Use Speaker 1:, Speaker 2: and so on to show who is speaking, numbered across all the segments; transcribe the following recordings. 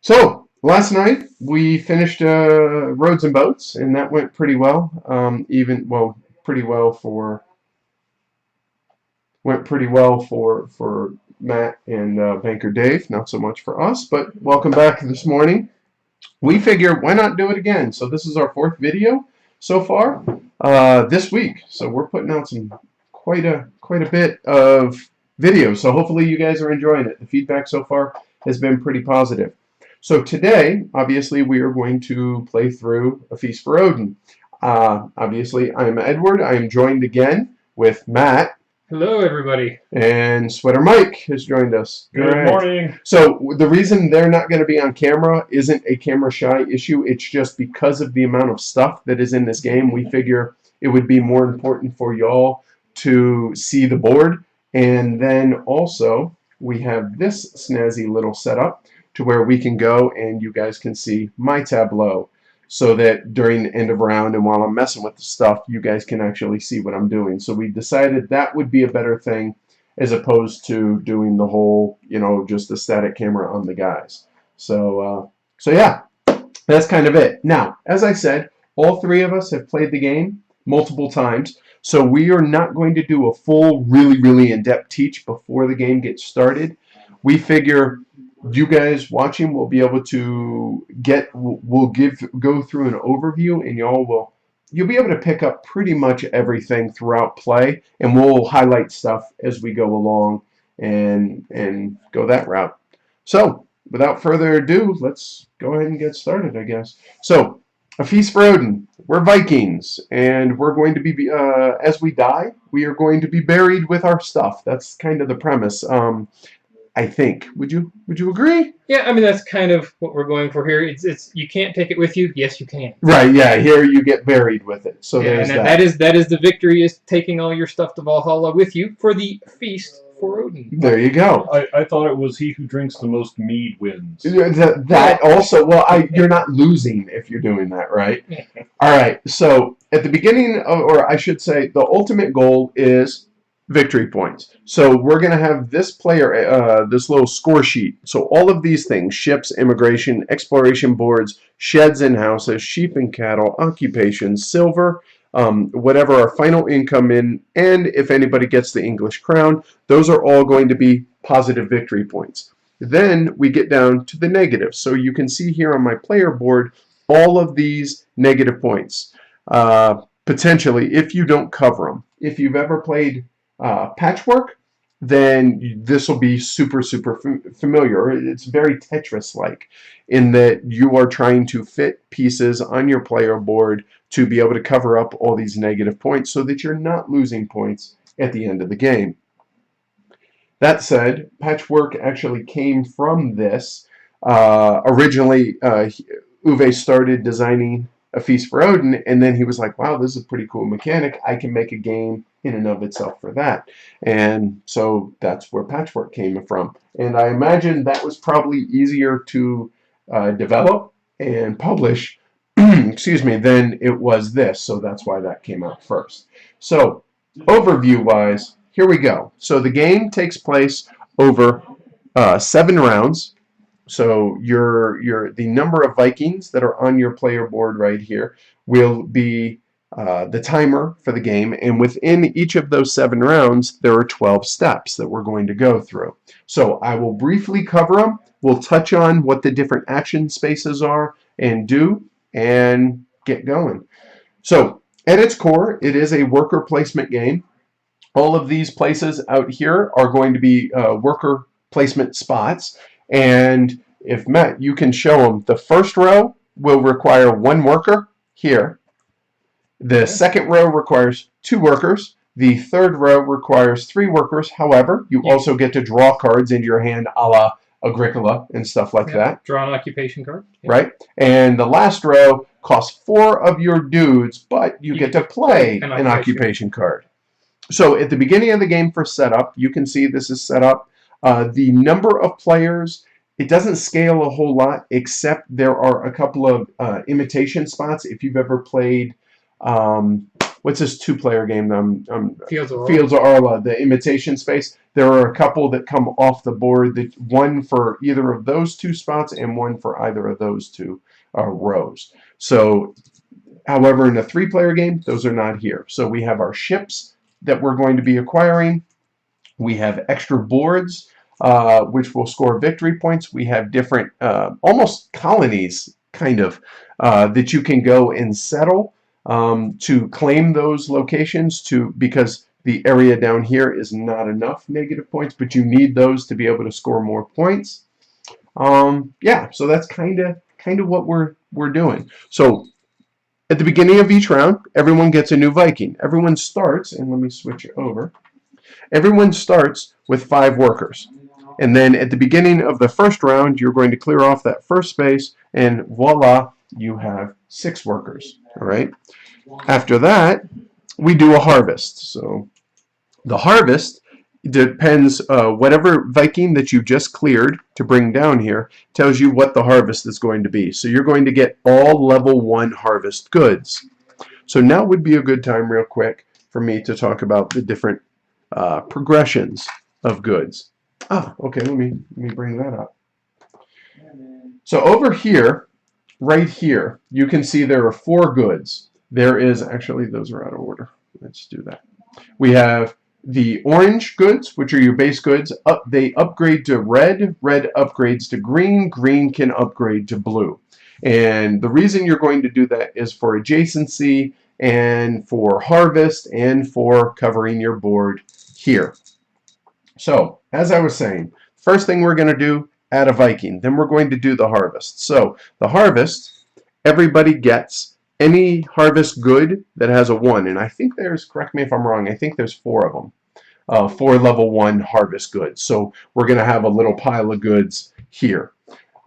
Speaker 1: So last night we finished Roads and Boats, and that went pretty well. Pretty well for went pretty well for Matt and Banker Dave. Not so much for us, but welcome back this morning. We figure why not do it again? So this is our fourth video so far this week. So we're putting out some quite a bit of videos. So hopefully you guys are enjoying it. The feedback so far has been pretty positive. So today, obviously, we are going to play through A Feast for Odin. Obviously, I'm Edward. I am joined again with Matt.
Speaker 2: Hello, everybody.
Speaker 1: And Sweater Mike has joined us.
Speaker 2: Good morning.
Speaker 1: So the reason they're not going to be on camera isn't a camera shy issue. It's just because of the amount of stuff that is in this game. We figure it would be more important for y'all to see the board. And then also, we have this snazzy little setup to where we can go and you guys can see my tableau, so that during the end of round and while I'm messing with the stuff, you guys can actually see what I'm doing. So we decided that would be a better thing as opposed to doing the whole, just the static camera on the guys. So yeah, that's kind of it. Now, as I said, all three of us have played the game multiple times, so we are not going to do a full, really in-depth teach before the game gets started. We figure you guys watching will be able to go through an overview, and you'll be able to pick up pretty much everything throughout play, and we'll highlight stuff as we go along and go that route. So without further ado, let's go ahead and get started, I guess. So A Feast for Odin. We're Vikings, and we're going to be as we die, we are going to be buried with our stuff. That's kind of the premise. I think. Would you agree?
Speaker 2: Yeah, I mean that's kind of what we're going for here. It's you can't take it with you. Yes, you can.
Speaker 1: Right. Yeah. Here you get buried with it. So
Speaker 2: yeah,
Speaker 1: there's
Speaker 2: and
Speaker 1: that.
Speaker 2: that is the victory, is taking all your stuff to Valhalla with you for the feast for Odin.
Speaker 1: There you go.
Speaker 3: I thought it was he who drinks the most mead wins.
Speaker 1: That also. Well, you're not losing if you're doing that, right? All right. So at the beginning, or I should say, the ultimate goal is victory points. So we're going to have this player, this little score sheet. So all of these things: ships, immigration, exploration boards, sheds and houses, sheep and cattle, occupations, silver, whatever our final income in, and if anybody gets the English crown, those are all going to be positive victory points. Then we get down to the negatives. So you can see here on my player board all of these negative points, potentially, if you don't cover them. If you've ever played Patchwork, then this will be super familiar. It's very Tetris-like in that you are trying to fit pieces on your player board to be able to cover up all these negative points so that you're not losing points at the end of the game. That said, Patchwork actually came from this. Originally, Uwe started designing A Feast for Odin, and then he was like, wow, this is a pretty cool mechanic. I can make a game in and of itself for that. And so that's where Patchwork came from. And I imagine that was probably easier to develop and publish excuse me, than it was this. So that's why that came out first. So overview wise, here we go. So the game takes place over 7 rounds. So the number of Vikings that are on your player board right here will be the timer for the game, and within each of those 7 rounds there are 12 steps that we're going to go through. So I will briefly cover them. We'll touch on what the different action spaces are and do, and get going. So at its core, it is a worker placement game. All of these places out here are going to be worker placement spots, and if Matt, you can show them. The first row will require 1 worker here. The second row requires 2 workers. The third row requires 3 workers. However, you also get to draw cards into your hand a la Agricola and stuff like that.
Speaker 2: Draw an occupation card.
Speaker 1: Yeah. Right? And the last row costs 4 of your dudes, but you get to play an occupation card. So at the beginning of the game for setup, you can see this is set up. The number of players, it doesn't scale a whole lot, except there are a couple of imitation spots. If you've ever played what's this 2-player game?
Speaker 2: Fields of
Speaker 1: Fields of Arla, the imitation space. There are a couple that come off the board. That one for either of those 2 spots and one for either of those 2 rows. So, however, in a 3-player game, those are not here. So we have our ships that we're going to be acquiring. We have extra boards, which will score victory points. We have different, almost colonies, kind of, that you can go and settle to claim those locations because the area down here is not enough negative points, but you need those to be able to score more points. Yeah, so that's kind of what we're doing. So at the beginning of each round, everyone gets a new Viking. Everyone starts, and let me switch it over. Everyone starts with 5 workers. And then at the beginning of the first round, you're going to clear off that first space, and voila, you have 6 workers. All right. After that, we do a harvest. So the harvest depends, whatever Viking that you just cleared to bring down here tells you what the harvest is going to be. So you're going to get all level 1 harvest goods. So now would be a good time real quick for me to talk about the different progressions of goods. Okay, let me bring that up. So over here, right here, you can see there are 4 goods. There is, actually, those are out of order. Let's do that. We have the orange goods, which are your base goods. They upgrade to red. Red upgrades to green. Green can upgrade to blue. And the reason you're going to do that is for adjacency and for harvest and for covering your board here. So, as I was saying, first thing we're going to do, add a Viking. Then we're going to do the harvest. So, the harvest, everybody gets any harvest good that has a 1. And I think there's, correct me if I'm wrong, I think there's 4 of them. 4 level 1 harvest goods. So, we're going to have a little pile of goods here.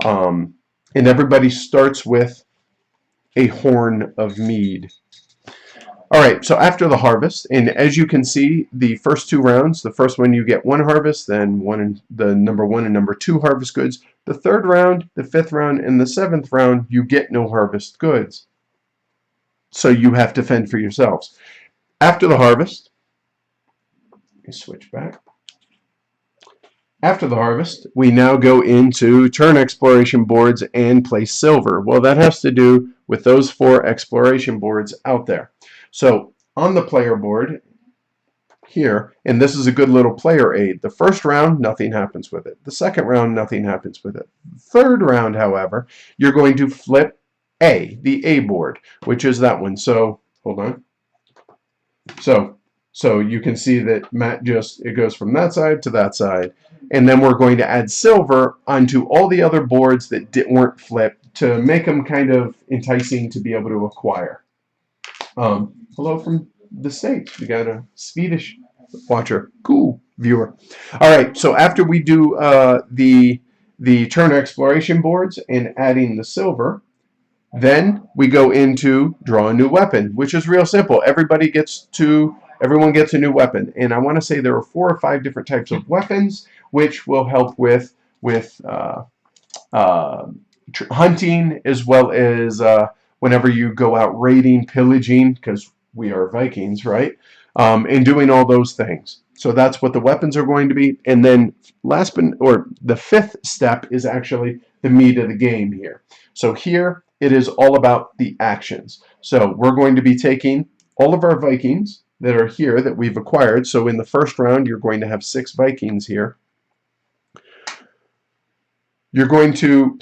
Speaker 1: And everybody starts with a horn of mead. All right, so after the harvest, and as you can see, the first 2 rounds, the first one you get 1 harvest, then the number 1 and number 2 harvest goods. The 3rd round, the 5th round, and the 7th round, you get no harvest goods. So you have to fend for yourselves. After the harvest, let me switch back. After the harvest, we now go into turn exploration boards and place silver. Well, that has to do with those 4 exploration boards out there. So on the player board here, and this is a good little player aid. The first round, nothing happens with it. The second round, nothing happens with it. The 3rd round, however, you're going to flip the A board, which is that one. So hold on. So you can see that Matt it goes from that side to that side. And then we're going to add silver onto all the other boards that weren't flipped to make them kind of enticing to be able to acquire. Hello from the States. We got a Swedish watcher. Cool viewer. All right, so after we do the turn exploration boards and adding the silver, then we go into draw a new weapon, which is real simple. Everyone gets a new weapon. And I want to say there are 4 or 5 different types of weapons, which will help with hunting, as well as whenever you go out raiding, pillaging, because we are Vikings, right? And doing all those things. So that's what the weapons are going to be. And then the 5th step is actually the meat of the game here. So here it is all about the actions. So we're going to be taking all of our Vikings that are here that we've acquired. So in the first round, you're going to have 6 Vikings here. You're going to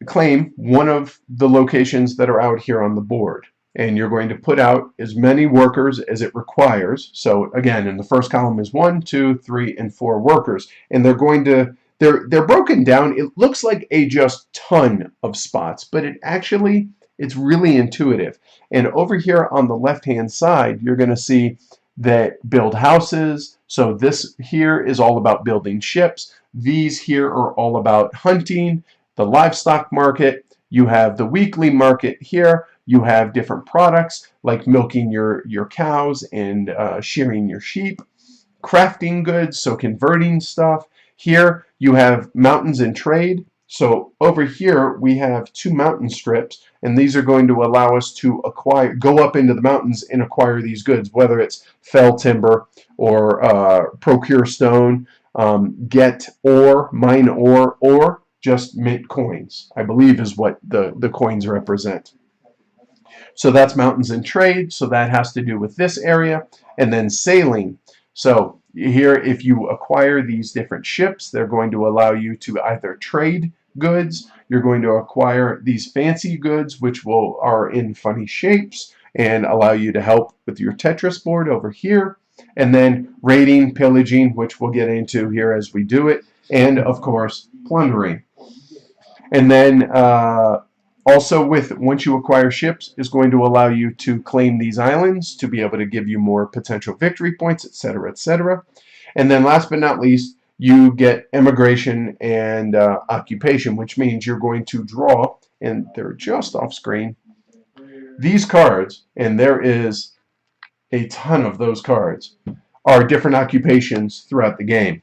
Speaker 1: claim one of the locations that are out here on the board. And you're going to put out as many workers as it requires. So again, in the first column is 1, 2, 3, and 4 workers. And they're broken down. It looks like a just ton of spots, but it's really intuitive. And over here on the left-hand side, you're going to see that build houses. So this here is all about building ships. These here are all about hunting, the livestock market. You have the weekly market here. You have different products like milking your cows and shearing your sheep. Crafting goods, so converting stuff. Here you have mountains and trade. So over here we have 2 mountain strips, and these are going to allow us to go up into the mountains and acquire these goods, whether it's fell timber or procure stone, get ore, mine ore, or just mint coins, I believe is what the coins represent. So that's mountains and trade, so that has to do with this area. And then sailing. So here, if you acquire these different ships, they're going to allow you to either trade goods, you're going to acquire these fancy goods, which are in funny shapes and allow you to help with your Tetris board over here. And then raiding, pillaging, which we'll get into here as we do it. And of course, plundering. And then also, once you acquire ships, is going to allow you to claim these islands to be able to give you more potential victory points, etc., etc. And then last but not least, you get immigration and occupation, which means you're going to draw, and they're just off screen, these cards, and there is a ton of those cards, are different occupations throughout the game.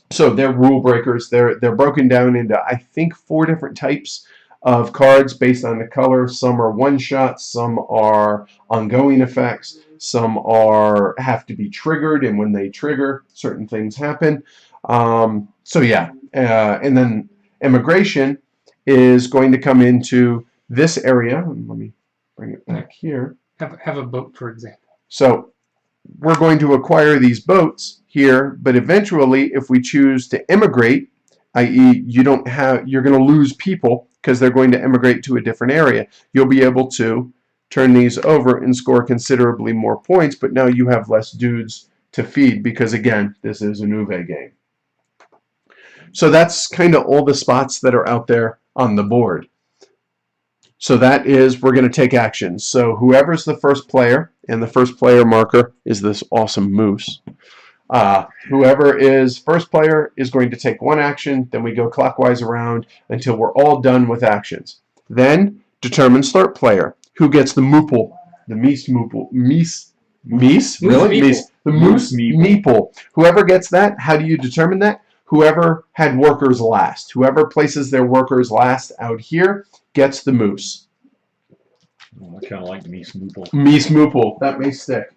Speaker 1: So they're rule breakers. They're broken down into, I think, 4 different types of cards based on the color. Some are one-shots, some are ongoing effects, some have to be triggered, and when they trigger, certain things happen. So yeah, and then immigration is going to come into this area. Let me bring it back here.
Speaker 2: Have a boat, for example.
Speaker 1: So we're going to acquire these boats here, but eventually, if we choose to immigrate, i.e., you're going to lose people because they're going to immigrate to a different area. You'll be able to turn these over and score considerably more points, but now you have less dudes to feed because, again, this is a Nuve game. So that's kind of all the spots that are out there on the board. So that is, we're going to take actions. So whoever's the first player, and the first player marker is this awesome moose. Whoever is first player is going to take 1 action, then we go clockwise around until we're all done with actions. Then determine start player. Who gets the moople? The meese moople. Meese? Really? Meese. The moose meeple. Whoever gets that, how do you determine that? Whoever had workers last. Whoever places their workers last out here gets the moose.
Speaker 3: Oh, I kind of like meese moople.
Speaker 1: Meese moople. That may stick.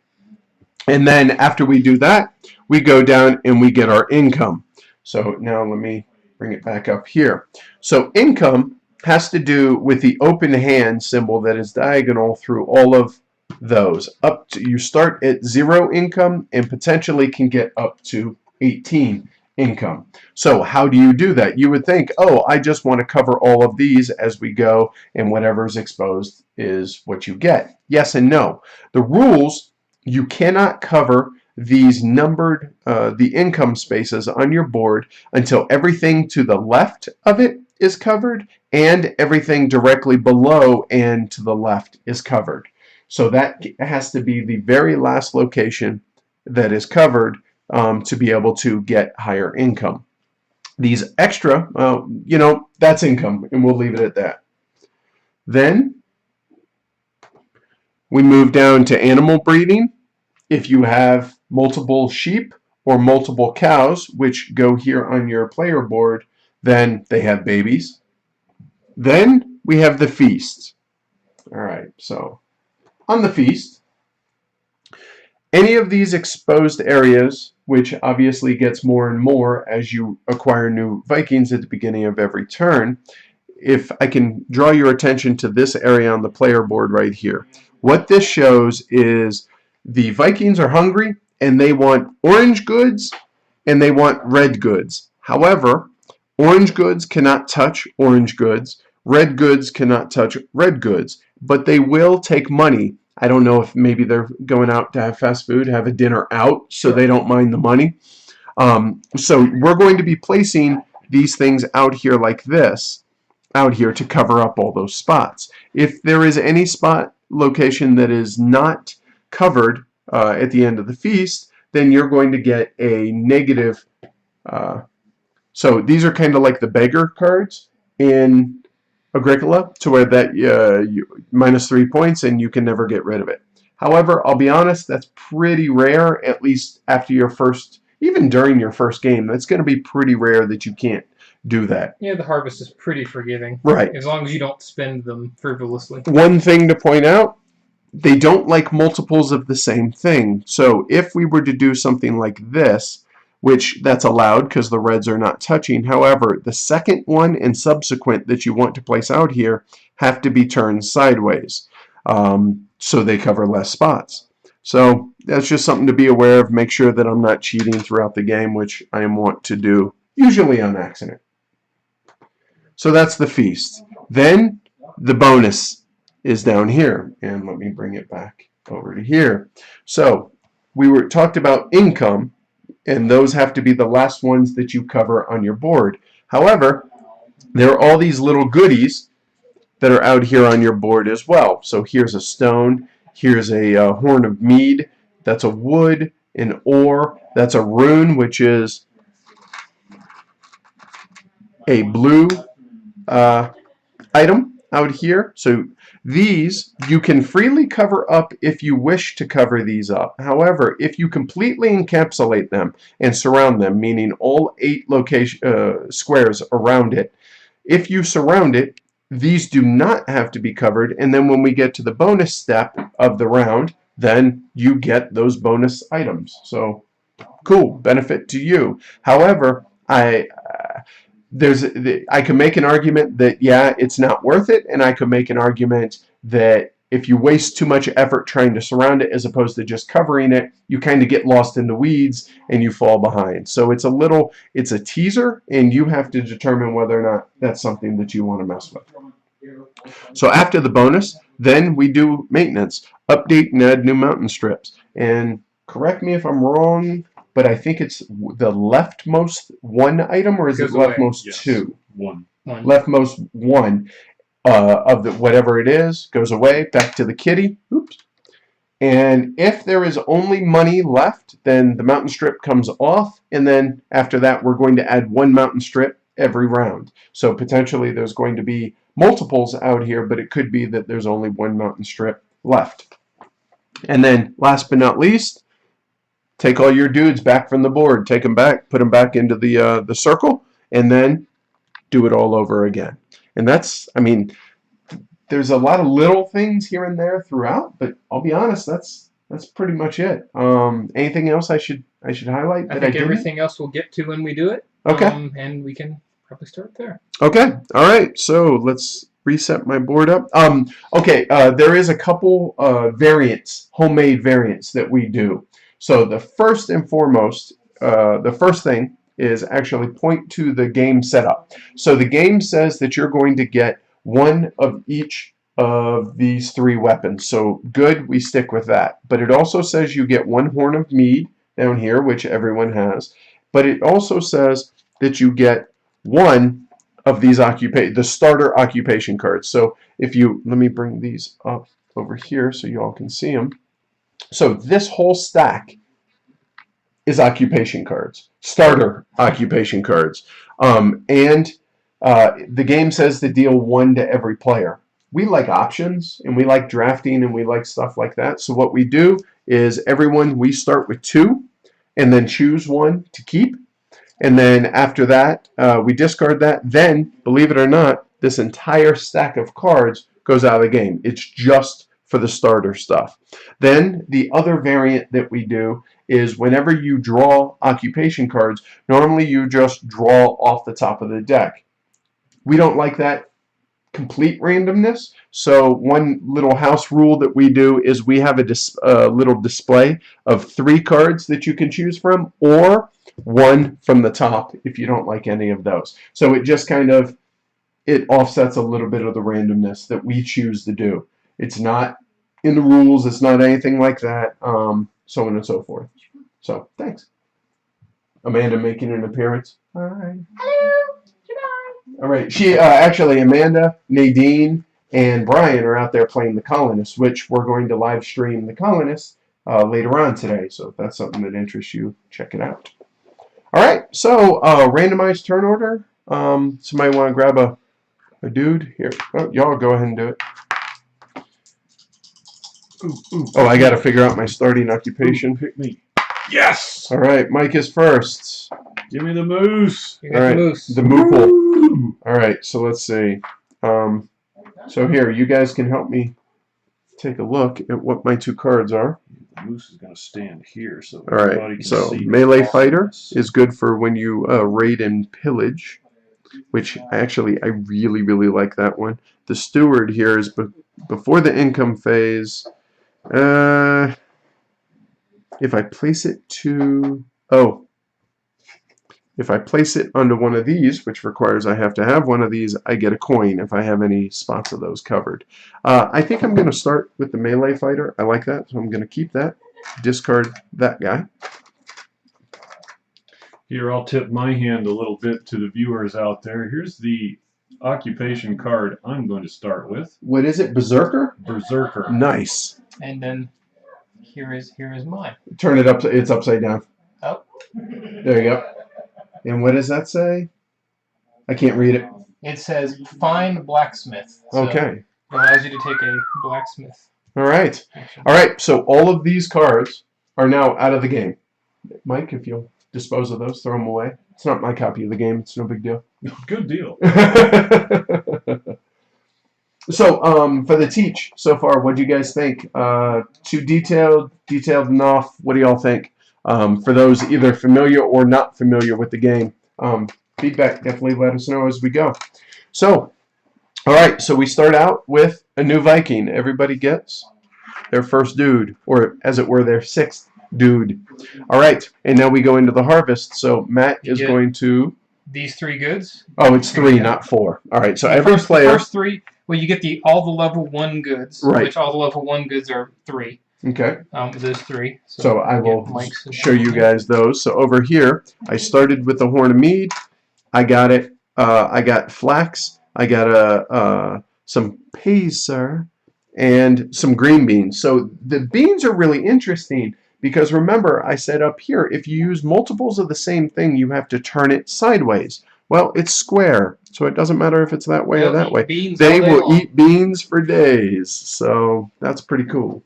Speaker 1: And then after we do that, we go down and we get our income. So now let me bring it back up here. So income has to do with the open hand symbol that is diagonal through all of those. You start at 0 income and potentially can get up to 18 income. So how do you do that? You would think, oh, I just want to cover all of these as we go, and whatever's exposed is what you get. Yes and no. The rules: you cannot cover these numbered, the income spaces on your board until everything to the left of it is covered and everything directly below and to the left is covered. So that has to be the very last location that is covered to be able to get higher income. These extra, that's income, and we'll leave it at that. Then we move down to animal breeding. If you have multiple sheep or multiple cows, which go here on your player board, then they have babies. Then we have the feast. All right, so on the feast, any of these exposed areas, which obviously gets more and more as you acquire new Vikings at the beginning of every turn, if I can draw your attention to this area on the player board right here. What this shows is the Vikings are hungry and they want orange goods and they want red goods. However, orange goods cannot touch orange goods. Red goods cannot touch red goods, but they will take money. I don't know if maybe they're going out to have fast food, have a dinner out, so they don't mind the money. So we're going to be placing these things out here like this, out here to cover up all those spots. If there is any spot location that is not covered at the end of the feast, then you're going to get a negative. So these are kind of like the beggar cards in Agricola, to where that -3 points and you can never get rid of it. However, I'll be honest, that's pretty rare, at least after your first, even during your first game. That's going to be pretty rare that you can't do that.
Speaker 2: Yeah, the harvest is pretty forgiving.
Speaker 1: Right.
Speaker 2: As long as you don't spend them frivolously.
Speaker 1: One thing to point out, they don't like multiples of the same thing. So if we were to do something like this, which that's allowed because the reds are not touching. However, the second one and subsequent that you want to place out here have to be turned sideways, so they cover less spots. So that's just something to be aware of. Make sure that I'm not cheating throughout the game, which I want to do, usually on accident. So that's the feast. Then the bonus is down here, and let me bring it back over to here. So we talked about income, and those have to be the last ones that you cover on your board. However, there are all these little goodies that are out here on your board as well. So here's a stone, here's a horn of mead, that's a wood, an ore, that's a rune, which is a blue item out here. So these you can freely cover up if you wish to cover these up. However, if you completely encapsulate them and surround them, meaning all 8 squares around it, if you surround it, these do not have to be covered, and then when we get to the bonus step of the round, then you get those bonus items. So cool, benefit to you. However, I can make an argument that, yeah, it's not worth it, and I could make an argument that if you waste too much effort trying to surround it as opposed to just covering it, you kind of get lost in the weeds and you fall behind. So it's a teaser, and you have to determine whether or not that's something that you want to mess with. So after the bonus, then we do maintenance, update and add new mountain strips. And correct me if I'm wrong, but I think it's the leftmost 1 item, or is it leftmost 2?
Speaker 3: 1.
Speaker 1: Leftmost 1 of the whatever it is goes away, back to the kitty. Oops. And if there is only money left, then the mountain strip comes off, and then after that we're going to add 1 mountain strip every round. So potentially there's going to be multiples out here, but it could be that there's only 1 mountain strip left. And then last but not least, take all your dudes back from the board, take them back, put them back into the circle, and then do it all over again. And that's, I mean, there's a lot of little things here and there throughout, but I'll be honest, that's pretty much it. Anything else I should highlight that I didn't?
Speaker 2: Everything else we'll get to when we do it.
Speaker 1: Okay.
Speaker 2: And we can probably start there.
Speaker 1: Okay. All right. So let's reset my board up. Okay. There is a couple variants, homemade variants that we do. So the first and foremost, the first thing is actually point to the game setup. So the game says that you're going to get 1 of each of these 3 weapons. So good, we stick with that. But it also says you get 1 horn of mead down here, which everyone has. But it also says that you get 1 of these the starter occupation cards. So if you, let me bring these up over here so you all can see them. So this whole stack is occupation cards, starter occupation cards. And the game says to deal 1 to every player. We like options, and we like drafting, and we like stuff like that. So what we do is we start with 2, and then choose 1 to keep. And then after that, we discard that. Then, believe it or not, this entire stack of cards goes out of the game. It's just for the starter stuff. Then the other variant that we do is whenever you draw occupation cards, normally you just draw off the top of the deck. We don't like that complete randomness, so one little house rule that we do is we have a little display of 3 cards that you can choose from, or 1 from the top if you don't like any of those. So it just kind of, it offsets a little bit of the randomness that we choose to do. It's not in the rules, it's not anything like that, so on and so forth. So, thanks. Amanda making an appearance. Hi.
Speaker 4: Hello. Goodbye.
Speaker 1: All right. Actually, Amanda, Nadine, and Brian are out there playing the Colonists, which we're going to live stream the Colonists later on today. So if that's something that interests you, check it out. All right. So randomized turn order. Somebody want to grab a dude here? Oh, y'all go ahead and do it. Oh, I got to figure out my starting occupation.
Speaker 3: Pick me. Yes!
Speaker 1: All right. Mike is first.
Speaker 3: Give me the moose.
Speaker 2: You got
Speaker 1: All
Speaker 2: the
Speaker 1: right,
Speaker 2: moose.
Speaker 1: the moople. All right, so let's see. So here, you guys can help me take a look at what my 2 cards are.
Speaker 3: The moose is going to stand here so
Speaker 1: All
Speaker 3: everybody
Speaker 1: right,
Speaker 3: can
Speaker 1: so
Speaker 3: see.
Speaker 1: melee fighter
Speaker 3: awesomeness.
Speaker 1: is good for when you raid and pillage, which I really, really like that one. The steward here is before the income phase. If I place it to... Oh. If I place it under one of these, which requires I have to have one of these, I get a coin if I have any spots of those covered. I think I'm going to start with the melee fighter. I like that, so I'm going to keep that. Discard that guy.
Speaker 3: Here, I'll tip my hand a little bit to the viewers out there. Here's the occupation card I'm going to start with.
Speaker 1: What is it? Berserker?
Speaker 3: Berserker.
Speaker 1: Nice.
Speaker 2: And then here is mine.
Speaker 1: Turn it up. It's upside down.
Speaker 2: Oh.
Speaker 1: There you go. And what does that say? I can't read it.
Speaker 2: It says find blacksmith. So
Speaker 1: Okay.
Speaker 2: it allows you to take a blacksmith.
Speaker 1: All right. All right. So all of these cards are now out of the game. Mike, if you'll dispose of those, throw them away. It's not my copy of the game. It's no big deal.
Speaker 3: Good deal.
Speaker 1: So, for the teach so far, what do you guys think? Too detailed enough? What do y'all think? For those either familiar or not familiar with the game, feedback, definitely let us know as we go. So, all right, so we start out with a new Viking. Everybody gets their first dude, or as it were, their 6th dude. All right, and now we go into the harvest. So Matt is going to...
Speaker 2: These 3 goods.
Speaker 1: Oh, it's 3, not 4. All right, so every
Speaker 2: The
Speaker 1: player...
Speaker 2: first 3, well, you get all the level 1 goods,
Speaker 1: Right.
Speaker 2: which all the level 1 goods are 3.
Speaker 1: Okay.
Speaker 2: Those 3.
Speaker 1: So I will show you guys those. So over here, I started with the Horn of Mead. I got it. I got flax. I got some peas, sir, and some green beans. So the beans are really interesting because remember, I said up here, if you use multiples of the same thing, you have to turn it sideways. Well, it's square, so it doesn't matter if it's that way or that way. They will eat beans for days, so that's pretty cool.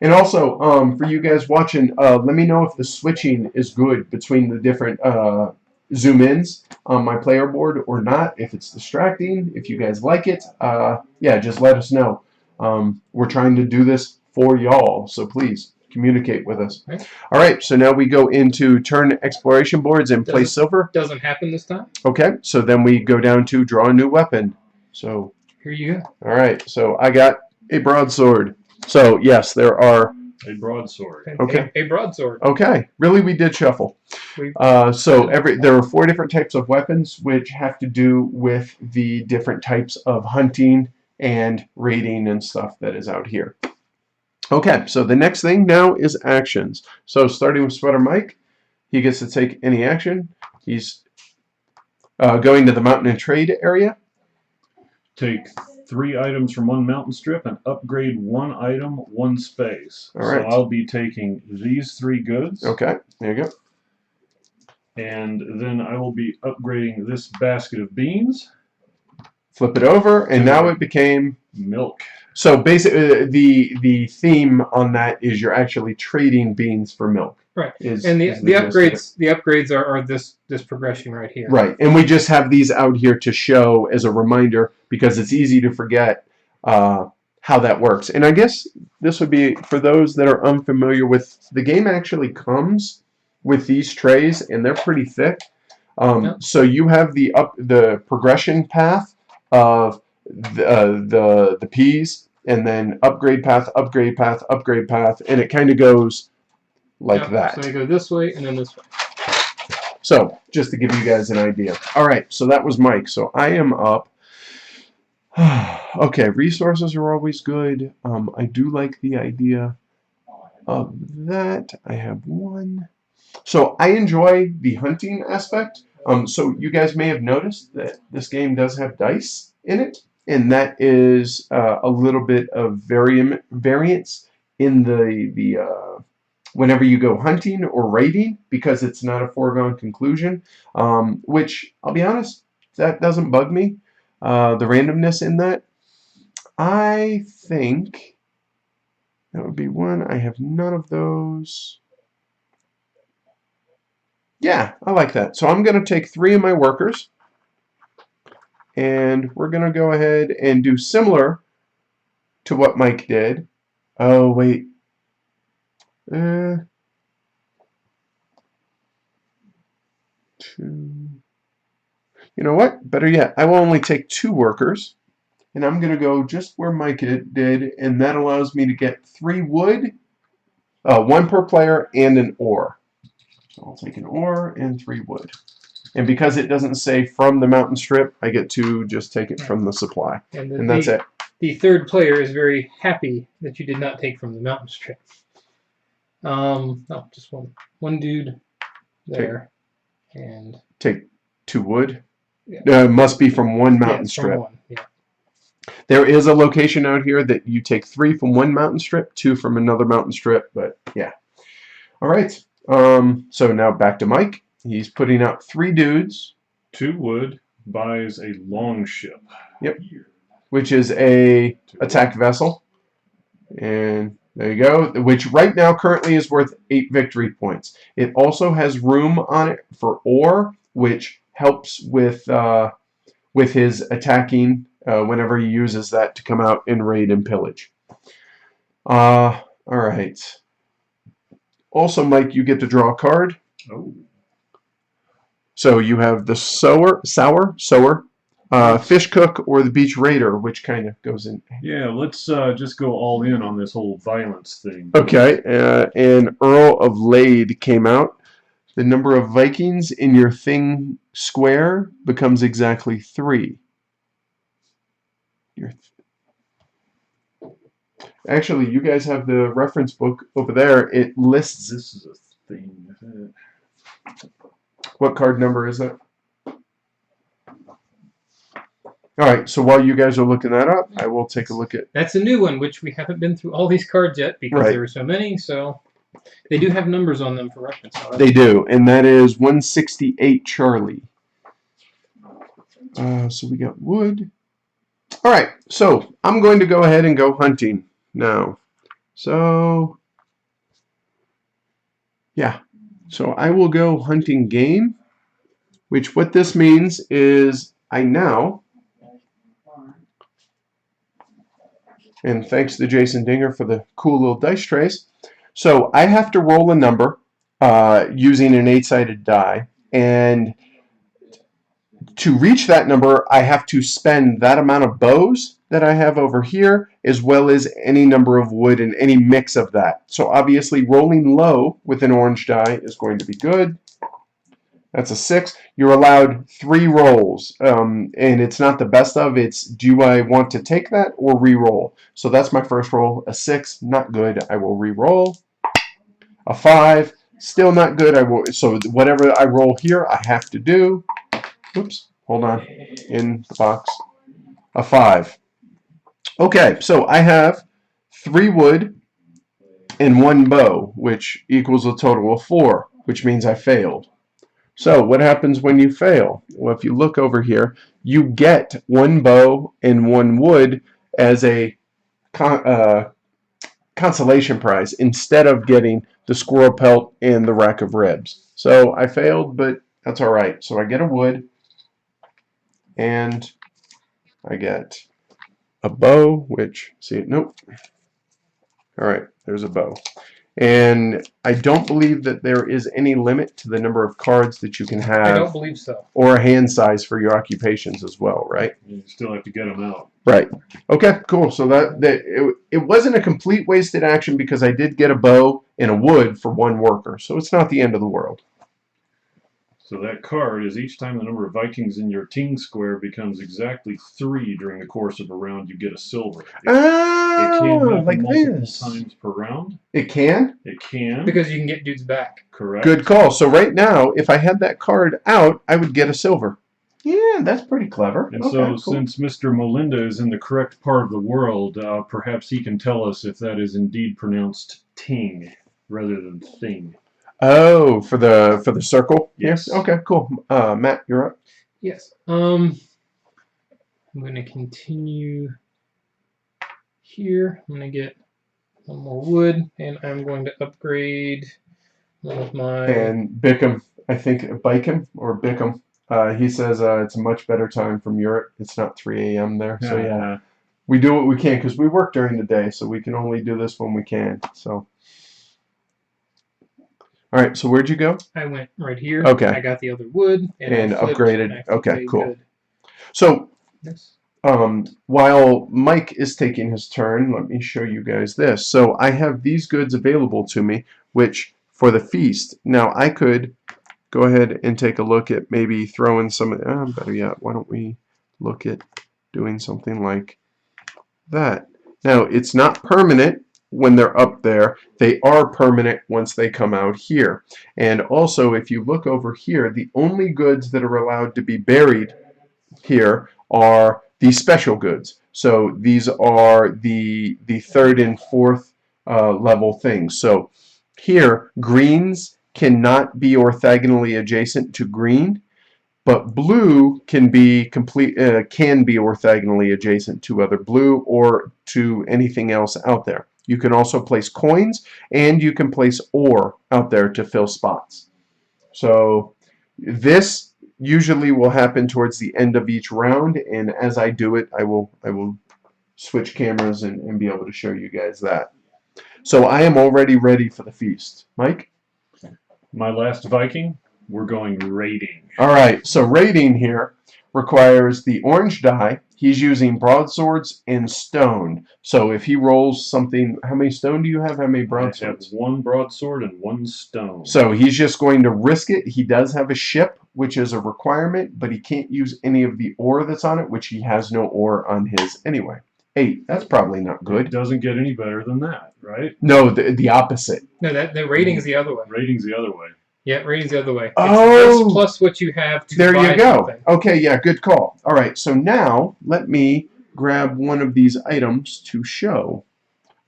Speaker 1: And also, for you guys watching, let me know if the switching is good between the different zoom-ins on my player board or not, if it's distracting, if you guys like it. Yeah, just let us know. We're trying to do this for y'all, so please communicate with us.
Speaker 2: Okay.
Speaker 1: All right, so now we go into turn exploration boards and play silver.
Speaker 2: Doesn't happen this time.
Speaker 1: Okay, so then we go down to draw a new weapon. So
Speaker 2: here you go.
Speaker 1: All right, so I got a broadsword. So yes, there are
Speaker 3: a broadsword.
Speaker 1: Okay.
Speaker 2: A broadsword.
Speaker 1: Okay, really, we did shuffle. So there are 4 different types of weapons, which have to do with the different types of hunting and raiding and stuff that is out here. Okay, so the next thing now is actions. So starting with Sweater Mike, he gets to take any action. He's going to the mountain and trade area.
Speaker 3: Take 3 items from 1 mountain strip and upgrade 1 item 1 space.
Speaker 1: All right.
Speaker 3: So I'll be taking these 3 goods.
Speaker 1: Okay, there you go.
Speaker 3: And then I will be upgrading this basket of beans.
Speaker 1: Flip it over, and now it became
Speaker 3: milk.
Speaker 1: So basically, the theme on that is you're actually trading beans for milk.
Speaker 2: Right. And the upgrades are this progression right here.
Speaker 1: Right. And we just have these out here to show as a reminder because it's easy to forget how that works. And I guess this would be for those that are unfamiliar with the game. Actually comes with these trays, and they're pretty thick. So you have the progression path of the peas, and then upgrade path, upgrade path, upgrade path, and it kind of goes like that.
Speaker 2: So they go this way and then this way.
Speaker 1: So just to give you guys an idea. All right, so that was Mike. So I am up. Okay, resources are always good. I do like the idea of that. I have 1. So I enjoy the hunting aspect. So you guys may have noticed that this game does have dice in it, and that is a little bit of variance in the whenever you go hunting or raiding, because it's not a foregone conclusion, which I'll be honest, that doesn't bug me, the randomness in that. I think that would be 1. I have none of those. Yeah, I like that. So I'm going to take 3 of my workers, and we're going to go ahead and do similar to what Mike did. Oh, wait. Two. You know what? Better yet, I will only take 2 workers, and I'm going to go just where Mike did, and that allows me to get 3 wood, 1 per player, and an ore. So I'll take an ore and 3 wood. And because it doesn't say from the mountain strip, I get to just take it from the supply. And that's it.
Speaker 2: The third player is very happy that you did not take from the mountain strip. Oh, just one dude there. And
Speaker 1: take 2 wood.
Speaker 2: Yeah.
Speaker 1: Must be from 1 mountain strip.
Speaker 2: From 1, yeah.
Speaker 1: There is a location out here that you take 3 from 1 mountain strip, 2 from another mountain strip, but yeah. All right. So now back to Mike. He's putting out 3 dudes.
Speaker 3: 2 wood buys a long ship.
Speaker 1: Yep. Which is a attack vessel. And there you go. Which right now currently is worth 8 victory points. It also has room on it for ore, which helps with his attacking whenever he uses that to come out and raid and pillage. All right. Also, Mike, you get to draw a card.
Speaker 3: Oh.
Speaker 1: So you have the sower, fish cook, or the beach raider, which kind of goes in.
Speaker 3: Yeah, let's just go all in on this whole violence thing.
Speaker 1: Okay, and Earl of Lade came out. The number of Vikings in your thing square becomes exactly 3. Actually, you guys have the reference book over there. It lists.
Speaker 3: This is a thing, isn't it?
Speaker 1: What card number is that? All right, so while you guys are looking that up, I will take a look at...
Speaker 2: That's a new one, which we haven't been through all these cards yet because there were so many, so they do have numbers on them for reference.
Speaker 1: They do, and that is 168 Charlie. So we got wood. All right, so I'm going to go ahead and go hunting now. So, yeah. So I will go hunting game, which what this means is I now, and thanks to Jason Dinger for the cool little dice trays, so I have to roll a number using an 8-sided die, and to reach that number, I have to spend that amount of bows that I have over here, as well as any number of wood and any mix of that. So obviously rolling low with an orange die is going to be good. That's a 6. You're allowed 3 rolls, and it's not the best of. It's do I want to take that or re-roll? So that's my first roll. A 6, not good. I will re-roll. A 5, still not good. So whatever I roll here, I have to do. Oops, hold on. In the box. A 5. Okay, so I have 3 wood and 1 bow, which equals a total of 4, which means I failed. So what happens when you fail? Well, if you look over here, you get 1 bow and 1 wood as a consolation prize instead of getting the squirrel pelt and the rack of ribs. So I failed, but that's all right. So I get a wood, and I get a bow, which, see, nope. All right, there's a bow. And I don't believe that there is any limit to the number of cards that you can have.
Speaker 2: I don't believe so.
Speaker 1: Or a hand size for your occupations as well, right?
Speaker 3: You still have to get them out.
Speaker 1: Right. Okay, cool. So it wasn't a complete wasted action because I did get a bow and a wood for 1 worker. So it's not the end of the world.
Speaker 3: So that card is each time the number of Vikings in your ting square becomes exactly 3 during the course of a round, you get a silver. It can happen
Speaker 1: like
Speaker 3: multiple
Speaker 1: this.
Speaker 3: times per round.
Speaker 1: It can?
Speaker 3: It can.
Speaker 2: Because you can get dudes back.
Speaker 3: Correct.
Speaker 1: Good call. So right now, if I had that card out, I would get a silver. Yeah, that's pretty clever.
Speaker 3: And
Speaker 1: okay,
Speaker 3: so
Speaker 1: cool.
Speaker 3: since Mr. Melinda is in the correct part of the world, perhaps he can tell us if that is indeed pronounced ting rather than thing.
Speaker 1: Oh, for the circle?
Speaker 3: Yes.
Speaker 1: Okay, cool. Matt, you're up.
Speaker 2: Yes. I'm going to continue here. I'm going to get 1 more wood, and I'm going to upgrade one of my...
Speaker 1: And Bickham I think Bickham or Bickham. He says it's a much better time from Europe. It's not 3 a.m. there. So yeah, we do what we can because we work during the day, so we can only do this when we can. So, all right. So where'd you go?
Speaker 2: I went right here.
Speaker 1: Okay.
Speaker 2: I got the other wood
Speaker 1: And
Speaker 2: I flipped,
Speaker 1: upgraded.
Speaker 2: and I flipped
Speaker 1: Okay,
Speaker 2: a
Speaker 1: cool.
Speaker 2: good.
Speaker 1: So,
Speaker 2: Yes.
Speaker 1: while Mike is taking his turn, let me show you guys this. So I have these goods available to me, which for the feast. Now I could go ahead and take a look at maybe throwing some. Better yet, why don't we look at doing something like that? Now it's not permanent when they're up there. They are permanent once they come out here. And also, if you look over here, the only goods that are allowed to be buried here are these special goods. So these are the third and fourth level things. So here, greens cannot be orthogonally adjacent to green, but blue can be orthogonally adjacent to other blue or to anything else out there. You can also place coins, and you can place ore out there to fill spots. So this usually will happen towards the end of each round, and as I do it, I will switch cameras and be able to show you guys that. So I am already ready for the feast. Mike?
Speaker 3: My last Viking, we're going raiding.
Speaker 1: All right, so raiding here requires the orange die. He's using broadswords and stone. So if he rolls something, how many stone do you have? How many broadswords?
Speaker 3: I have 1 broadsword and 1 stone.
Speaker 1: So he's just going to risk it. He does have a ship, which is a requirement, but he can't use any of the ore that's on it, which he has no ore on his anyway. 8. That's probably not good.
Speaker 3: It doesn't get any better than that, right?
Speaker 1: No, the opposite.
Speaker 2: No, the rating's the other way.
Speaker 3: Rating's the other way.
Speaker 2: Yeah, rating's the other way. It's
Speaker 1: Oh!
Speaker 2: this plus what you have to
Speaker 1: There
Speaker 2: buy
Speaker 1: you go.
Speaker 2: something.
Speaker 1: Okay, yeah, good call. All right, so now let me grab one of these items to show.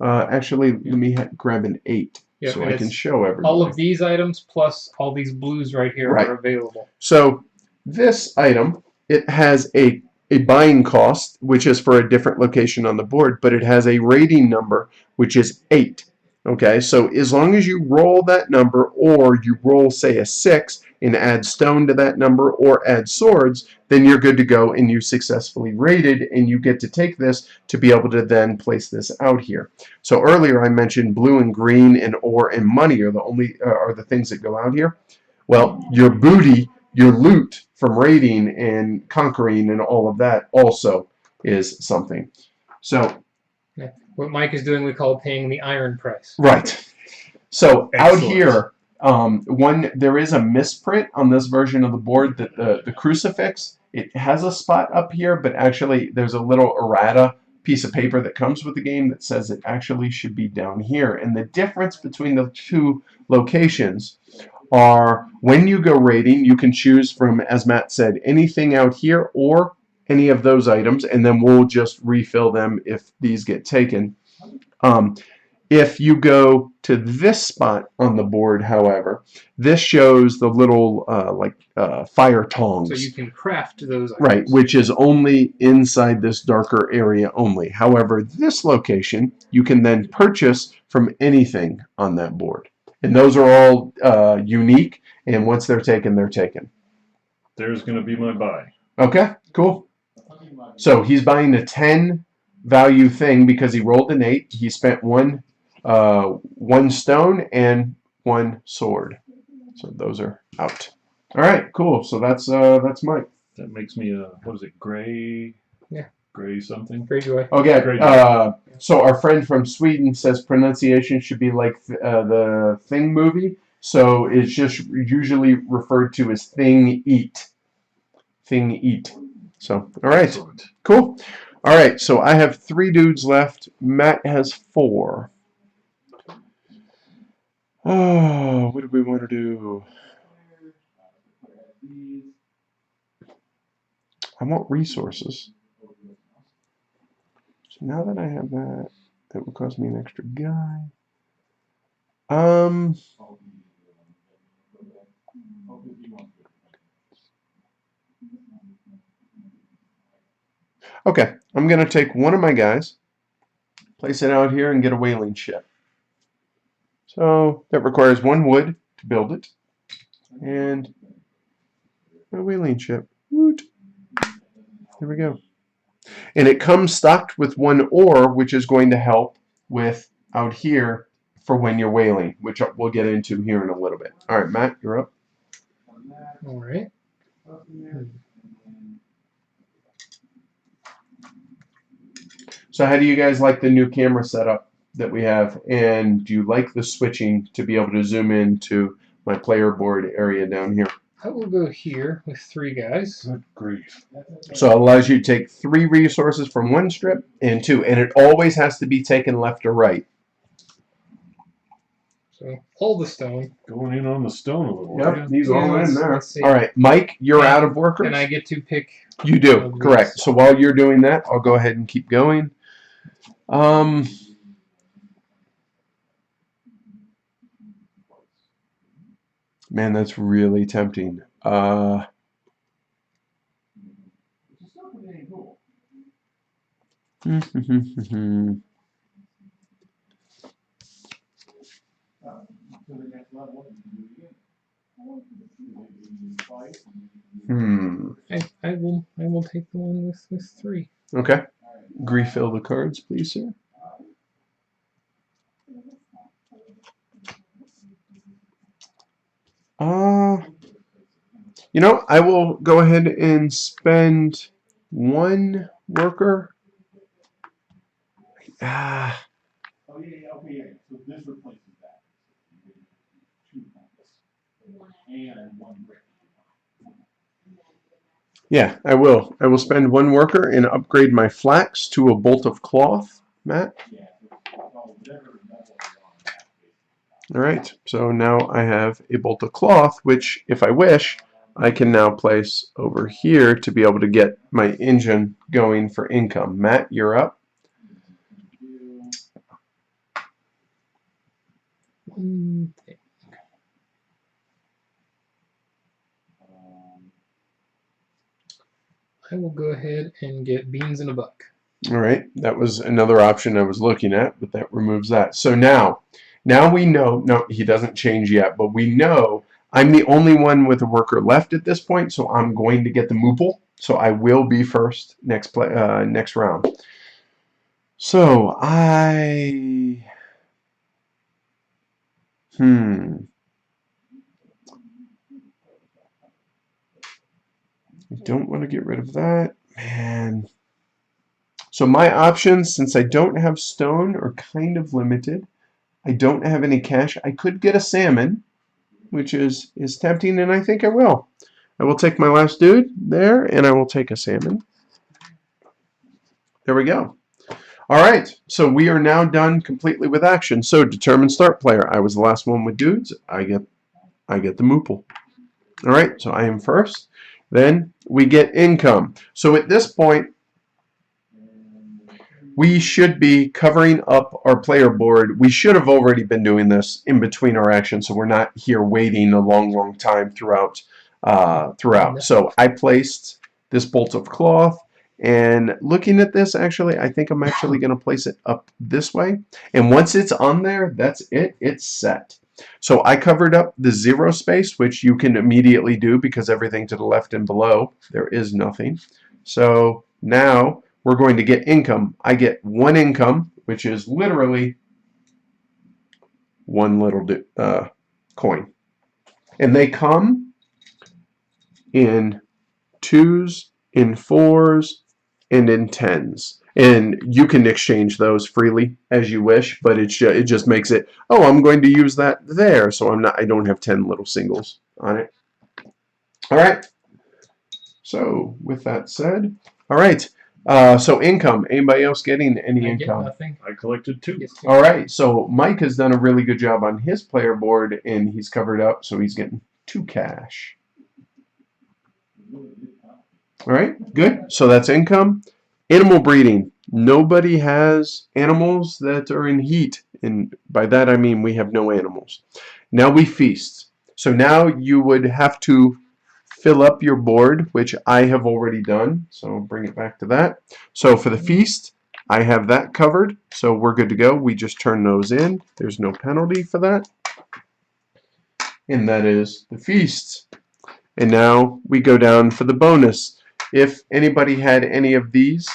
Speaker 1: Actually, let me grab an 8
Speaker 2: Yeah,
Speaker 1: so
Speaker 2: and
Speaker 1: I can
Speaker 2: it's
Speaker 1: show everybody.
Speaker 2: all of these items plus all these blues right here
Speaker 1: Right.
Speaker 2: are available.
Speaker 1: So this item, it has a buying cost, which is for a different location on the board, but it has a rating number, which is 8. Okay, so as long as you roll that number, or you roll, say, a 6 and add stone to that number, or add swords, then you're good to go, and you successfully raided, and you get to take this to be able to then place this out here. So earlier I mentioned blue and green and ore and money are the things that go out here. Well, your booty, your loot from raiding and conquering and all of that also is something. So
Speaker 2: What Mike is doing, we call paying the iron price.
Speaker 1: right. So
Speaker 3: Excellent.
Speaker 1: out here, there is a misprint on this version of the board that the crucifix, it has a spot up here, but actually there's a little errata piece of paper that comes with the game that says it actually should be down here. And the difference between the two locations are when you go raiding, you can choose from, as Matt said, anything out here or any of those items, and then we'll just refill them if these get taken. If you go to this spot on the board, however, this shows the little fire tongs.
Speaker 2: So you can craft those items.
Speaker 1: Right, which is only inside this darker area only. However, this location, you can then purchase from anything on that board. And those are all unique, and once they're taken, they're taken.
Speaker 3: There's going to be my buy.
Speaker 1: Okay, cool. So he's buying a 10 value thing because he rolled an 8. He spent one stone and 1 sword. So those are out. All right, cool. So that's Mike.
Speaker 3: That makes me what is it, gray?
Speaker 2: Yeah.
Speaker 3: Gray something?
Speaker 2: Great joy.
Speaker 1: Okay, so our friend from Sweden says pronunciation should be like the Thing movie. So it's just usually referred to as Thing Eat. Thing Eat. So, all right.
Speaker 3: Excellent.
Speaker 1: Cool. All right, so I have 3 dudes left. Matt has 4. Oh, what do we want to do? I want resources. So now that I have that, that would cost me an extra guy. Okay, I'm going to take one of my guys, place it out here, and get a whaling ship. So that requires 1 wood to build it. And my whaling ship. Woot. There we go. And it comes stocked with one ore, which is going to help with out here for when you're whaling, which we'll get into here in a little bit. All right, Matt, you're up.
Speaker 2: All right.
Speaker 1: So how do you guys like the new camera setup that we have? And do you like the switching to be able to zoom into my player board area down here?
Speaker 2: I will go here with 3 guys.
Speaker 3: Good grief.
Speaker 1: So it allows you to take 3 resources from one strip and 2, and it always has to be taken left or right.
Speaker 2: So all the stone.
Speaker 3: Going in on the stone a little.
Speaker 1: Yep, he's
Speaker 2: Yeah,
Speaker 1: all in there.
Speaker 2: let's see.
Speaker 1: All right, Mike, you're
Speaker 2: And-
Speaker 1: out of workers.
Speaker 2: And I get to pick.
Speaker 1: You do,
Speaker 2: of
Speaker 1: correct.
Speaker 2: these.
Speaker 1: So while you're doing that, I'll go ahead and keep going. Man, that's really tempting.
Speaker 2: I will take the one with 3.
Speaker 1: Okay. Refill the cards, please, sir. You know, I will go ahead and spend 1 worker.
Speaker 5: Oh yeah, okay. So this replaces that. 2 points and 1 brick.
Speaker 1: Yeah, I will. I will spend 1 worker and upgrade my flax to a bolt of cloth, Matt.
Speaker 5: Yeah. So whatever level you're on that.
Speaker 1: All right, so now I have a bolt of cloth, which, if I wish, I can now place over here to be able to get my engine going for income. Matt, you're up.
Speaker 2: I will go ahead and get beans in a buck.
Speaker 1: All right, that was another option I was looking at, but that removes that. So now we know, no, he doesn't change yet, but we know I'm the only one with a worker left at this point, so I'm going to get the moople. So I will be first next round. So I don't want to get rid of that, man. So my options, since I don't have stone, are kind of limited. I don't have any cash. I could get a salmon, which is tempting, and I think I will. I will take my last dude there, and I will take a salmon. There we go. All right, so we are now done completely with action. So determine start player. I was the last one with dudes. I get the moople. All right, so I am first. Then we get income. So at this point, we should be covering up our player board. We should have already been doing this in between our actions, so we're not here waiting a long time throughout. So I placed this bolt of cloth, and looking at this, actually, I think I'm actually going to place it up this way. And once it's on there, that's it. It's set. So I covered up the 0 space, which you can immediately do because everything to the left and below, there is nothing. So now we're going to get income. I get 1 income, which is literally 1 little coin. And they come in 2s, in 4s, and in 10s. And you can exchange those freely as you wish, but it just makes it, oh, I'm going to use that there, so I don't have 10 little singles on it. All right. So with that said, all right. So income. Anybody else getting any
Speaker 2: I get
Speaker 1: income?
Speaker 2: nothing.
Speaker 3: I collected 2.
Speaker 2: Gets 2.
Speaker 1: All right. So Mike has done a really good job on his player board, and he's covered up, so he's getting 2 cash. All right. Good. So that's income. Animal breeding. Nobody has animals that are in heat, and by that I mean we have no animals. Now we feast. So now you would have to fill up your board, which I have already done. So I'll bring it back to that. So for the feast, I have that covered. So we're good to go. We just turn those in. There's no penalty for that. and that is the feasts. And now we go down for the bonus. If anybody had any of these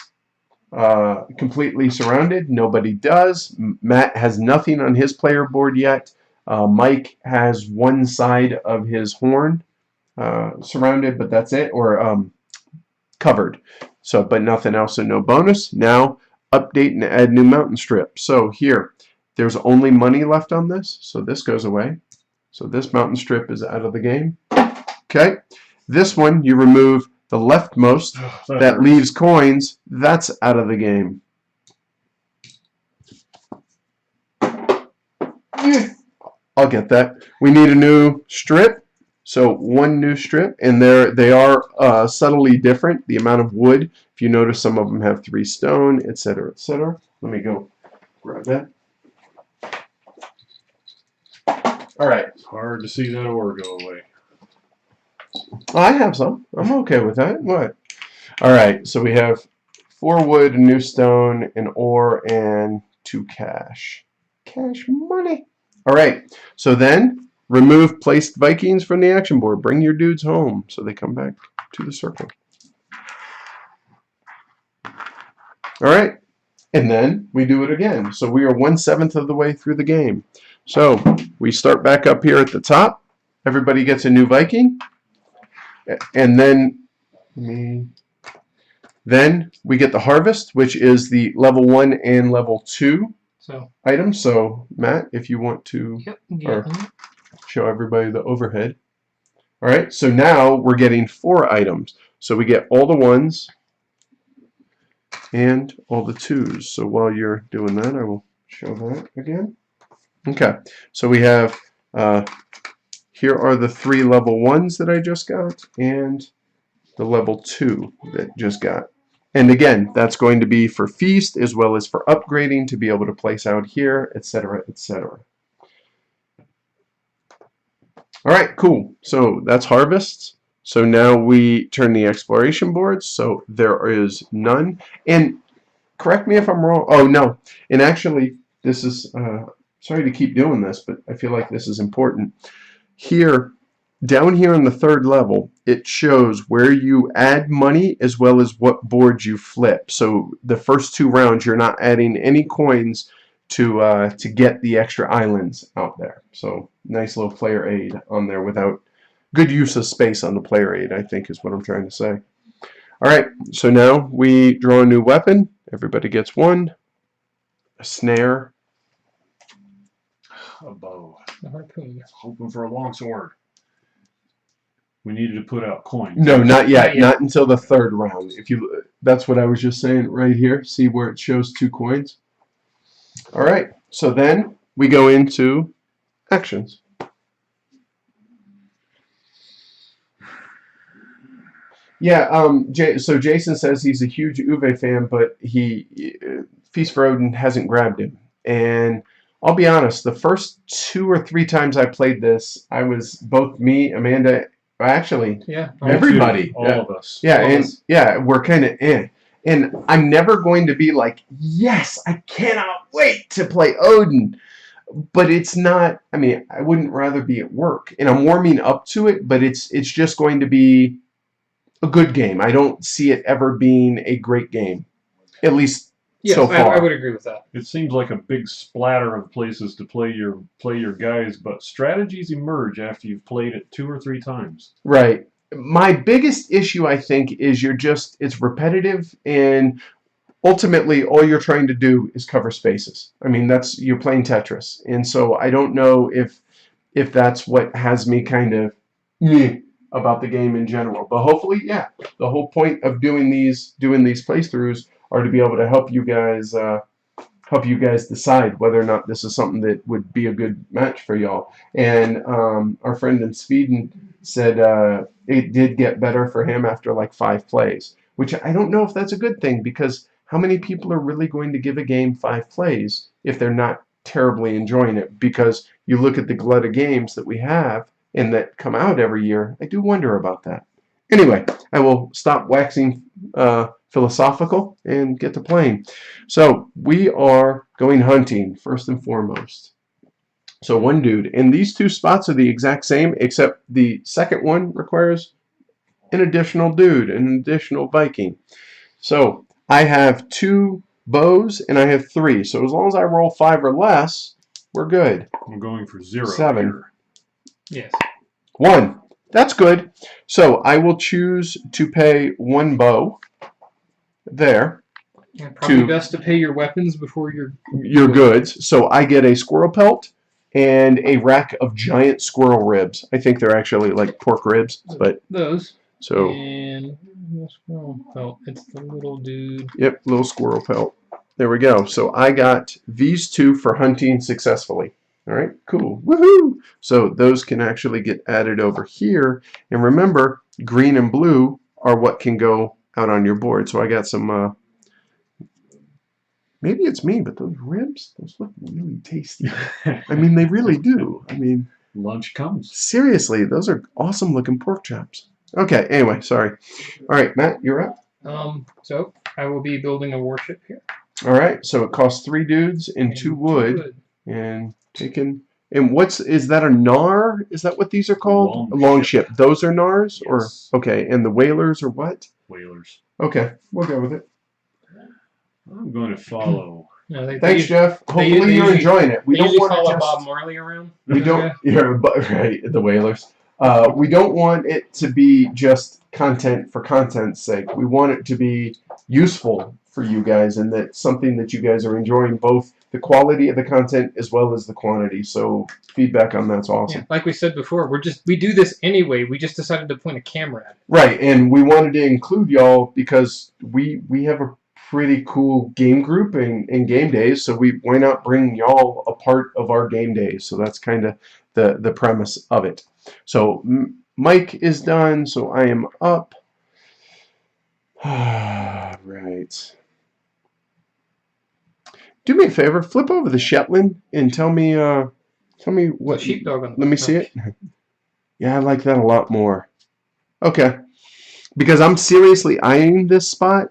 Speaker 1: completely surrounded, nobody does. Matt has nothing on his player board yet. Mike has one side of his horn surrounded, but that's it, or covered. So, but nothing else, so no bonus. Now, update and add new mountain strip. So here, there's only money left on this, so this goes away. So this mountain strip is out of the game. Okay, this one you remove the leftmost that leaves coins. That's out of the game. I'll get that. We need a new strip. So one new strip, and they are subtly different. The amount of wood, if you notice, some of them have 3 stone, etc., etc. Let me go grab that. All right.
Speaker 3: It's hard to see that ore go away.
Speaker 1: I have some. I'm okay with that. What? All right. So we have 4 wood, a new stone, an ore, and 2 cash. Cash money. All right. So then remove placed Vikings from the action board. Bring your dudes home so they come back to the circle. All right. And then we do it again. So we are 1/7 of the way through the game. So we start back up here at the top. Everybody gets a new Viking. And then we get the harvest, which is the level 1 and level 2 items. So Matt, if you want to show everybody the overhead. All right, so now we're getting 4 items. So we get all the 1s and all the 2s. So while you're doing that, I will show that again. Okay, so we have here are the 3 level 1s that I just got, and the level 2 that just got. And again, that's going to be for feast as well as for upgrading to be able to place out here, etc., etc. All right, cool. So that's harvests. So now we turn the exploration boards. So there is none. And correct me if I'm wrong. Oh, no. And actually, this is, sorry to keep doing this, but I feel like this is important. Here, down here on the 3rd level, it shows where you add money as well as what boards you flip. So the first 2 rounds, you're not adding any coins to get the extra islands out there. So nice little player aid on there without good use of space on the player aid, I think is what I'm trying to say. All right, so now we draw a new weapon. Everybody gets 1. A snare.
Speaker 3: A bow.
Speaker 2: The harpoon.
Speaker 3: Hoping for a longsword. We needed to put out coins.
Speaker 1: No, not yet. Not until the 3rd round. If you, that's what I was just saying right here. See where it shows 2 coins? All right. So then we go into actions. Yeah. So Jason says he's a huge Uwe fan, but Feast for Odin hasn't grabbed him. And I'll be honest, the first 2 or 3 times I played this, I was both me, Amanda, actually, everybody,
Speaker 3: all of us.
Speaker 1: Yeah, and yeah, we're kind of in. And I'm never going to be like, yes, I cannot wait to play Odin. But it's not, I mean, I wouldn't rather be at work. And I'm warming up to it, but it's just going to be a good game. I don't see it ever being a great game, at least so far.
Speaker 2: I would agree with that.
Speaker 3: It seems like a big splatter of places to play your guys, but strategies emerge after you've played it 2 or 3 times.
Speaker 1: Right. My biggest issue, I think, is it's repetitive, and ultimately all you're trying to do is cover spaces. I mean, you're playing Tetris, and so I don't know if that's what has me kind of about the game in general. But hopefully, yeah, the whole point of doing these playthroughs are to be able to help you guys decide whether or not this is something that would be a good match for y'all. And our friend in Sweden said it did get better for him after like 5 plays, which I don't know if that's a good thing, because how many people are really going to give a game 5 plays if they're not terribly enjoying it? Because you look at the glut of games that we have and that come out every year, I do wonder about that. Anyway, I will stop waxing philosophical and get to playing. So we are going hunting first and foremost. So 1 dude. And these 2 spots are the exact same, except the second one requires an additional dude, an additional Viking. So I have 2 bows and I have 3. So as long as I roll 5 or less, we're good.
Speaker 3: I'm going for 0
Speaker 1: 7.
Speaker 3: here.
Speaker 2: Yes.
Speaker 1: 1. That's good. So I will choose to pay 1 bow there.
Speaker 2: And probably
Speaker 1: To-
Speaker 2: best to pay your weapons before
Speaker 1: your goods. So I get a squirrel pelt and a rack of giant squirrel ribs. I think they're actually like pork ribs, but
Speaker 2: those.
Speaker 1: so
Speaker 2: And oh, it's the little dude.
Speaker 1: yep, little squirrel pelt. There we go. So I got these 2 for hunting successfully. All right, cool. Woohoo! So those can actually get added over here. And remember, green and blue are what can go out on your board. So I got some maybe it's me, but those ribs, those look really tasty. I mean, they really do. I mean,
Speaker 3: Lunch comes.
Speaker 1: seriously, those are awesome looking pork chops. Okay, anyway, sorry. All right, Matt, you're up.
Speaker 2: So I will be building a warship here.
Speaker 1: All right, so it costs 3 dudes and 2 wood, and taking. And is that a nar? Is that what these are called?
Speaker 3: Longship.
Speaker 1: Those are nars, or
Speaker 3: Yes.
Speaker 1: okay, and the whalers are what?
Speaker 3: Whalers.
Speaker 1: Okay, we'll go with it.
Speaker 3: I'm going to follow.
Speaker 2: No,
Speaker 1: Thanks, Jeff. Hopefully you're
Speaker 2: usually-
Speaker 1: enjoying it. We
Speaker 2: They
Speaker 1: don't
Speaker 2: usually
Speaker 1: want
Speaker 2: follow
Speaker 1: to
Speaker 2: Bob
Speaker 1: just.
Speaker 2: Marley around.
Speaker 1: We don't. Yeah, but right, the whalers. We don't want it to be just content for content's sake. We want it to be useful for you guys, and that something that you guys are enjoying, both the quality of the content as well as the quantity. So feedback on that's awesome.
Speaker 2: Yeah, like we said before, we do this anyway. We just decided to point a camera at it.
Speaker 1: Right, and we wanted to include y'all because we have a pretty cool game group and game days. So why not bring y'all a part of our game days? So that's kind of the premise of it. So Mike is done, so I am up. Right. Do me a favor, flip over the Shetland and tell me what.
Speaker 2: The sheepdog on the
Speaker 1: Let me see it. Yeah, I like that a lot more. Okay, because I'm seriously eyeing this spot.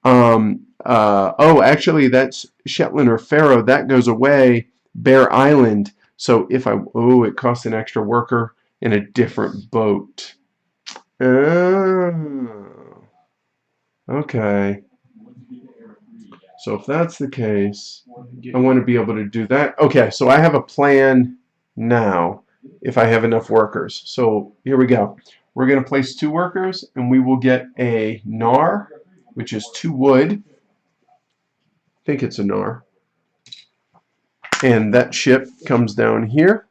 Speaker 1: Oh, actually, that's Shetland or Faroe. That goes away. Bear Island. So if it costs an extra worker in a different boat. Oh. Okay. So if that's the case, I want to be able to do that. Okay, so I have a plan now if I have enough workers. So here we go. We're going to place 2 workers, and we will get a Nar, which is 2 wood. I think it's a Nar. And that ship comes down here.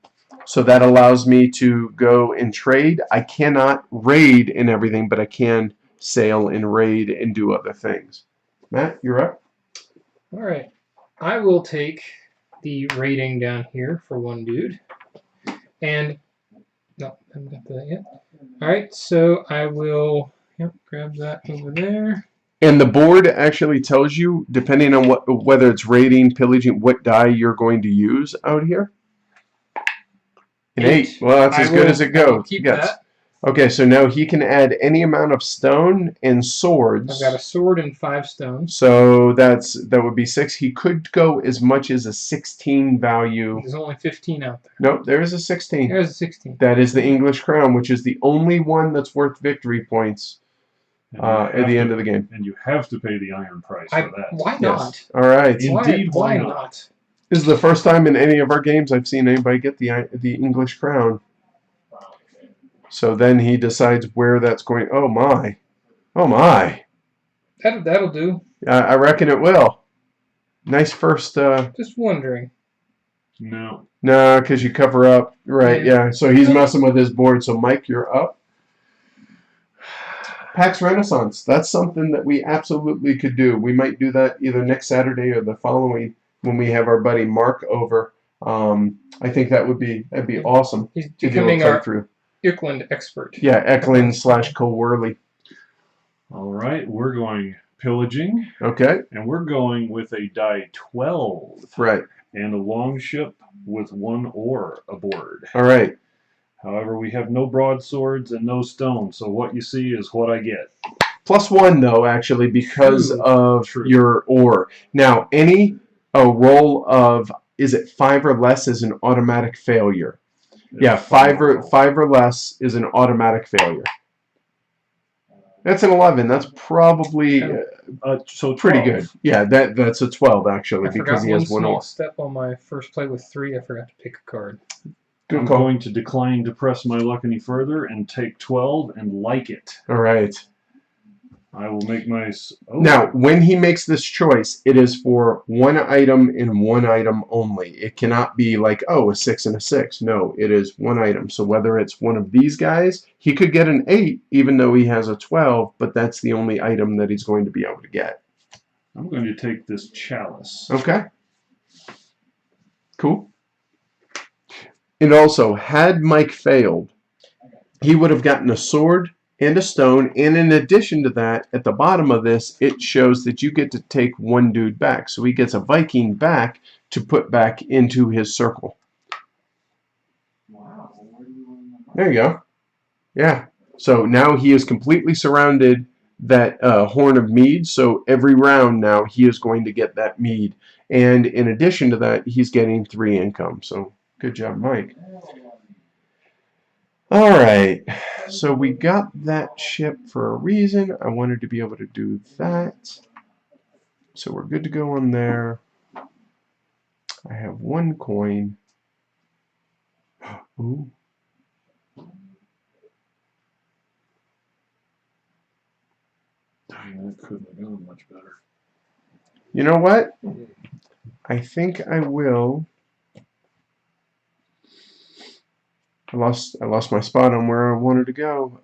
Speaker 1: So that allows me to go and trade. I cannot raid and everything, but I can sail and raid and do other things. Matt, you're up.
Speaker 2: All right. I will take the rating down here for 1 dude. And no, I haven't got to that yet. All right, so I will grab that over there.
Speaker 1: And the board actually tells you, depending on whether it's raiding, pillaging, what die you're going to use out here. An 8. Well, that's as good as it goes.
Speaker 2: Keep
Speaker 1: Yes.
Speaker 2: that.
Speaker 1: Okay, so now he can add any amount of stone and swords.
Speaker 2: I've got a sword and 5 stones.
Speaker 1: So that would be 6. He could go as much as a 16 value.
Speaker 2: There's only 15 out there.
Speaker 1: Nope, there is a 16.
Speaker 2: There's a 16.
Speaker 1: That is the English crown, which is the only one that's worth victory points at the end of the game.
Speaker 3: And you have to pay the iron price for that.
Speaker 2: Why
Speaker 1: Yes.
Speaker 2: not?
Speaker 1: All right.
Speaker 3: Indeed,
Speaker 2: Why
Speaker 3: why
Speaker 2: not?
Speaker 1: This is the first time in any of our games I've seen anybody get the English crown. So then he decides where that's going. Oh my. Oh my.
Speaker 2: That'll do.
Speaker 1: I reckon it will. Nice first.
Speaker 2: Just wondering.
Speaker 3: No.
Speaker 1: No, because you cover up. Right, yeah. So he's messing with his board. So Mike, you're up. PAX Renaissance. That's something that we absolutely could do. We might do that either next Saturday or the following when we have our buddy Mark over. I think that'd be awesome.
Speaker 2: He's
Speaker 1: to do a
Speaker 2: becoming our
Speaker 1: playthrough.
Speaker 2: Ickland expert.
Speaker 1: Yeah, Eklund / Coworley.
Speaker 3: All right, we're going pillaging,
Speaker 1: Okay,
Speaker 3: and we're going with a die 12
Speaker 1: right.
Speaker 3: and a longship with 1 oar aboard.
Speaker 1: All right.
Speaker 3: However, we have no broadswords and no stone, so what you see is what I get.
Speaker 1: +1 though, actually, because
Speaker 2: True.
Speaker 1: of
Speaker 3: True.
Speaker 1: your oar. Now, any roll of is it 5 or less is an automatic failure. Yeah, 5 or less is an automatic failure. That's an 11. That's probably
Speaker 3: So
Speaker 1: pretty
Speaker 3: 12.
Speaker 1: good. Yeah, that's a 12 actually
Speaker 2: I
Speaker 1: because
Speaker 2: forgot
Speaker 1: he
Speaker 2: one
Speaker 1: has one
Speaker 2: small
Speaker 1: or.
Speaker 2: step on my first play with 3. I forgot to pick a card.
Speaker 1: Good
Speaker 3: I'm
Speaker 1: call.
Speaker 3: going to decline to press my luck any further and take 12 and like it.
Speaker 1: All right.
Speaker 3: I will make my... Oh.
Speaker 1: Now, when he makes this choice, it is for one item and one item only. It cannot be like, oh, a 6 and a 6. No, it is one item. So whether it's one of these guys, he could get an 8 even though he has a 12, but that's the only item that he's going to be able to get.
Speaker 3: I'm going to take this chalice.
Speaker 1: Okay. Cool. And also, had Mike failed, he would have gotten a sword and a stone, and in addition to that, at the bottom of this, it shows that you get to take one dude back. So he gets a Viking back to put back into his circle. There you go. Yeah. So now he is completely surrounded that Horn of Mead, so every round now he is going to get that mead. And in addition to that, he's getting 3 income. So good job, Mike. All right, so we got that ship for a reason. I wanted to be able to do that. So we're good to go on there. I have 1 coin. Ooh.
Speaker 3: That couldn't have gone much better.
Speaker 1: You know what? I think I will. I lost my spot on where I wanted to go.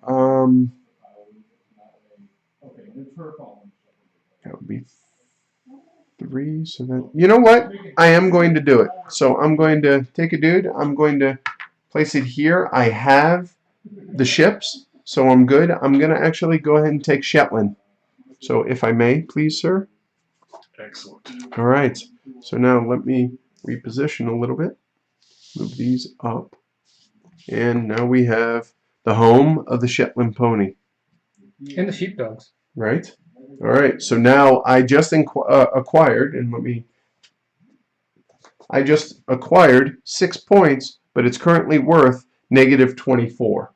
Speaker 1: That would be 3. So that, you know what? I am going to do it. So I'm going to take a dude. I'm going to place it here. I have the ships, so I'm good. I'm going to actually go ahead and take Shetland. So if I may, please, sir.
Speaker 3: Excellent.
Speaker 1: All right. So now let me reposition a little bit. Move these up. And now we have the home of the Shetland pony.
Speaker 2: And the sheepdogs.
Speaker 1: Right? All right. So now I just acquired, and I just acquired 6 points, but it's currently worth -24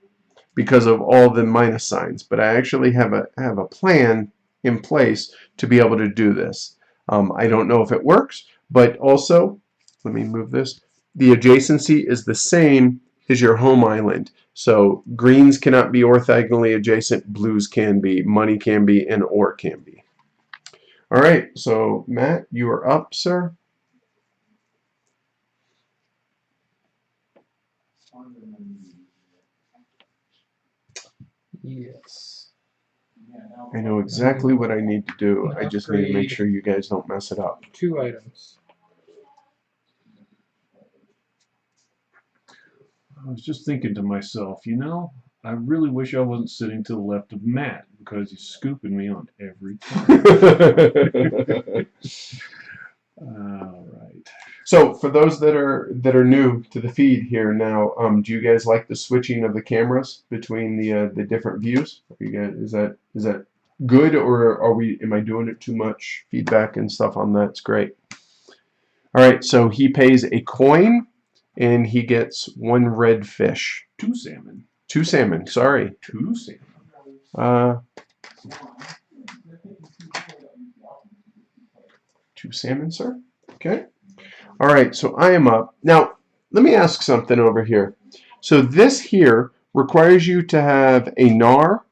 Speaker 1: because of all the minus signs. But I actually have a plan in place to be able to do this. I don't know if it works, but also, let me move this. The adjacency is the same as your home island. So greens cannot be orthogonally adjacent, blues can be, money can be, and or can be. All right, so Matt, you are up, sir.
Speaker 2: Yes.
Speaker 1: I know exactly what I need to do. I just need to make sure you guys don't mess it up.
Speaker 2: 2 items.
Speaker 3: I was just thinking to myself, you know, I really wish I wasn't sitting to the left of Matt because he's scooping me on every time. All right.
Speaker 1: So for those that are new to the feed here now, do you guys like the switching of the cameras between the different views? Are you guys, is that good, or am I doing it too much? Feedback and stuff on that's great. All right, so he pays a coin and he gets 1 red fish.
Speaker 3: 2 salmon.
Speaker 1: 2 salmon, sorry.
Speaker 3: 2 salmon.
Speaker 1: 2 salmon, sir. Okay. All right, so I am up. Now, let me ask something over here. So this here requires you to have a NAR,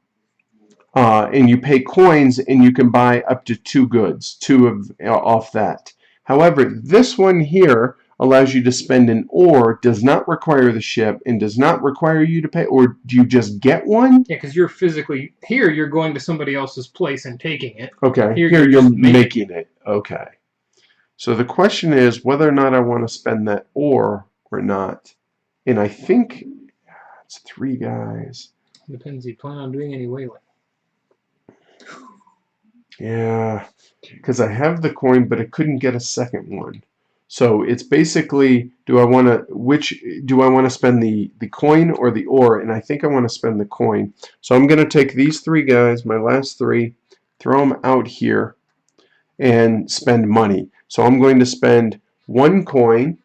Speaker 1: and you pay coins, and you can buy up to 2 goods, 2 off that. However, this one here allows you to spend an ore, does not require the ship, and does not require you to pay, or do you just get one?
Speaker 2: Yeah, because you're physically here. You're going to somebody else's place and taking it.
Speaker 1: Okay,
Speaker 2: Here
Speaker 1: here
Speaker 2: you're
Speaker 1: you're
Speaker 2: just
Speaker 1: making it. Okay. So the question is whether or not I want to spend that ore or not. And I think it's 3 guys.
Speaker 2: Depends. You plan on doing any whaling?
Speaker 1: Yeah, because I have the coin, but I couldn't get a second one. So it's basically, do I want to spend the coin or the ore? And I think I want to spend the coin. So I'm going to take these 3 guys, my last 3, throw them out here, and spend money. So I'm going to spend 1 coin,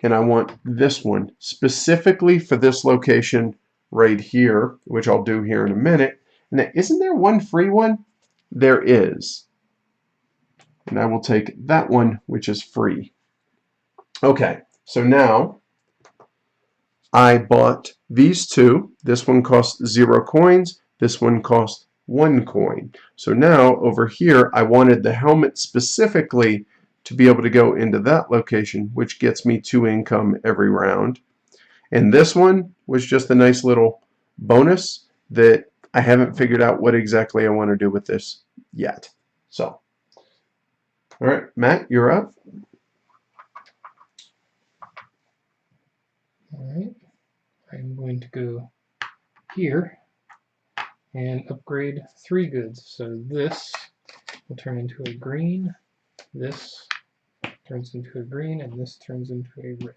Speaker 1: and I want this one specifically for this location right here, which I'll do here in a minute. And then, isn't there one free one? There is. And I will take that one, which is free. Okay, so now I bought these two. This one cost 0 coins. This one cost 1 coin. So now over here, I wanted the helmet specifically to be able to go into that location, which gets me 2 income every round. And this one was just a nice little bonus that I haven't figured out what exactly I want to do with this yet. So, all right, Matt, you're up.
Speaker 2: All right. I'm going to go here and upgrade 3 goods. So this will turn into a green, this turns into a green, and this turns into a red.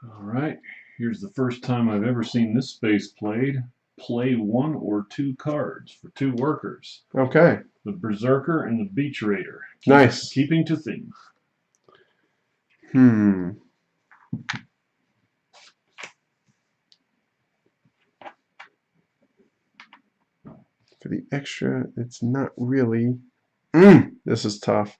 Speaker 3: All right, here's the first time I've ever seen this space played. Play 1 or 2 cards for 2 workers.
Speaker 1: Okay.
Speaker 3: The Berserker and the Beach Raider.
Speaker 1: Nice.
Speaker 3: Keeping to theme.
Speaker 1: For the extra, it's not really. This is tough.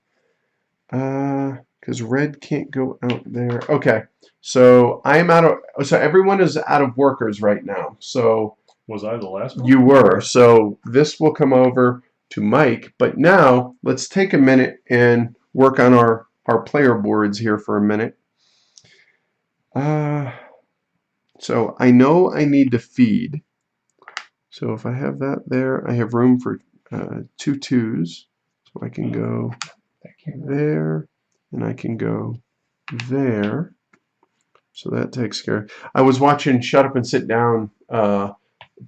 Speaker 1: Because red can't go out there. Okay, so I'm out of. So everyone is out of workers right now. So
Speaker 3: Was I the last one?
Speaker 1: you were. So this will come over to Mike. But now let's take a minute and work on our player boards here for a minute. So I know I need to feed. So if I have that there, I have room for 2 2s. So I can go there, and I can go there. So that takes care. I was watching Shut Up and Sit Down.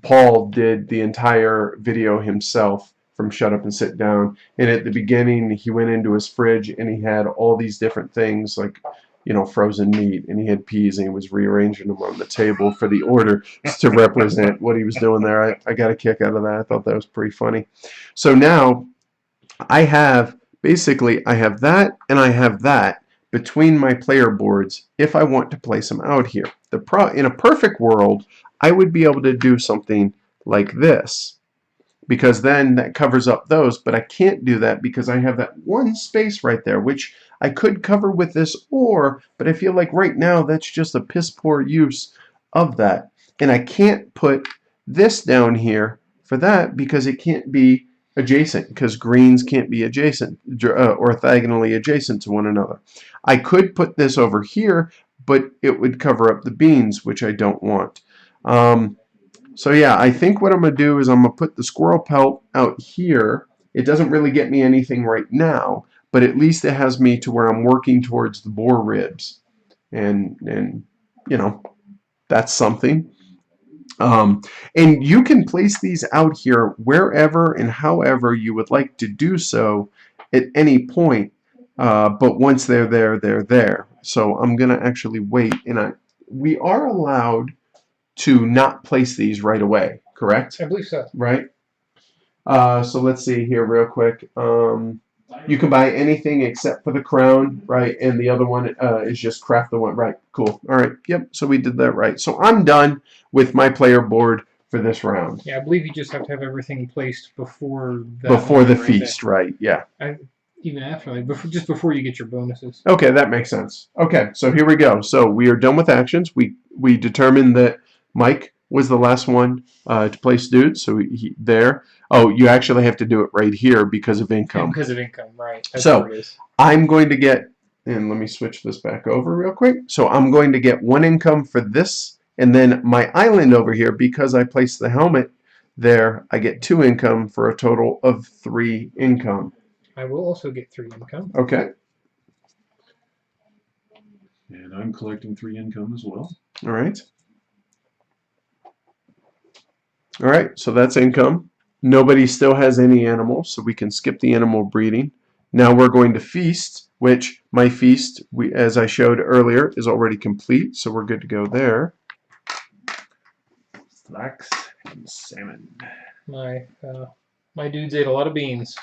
Speaker 1: Paul did the entire video himself from Shut Up and Sit Down. And at the beginning, he went into his fridge, and he had all these different things like, you know, frozen meat, and he had peas, and he was rearranging them on the table for the order to represent what he was doing there. I got a kick out of that. I thought that was pretty funny. So now I have, basically, I have that and I have that between my player boards if I want to place them out here. In a perfect world, I would be able to do something like this, because then that covers up those, but I can't do that because I have that one space right there, which I could cover with this but I feel like right now that's just a piss poor use of that. And I can't put this down here for that because it can't be adjacent, because greens can't be adjacent, orthogonally adjacent to one another. I could put this over here, but it would cover up the beans, which I don't want. So yeah, I think what I'm going to do is I'm going to put the squirrel pelt out here. It doesn't really get me anything right now, but at least it has me to where I'm working towards the boar ribs. And you know, that's something. And you can place these out here wherever and however you would like to do so at any point. But once they're there, they're there. So I'm going to actually wait. And we are allowed to not place these right away, correct?
Speaker 2: I believe so.
Speaker 1: Right? So let's see here real quick. You can buy anything except for the crown, right? And the other one is just craft the one. Right, cool. All right, yep, so we did that right. So I'm done with my player board for this round.
Speaker 2: Yeah, I believe you just have to have everything placed before that
Speaker 1: Before the
Speaker 2: right
Speaker 1: feast,
Speaker 2: there.
Speaker 1: right, yeah.
Speaker 2: Even after, like, just before you get your bonuses.
Speaker 1: Okay, that makes sense. Okay, so here we go. So we are done with actions. We determined that Mike was the last one to place dudes, so he there. Oh, you actually have to do it right here because of income.
Speaker 2: Because of income, right. That's
Speaker 1: So
Speaker 2: what it is.
Speaker 1: I'm going to get, and let me switch this back over real quick. So I'm going to get 1 income for this, and then my island over here, because I placed the helmet there, I get 2 income for a total of 3 income.
Speaker 2: I will also get 3 income.
Speaker 1: Okay.
Speaker 3: And I'm collecting 3 income as well.
Speaker 1: All right. All right, so that's income. Nobody still has any animals, so we can skip the animal breeding. Now we're going to feast, which my feast, as I showed earlier, is already complete, so we're good to go there.
Speaker 3: Flax and salmon.
Speaker 2: My dudes ate a lot of beans.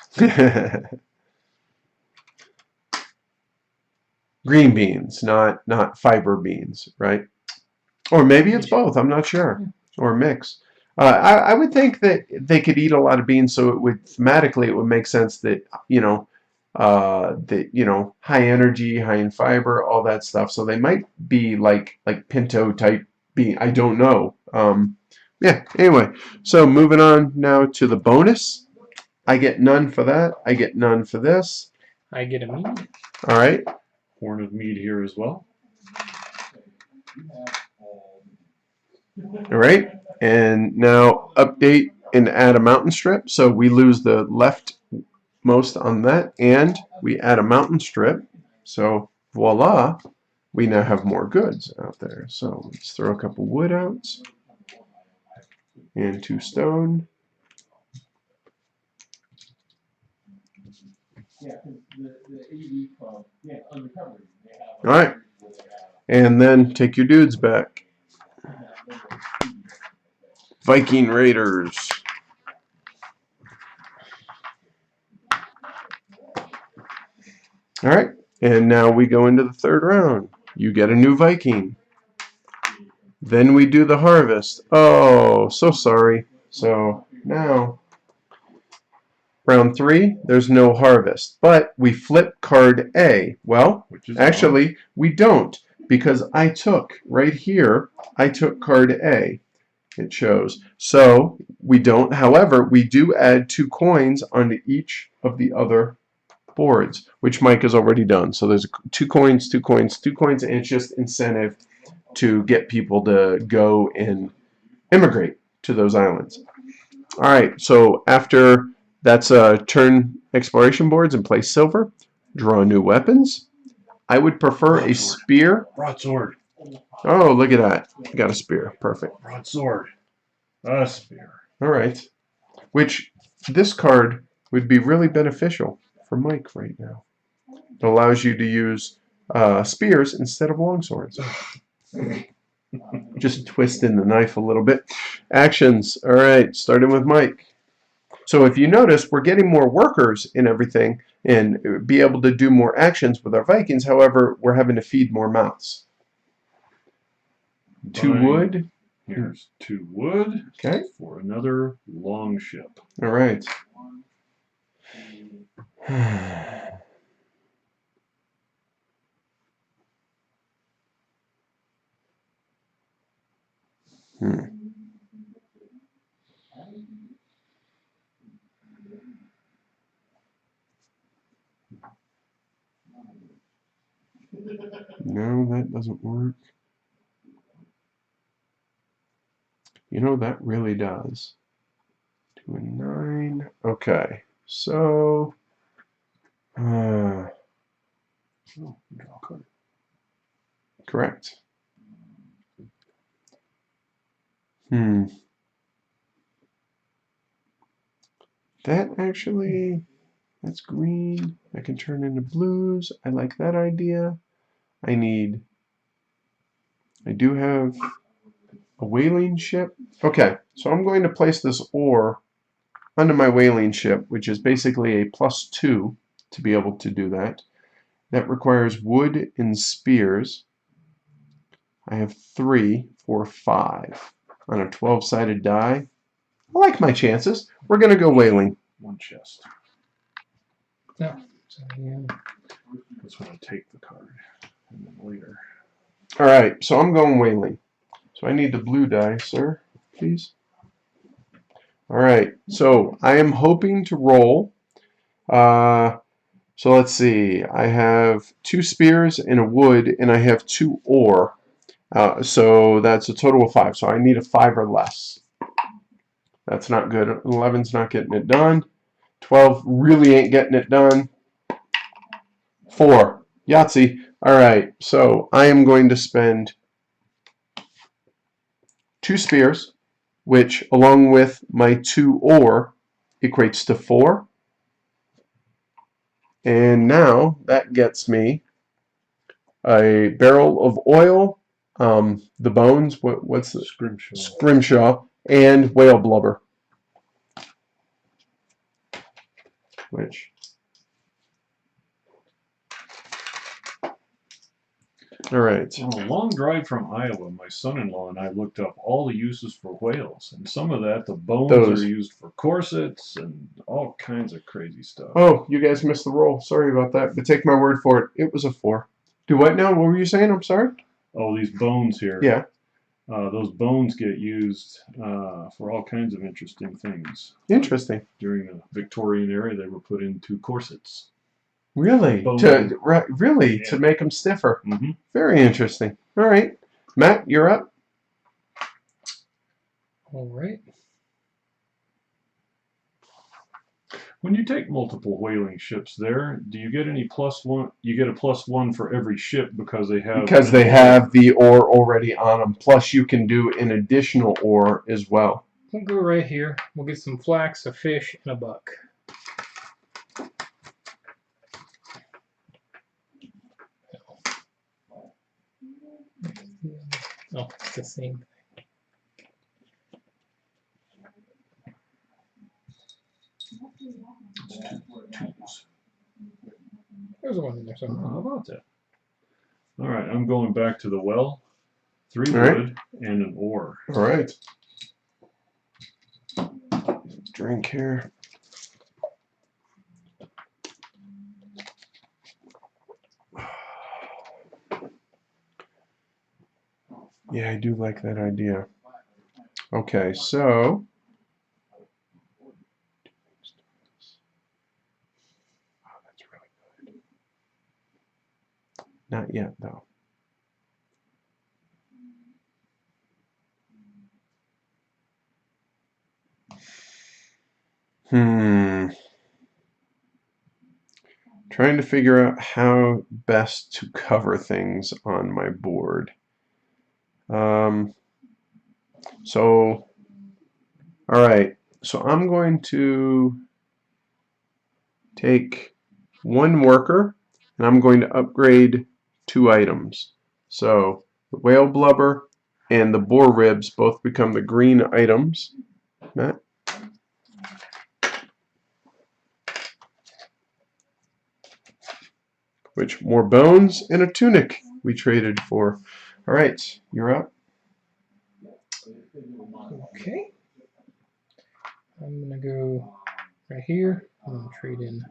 Speaker 1: green beans, not fiber beans, right? Or maybe it's both. I'm not sure. Or a mix. I would think that they could eat a lot of beans, so it would thematically it would make sense that high energy, high in fiber, all that stuff. So they might be like pinto type bean. I don't know. Yeah. Anyway, so moving on now to the bonus. I get none for that. I get none for this.
Speaker 2: I get a mead.
Speaker 1: All right.
Speaker 3: Horn of mead here as well.
Speaker 1: All right. And now update and add a mountain strip. So we lose the leftmost on that, and we add a mountain strip. So voila, we now have more goods out there. So let's throw a couple wood out and 2 stone. All right. And then take your dudes back. Viking Raiders. All right. And now we go into the 3rd round. You get a new Viking. Then we do the harvest. Oh, so sorry. So now, round 3, there's no harvest. But we flip card A. Well, actually, we don't. Because I took, right here, I took card A. It shows. So we don't. However, we do add 2 coins onto each of the other boards, which Mike has already done. So there's 2 coins, 2 coins, 2 coins, and it's just incentive to get people to go and immigrate to those islands. All right, so after that's turn exploration boards and play silver, draw new weapons. I would prefer a spear.
Speaker 3: Broadsword.
Speaker 1: Oh, look at that. Got a spear. Perfect.
Speaker 3: Broadsword. A spear.
Speaker 1: All right. Which this card would be really beneficial for Mike right now. It allows you to use spears instead of longswords. Just twisting the knife a little bit. Actions. All right, starting with Mike. So if you notice, we're getting more workers in everything and be able to do more actions with our Vikings. However, we're having to feed more mouths. 2 wood.
Speaker 3: Here's 2 wood.
Speaker 1: Okay.
Speaker 3: For another long ship.
Speaker 1: All right. No, that doesn't work. You know, that really does. 2 and 9. Okay, so correct. That actually, that's green. I can turn into blues. I like that idea. I do have a whaling ship. Okay, so I'm going to place this ore onto my whaling ship, which is basically a +2 to be able to do that. That requires wood and spears. I have 3, 4, 5 on a 12-sided die. I like my chances. We're going to go whaling.
Speaker 3: 1 chest.
Speaker 2: No. So, yeah.
Speaker 3: That's when I take the card. And then later.
Speaker 1: All right, so I'm going whaling. So I need the blue die, sir, please. All right, so I am hoping to roll. So let's see. I have 2 spears and a wood, and I have 2 ore. So that's a total of 5. So I need a 5 or less. That's not good. 11's not getting it done. 12 really ain't getting it done. 4. Yahtzee. All right, so I am going to spend 2 spears, which along with my 2 ore equates to 4. And now that gets me a barrel of oil, the bones, what's the scrimshaw, and whale blubber. Which All right.
Speaker 3: On a long drive from Iowa, my son-in-law and I looked up all the uses for whales, and some of that, the bones
Speaker 1: Those.
Speaker 3: are used for corsets and all kinds of crazy stuff.
Speaker 1: Oh, you guys missed the roll. Sorry about that. But take my word for it. It was a 4. Do what now? What were you saying? I'm sorry.
Speaker 3: Oh, these bones here.
Speaker 1: Yeah.
Speaker 3: Those bones get used for all kinds of interesting things.
Speaker 1: Interesting.
Speaker 3: During the Victorian era, they were put into corsets.
Speaker 1: Really?
Speaker 3: Bone.
Speaker 1: Really?
Speaker 3: Yeah.
Speaker 1: To make them stiffer.
Speaker 3: Mm-hmm.
Speaker 1: Very interesting. All right. Matt, you're up.
Speaker 2: All right.
Speaker 3: When you take multiple whaling ships there, do you get any +1? You get a +1 for every ship because they have...
Speaker 1: Because they have the ore already on them. Plus, you can do an additional ore as well.
Speaker 2: We'll go right here. We'll get some flax, a fish, and a buck. Oh, it's the same. There's one in there somewhere.
Speaker 3: How about that? All right, I'm going back to the well. 3
Speaker 1: All right.
Speaker 3: wood and an ore.
Speaker 1: All right. Drink here. Yeah, I do like that idea. Okay, so oh, that's really good. Not yet, though. Trying to figure out how best to cover things on my board. So, all right. So I'm going to take 1 worker, and I'm going to upgrade 2 items. So the whale blubber and the boar ribs both become the green items. Matt? Which more bones and a tunic we traded for. All right, you're up.
Speaker 2: Okay. I'm gonna go right here. I'm gonna trade in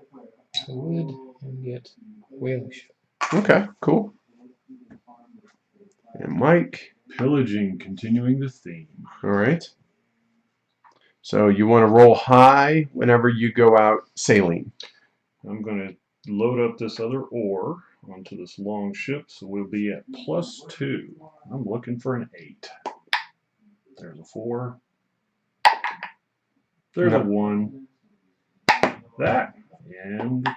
Speaker 2: the wood and get whaling ship.
Speaker 1: Okay, cool. And Mike.
Speaker 3: Pillaging, continuing the theme.
Speaker 1: All right. So you want to roll high whenever you go out sailing.
Speaker 3: I'm going to load up this other ore onto this long ship, so we'll be at +2. I'm looking for an 8. There's a 4. There's a 1. That. And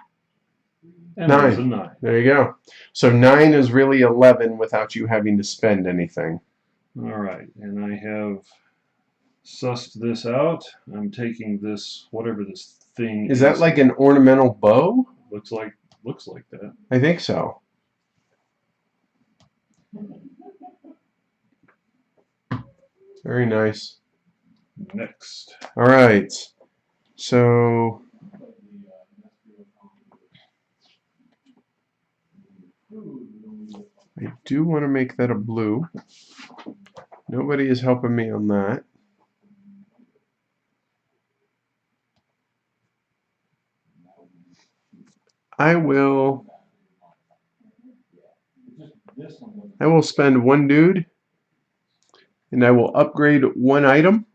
Speaker 1: 9.
Speaker 3: There's a 9.
Speaker 1: There you go. So 9 is really 11 without you having to spend anything.
Speaker 3: All right, and I have sussed this out. I'm taking this, whatever this thing
Speaker 1: Is that like an ornamental bow?
Speaker 3: Looks like that.
Speaker 1: I think so. Very nice.
Speaker 3: Next.
Speaker 1: All right. So I do want to make that a blue. Nobody is helping me on that. I will spend 1 dude, and I will upgrade 1 item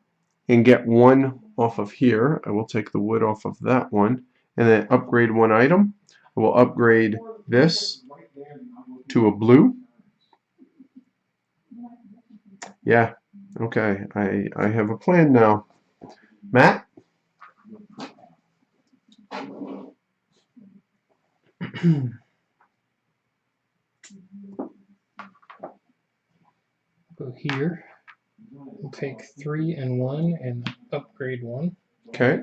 Speaker 1: and get 1 off of here. I will take the wood off of that one and then upgrade 1 item. I will upgrade this to a blue. Yeah, okay, I have a plan now. Matt?
Speaker 2: Go here. We'll take 3 and 1 and upgrade 1.
Speaker 1: Okay,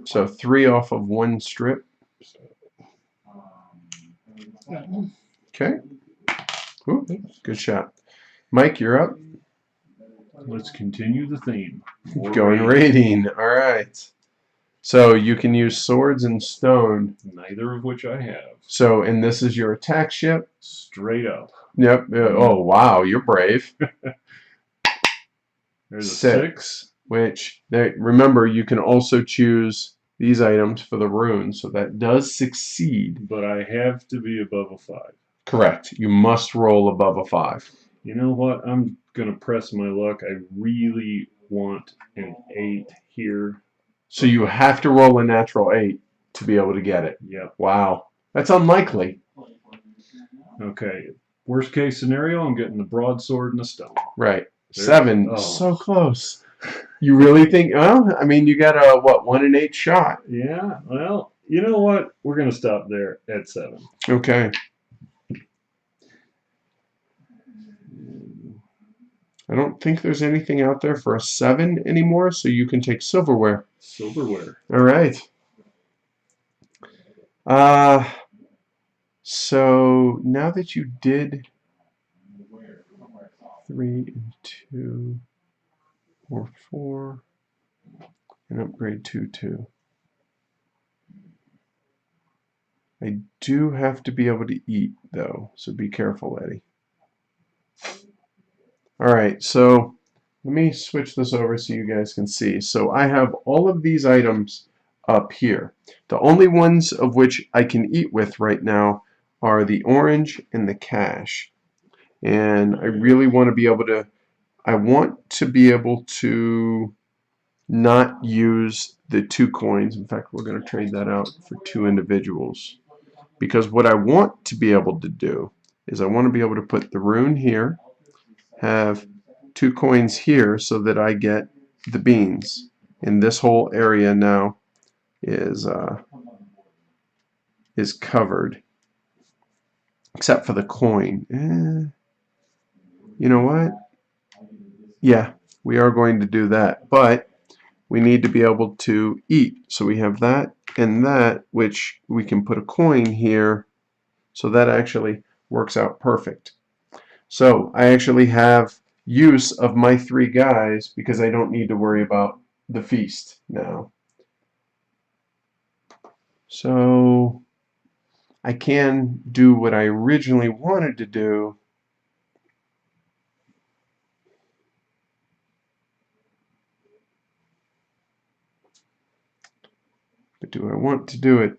Speaker 1: so 3 off of 1 strip.
Speaker 2: That one.
Speaker 1: Okay, ooh, good shot. Mike, you're up.
Speaker 3: Let's continue the theme.
Speaker 1: Going raiding. All right. So you can use swords and stone.
Speaker 3: Neither of which I have.
Speaker 1: So, and this is your attack ship.
Speaker 3: Straight up.
Speaker 1: Yep. Oh, wow. You're brave.
Speaker 3: There's a
Speaker 1: 6.
Speaker 3: 6.
Speaker 1: Which, remember, you can also choose these items for the runes. So that does succeed.
Speaker 3: But I have to be above a 5.
Speaker 1: Correct. You must roll above a 5.
Speaker 3: You know what? I'm going to press my luck. I really want an 8 here.
Speaker 1: So you have to roll a natural 8 to be able to get it.
Speaker 3: Yep.
Speaker 1: Wow. That's unlikely.
Speaker 3: Okay. Worst case scenario, I'm getting the broadsword and the stone.
Speaker 1: Right.
Speaker 3: There-
Speaker 1: 7.
Speaker 3: oh.
Speaker 1: So close. You really think, well, I mean, you got a, 1 in 8 shot.
Speaker 3: Yeah, well, you know what? We're going to stop there at 7.
Speaker 1: Okay. I don't think there's anything out there for a 7 anymore, so you can take silverware.
Speaker 3: Silverware.
Speaker 1: All right. So now that you did 3 and 2 or 4 and upgrade 2. I do have to be able to eat though, so be careful, Eddie. All right, so let me switch this over so you guys can see. So I have all of these items up here. The only ones of which I can eat with right now are the orange and the cash. And I really want to be able to, I want to be able to not use the 2 coins. In fact, we're going to trade that out for 2 individuals. Because what I want to be able to do is I want to be able to put the rune here, have 2 coins here so that I get the beans. And this whole area now is covered. Except for the coin. You know what? Yeah, we are going to do that. But we need to be able to eat. So we have that and that, which we can put a coin here. So that actually works out perfect. So I actually have use of my 3 guys because I don't need to worry about the feast now. So I can do what I originally wanted to do. But do I want to do it?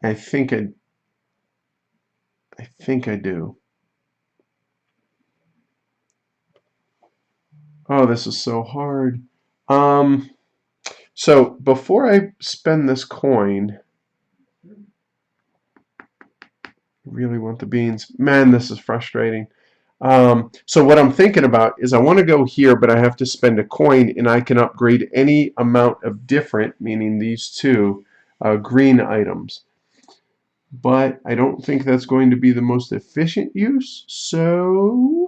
Speaker 1: I think I do. Oh, this is so hard. So before I spend this coin, I really want the beans. Man, this is frustrating. So what I'm thinking about is I want to go here, but I have to spend a coin, and I can upgrade any amount of different, meaning these 2, green items. But I don't think that's going to be the most efficient use, so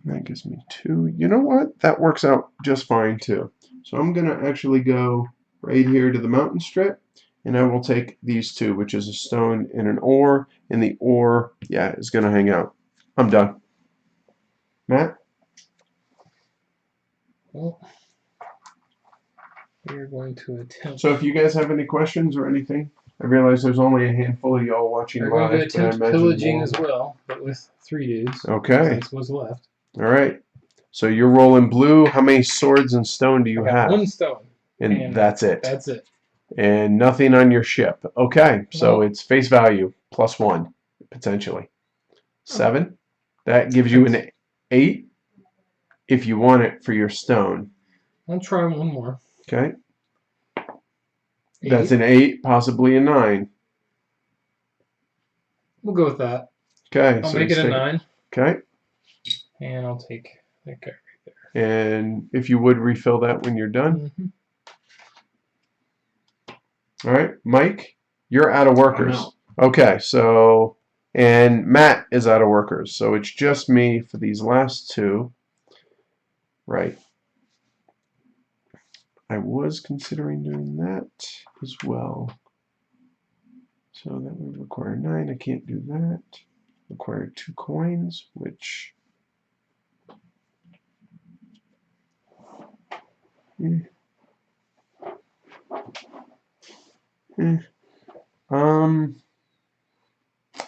Speaker 1: that gives me 2. You know what? That works out just fine too. So I'm going to actually go right here to the mountain strip, and I will take these 2, which is a stone and an ore, and the ore, yeah, is going to hang out. I'm done. Matt?
Speaker 2: Well, we're going to attempt.
Speaker 1: So if you guys have any questions or anything, I realize there's only a handful of y'all watching
Speaker 2: We're going to
Speaker 1: live, but I
Speaker 2: attempt
Speaker 1: imagine
Speaker 2: pillaging
Speaker 1: more.
Speaker 2: as well, but with 3 dudes.
Speaker 1: Okay.
Speaker 2: This was left.
Speaker 1: All right. So you're rolling blue. How many swords and stone do you
Speaker 2: I got
Speaker 1: have?
Speaker 2: 1 stone.
Speaker 1: And that's it.
Speaker 2: That's it.
Speaker 1: And nothing on your ship. Okay. So
Speaker 2: Well,
Speaker 1: it's face value +1, potentially. 7. That gives you an 8 if you want it for your stone.
Speaker 2: I'll try 1 more.
Speaker 1: Okay.
Speaker 2: 8.
Speaker 1: That's an 8, possibly a 9.
Speaker 2: We'll go with that.
Speaker 1: Okay.
Speaker 2: I'll
Speaker 1: so
Speaker 2: make
Speaker 1: you
Speaker 2: it a
Speaker 1: stay-
Speaker 2: 9.
Speaker 1: Okay.
Speaker 2: And I'll take that guy right
Speaker 1: And if you would refill that when you're done.
Speaker 2: there.
Speaker 1: All right. Mike, you're out of workers.
Speaker 3: I'm out.
Speaker 1: Okay. So, and Matt is out of workers. So it's just me for these last 2. Right. I was considering doing that as well. So that would require 9. I can't do that. Require 2 coins, which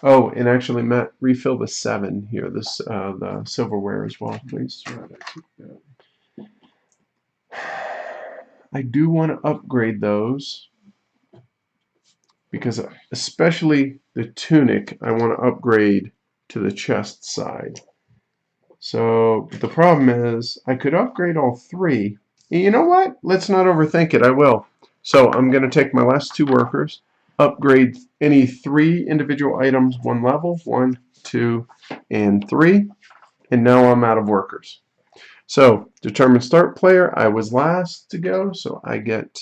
Speaker 1: Oh, and actually, Matt, refill the 7 here. This the silverware as well, please.
Speaker 3: That's right, I took that.
Speaker 1: I do want to upgrade those because, especially the tunic, I want to upgrade to the chest side. So the problem is, I could upgrade all 3. You know what? Let's not overthink it. I will. So I'm going to take my last 2 workers, upgrade any 3 individual items 1 level, 1, 2, and 3, and now I'm out of workers. So determine start player. I was last to go, so I get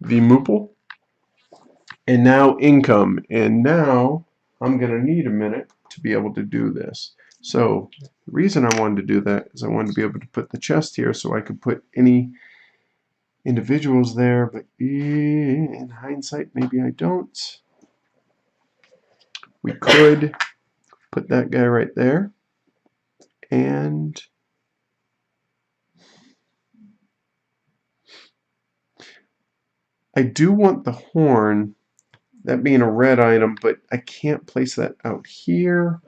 Speaker 1: the Moople. And now income. And now I'm going to need a minute to be able to do this. So the reason I wanted to do that is I wanted to be able to put the chest here so I could put any individuals there, but in hindsight, maybe I don't. We could put that guy right there. And I do want the horn, that being a red item, but I can't place that out here.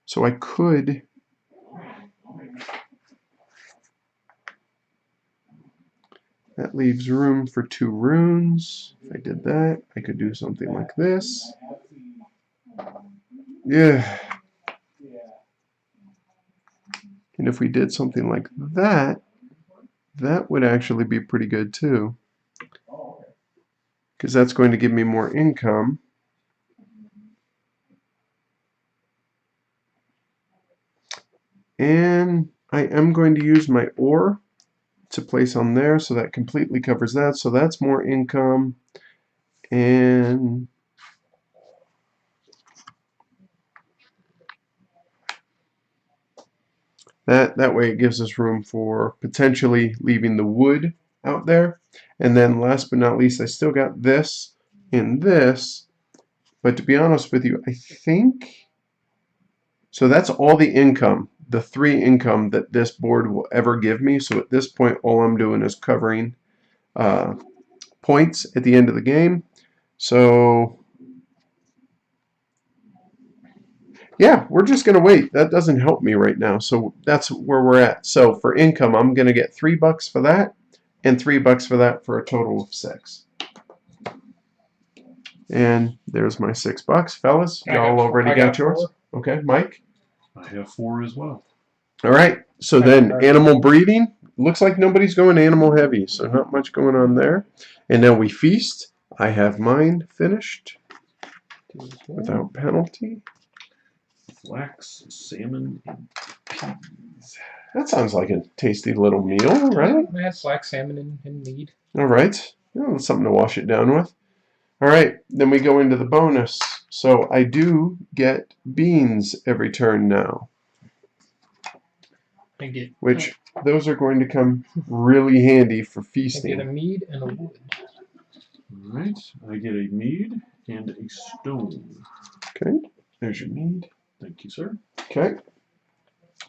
Speaker 1: So I could that leaves room for 2 runes. If I did that, I could do something like this. Yeah. And if we did something like that, that would actually be pretty good too. Because that's going to give me more income. And I am going to use my ore to place on there, so that completely covers that. So that's more income. And that way it gives us room for potentially leaving the wood out there. And then last but not least, I still got this and this. But to be honest with you, I think, so that's all the income, the 3 income that this board will ever give me. So at this point, all I'm doing is covering points at the end of the game. So yeah, we're just going to wait. That doesn't help me right now. So that's where we're at. So for income, I'm going to get $3 for that and $3 for that for a total of 6. And there's my $6, fellas. Y'all already got yours? 4. Okay, Mike?
Speaker 3: I have 4 as well.
Speaker 1: All right. So then animal breeding. Looks like nobody's going animal heavy, so not much going on there. And now we feast. I have mine finished without penalty.
Speaker 3: Flax, salmon, and peas.
Speaker 1: That sounds like a tasty little meal, right?
Speaker 2: I had flax, salmon, and mead.
Speaker 1: All right. Oh, something to wash it down with. All right. Then we go into the bonus. So I do get beans every turn now.
Speaker 2: I get
Speaker 1: Which those are going to come really handy for
Speaker 2: I get a
Speaker 1: feasting.
Speaker 2: mead and a wood.
Speaker 3: Alright, I get a mead and a stone.
Speaker 1: Okay. There's your mead.
Speaker 3: Thank you, sir.
Speaker 1: Okay.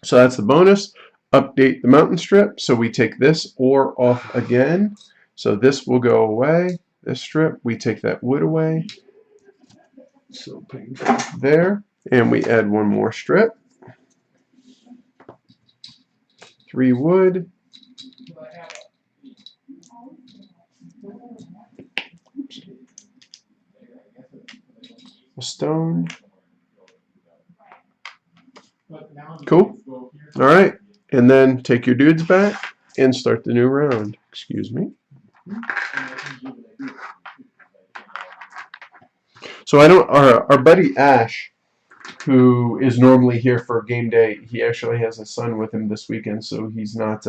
Speaker 1: So that's the bonus. Update the mountain strip. So we take this ore off again. So this will go away. This strip, we take that wood away.
Speaker 3: So painful.
Speaker 1: There. And we add 1 more strip. 3 wood. A stone. Cool. All right. And then take your dudes back and start the new round. Excuse me. So I don't. Our buddy Ash, who is normally here for game day, he actually has a son with him this weekend, so he's not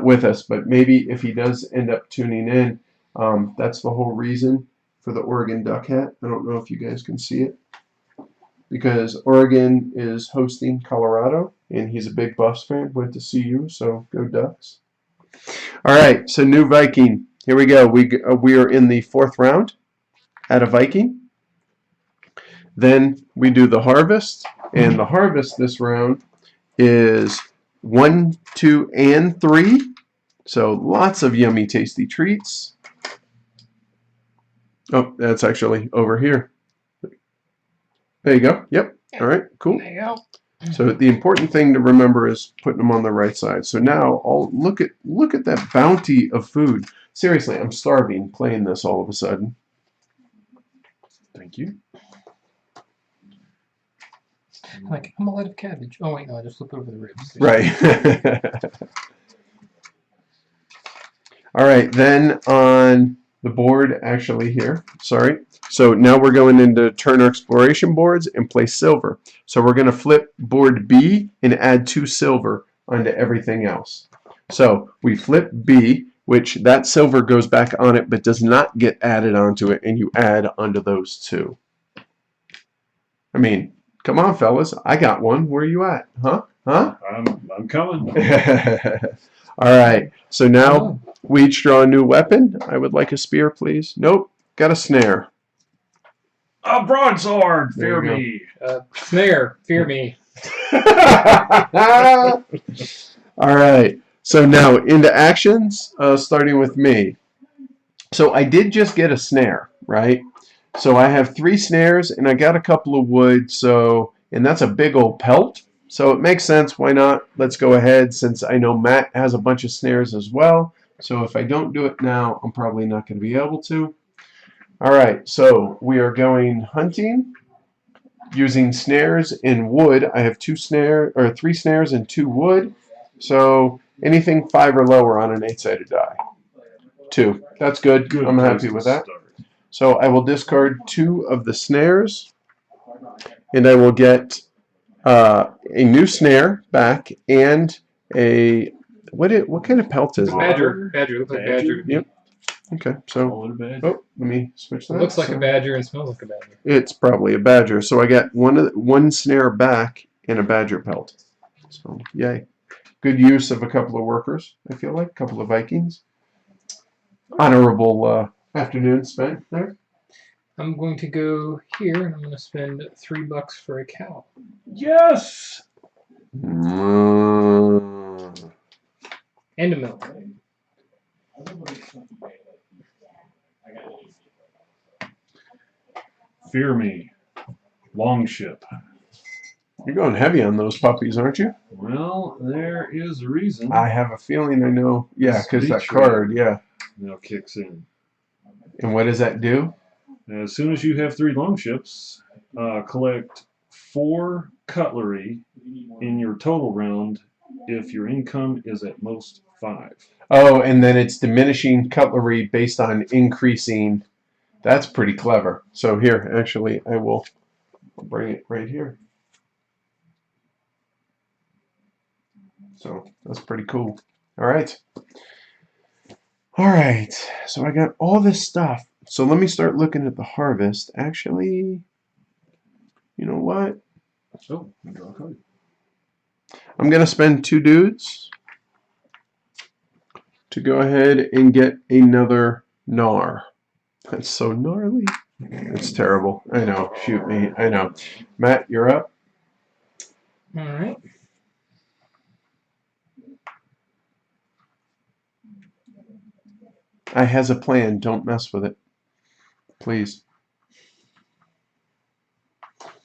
Speaker 1: with us. But maybe if he does end up tuning in, that's the whole reason for the Oregon Duck hat. I don't know if you guys can see it, because Oregon is hosting Colorado, and he's a big Buffs fan. Went to see you, so go Ducks. All right, so new Viking. Here we go. We are in the 4th round at a Viking. Then we do the harvest, and the harvest this round is 1, 2, and 3. So lots of yummy, tasty treats. Oh, that's actually over here. There you go. Yep. All right. Cool.
Speaker 2: There you go.
Speaker 1: So the important thing to remember is putting them on the right side. So now, look at that bounty of food. Seriously, I'm starving playing this all of a sudden.
Speaker 3: Thank you.
Speaker 2: Like, I'm a lot of cabbage. Oh, wait, no, I just flipped over the ribs.
Speaker 1: Right. All right, then on the board actually here, sorry. So now we're going into turn exploration boards and play silver. So we're going to flip board B and add 2 silver onto everything else. So we flip B, which that silver goes back on it but does not get added onto it, and you add onto those 2. I mean, come on, fellas. I got one. Where are you at? Huh? Huh?
Speaker 3: I'm coming.
Speaker 1: All right. So now we each draw a new weapon. I would like a spear, please. Nope. Got a snare.
Speaker 3: A broadsword. Fear
Speaker 1: There
Speaker 3: me.
Speaker 2: Snare, fear me.
Speaker 1: All right. So now into actions, starting with me. So I did just get a snare, right? So I have 3 snares, and I got a couple of wood. So, and that's a big old pelt. So it makes sense. Why not? Let's go ahead, since I know Matt has a bunch of snares as well. So if I don't do it now, I'm probably not going to be able to. All right. So we are going hunting using snares and wood. I have 3 snares and 2 wood. So anything 5 or lower on an 8-sided die. 2. That's good.
Speaker 3: Good
Speaker 1: I'm
Speaker 3: place
Speaker 1: happy
Speaker 3: to
Speaker 1: with that.
Speaker 3: start.
Speaker 1: So I will discard 2 of the snares, and I will get a new snare back and a what kind of pelt is it?
Speaker 2: Badger. Badger. Looks like badger.
Speaker 1: Yep. Okay. So
Speaker 3: Call it a badger.
Speaker 1: oh, let me switch that.
Speaker 2: It looks like
Speaker 1: So
Speaker 2: a badger and smells like a badger.
Speaker 1: it's probably a badger. So I got one snare back and a badger pelt. So yay. Good use of a couple of workers, I feel like. A couple of Vikings. Honorable afternoon spent there.
Speaker 2: I'm going to go here and I'm going to spend $3 for a cow.
Speaker 3: Yes.
Speaker 1: Mm.
Speaker 2: And a milk.
Speaker 3: Fear me. Longship.
Speaker 1: You're going heavy on those puppies, aren't you?
Speaker 3: Well, there is a reason.
Speaker 1: I have a feeling I know. Yeah, because that
Speaker 3: Speech
Speaker 1: card, yeah.
Speaker 3: Now kicks in.
Speaker 1: And what does that do?
Speaker 3: As soon as you have 3 longships, collect 4 cutlery in your total round if your income is at most 5.
Speaker 1: Oh, and then it's diminishing cutlery based on increasing. That's pretty clever. So here, actually, I'll bring it right here. So that's pretty cool. All right. All right. So I got all this stuff. So let me start looking at the harvest. Actually, you know what?
Speaker 3: Oh, draw a card.
Speaker 1: I'm going to spend 2 dudes to go ahead and get another gnar. That's so gnarly. It's terrible. I know. Shoot me. I know. Matt, you're up.
Speaker 2: All right.
Speaker 1: I has a plan. Don't mess with it. Please.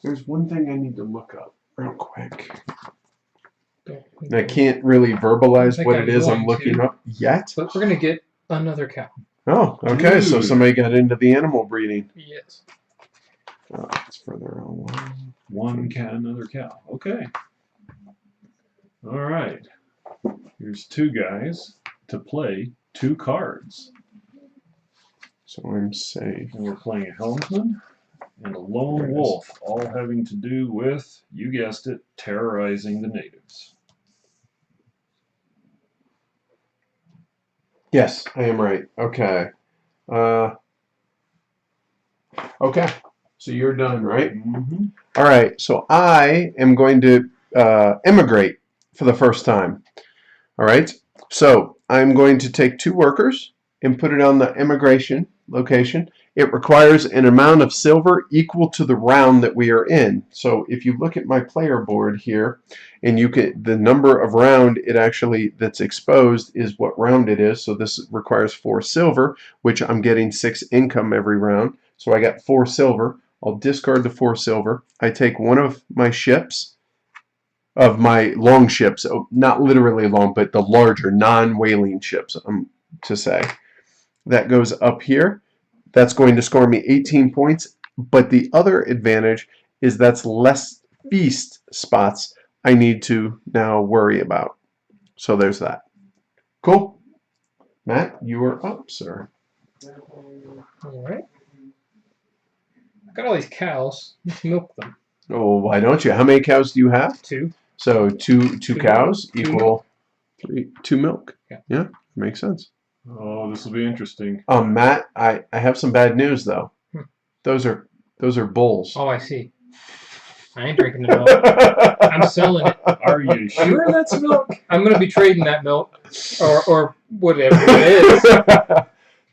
Speaker 1: There's one thing I need to look up real quick. And I can't really verbalize what it is I'm looking up yet.
Speaker 2: But we're going to get another cow.
Speaker 1: Oh, okay. So
Speaker 3: Ooh.
Speaker 1: somebody got into the animal breeding.
Speaker 2: Yes.
Speaker 1: Oh, it's further on.
Speaker 3: One cat, another cow. Okay. All right. Here's 2 guys to play 2 cards.
Speaker 1: So I'm safe.
Speaker 3: And we're playing a helmsman and a lone wolf, all having to do with, you guessed it, terrorizing the natives.
Speaker 1: Yes, I am right. Okay. Okay. So you're done, right?
Speaker 3: Mm-hmm.
Speaker 1: All right. So I am going to immigrate for the first time. All right. So I'm going to take 2 workers and put it on the immigration location. It requires an amount of silver equal to the round that we are in. So if you look at my player board here, and you can, the number of round it actually that's exposed is what round it is. So this requires 4 silver, which I'm getting 6 income every round. So I got 4 silver. I'll discard the 4 silver. I take one of my ships, of my long ships, not literally long, but the larger non-whaling ships, to say. That goes up here. That's going to score me 18 points, but the other advantage is that's less feast spots I need to now worry about. So there's that. Cool. Matt, you are up, sir.
Speaker 2: Alright. I've got all these cows. Let's milk them.
Speaker 1: Oh, why don't you? How many cows do you have?
Speaker 2: 2.
Speaker 1: So two cows
Speaker 2: Two
Speaker 1: equal 2 milk.
Speaker 2: Yeah.
Speaker 1: Makes sense.
Speaker 3: Oh, this will be interesting.
Speaker 1: Matt, I have some bad news though. Those are bulls.
Speaker 2: Oh, I see. I ain't drinking the milk. I'm selling it.
Speaker 3: Are you sure that's milk?
Speaker 2: I'm going to be trading that milk. Or whatever it is.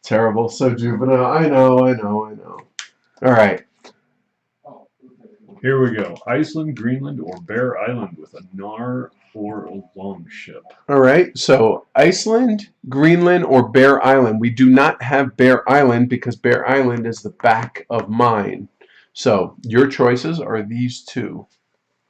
Speaker 1: Terrible. So juvenile. I know. All right.
Speaker 3: Here we go. Iceland, Greenland, or Bear Island with a Nar or a Longship.
Speaker 1: All right. So Iceland, Greenland, or Bear Island. We do not have Bear Island because Bear Island is the back of mine. So your choices are these 2.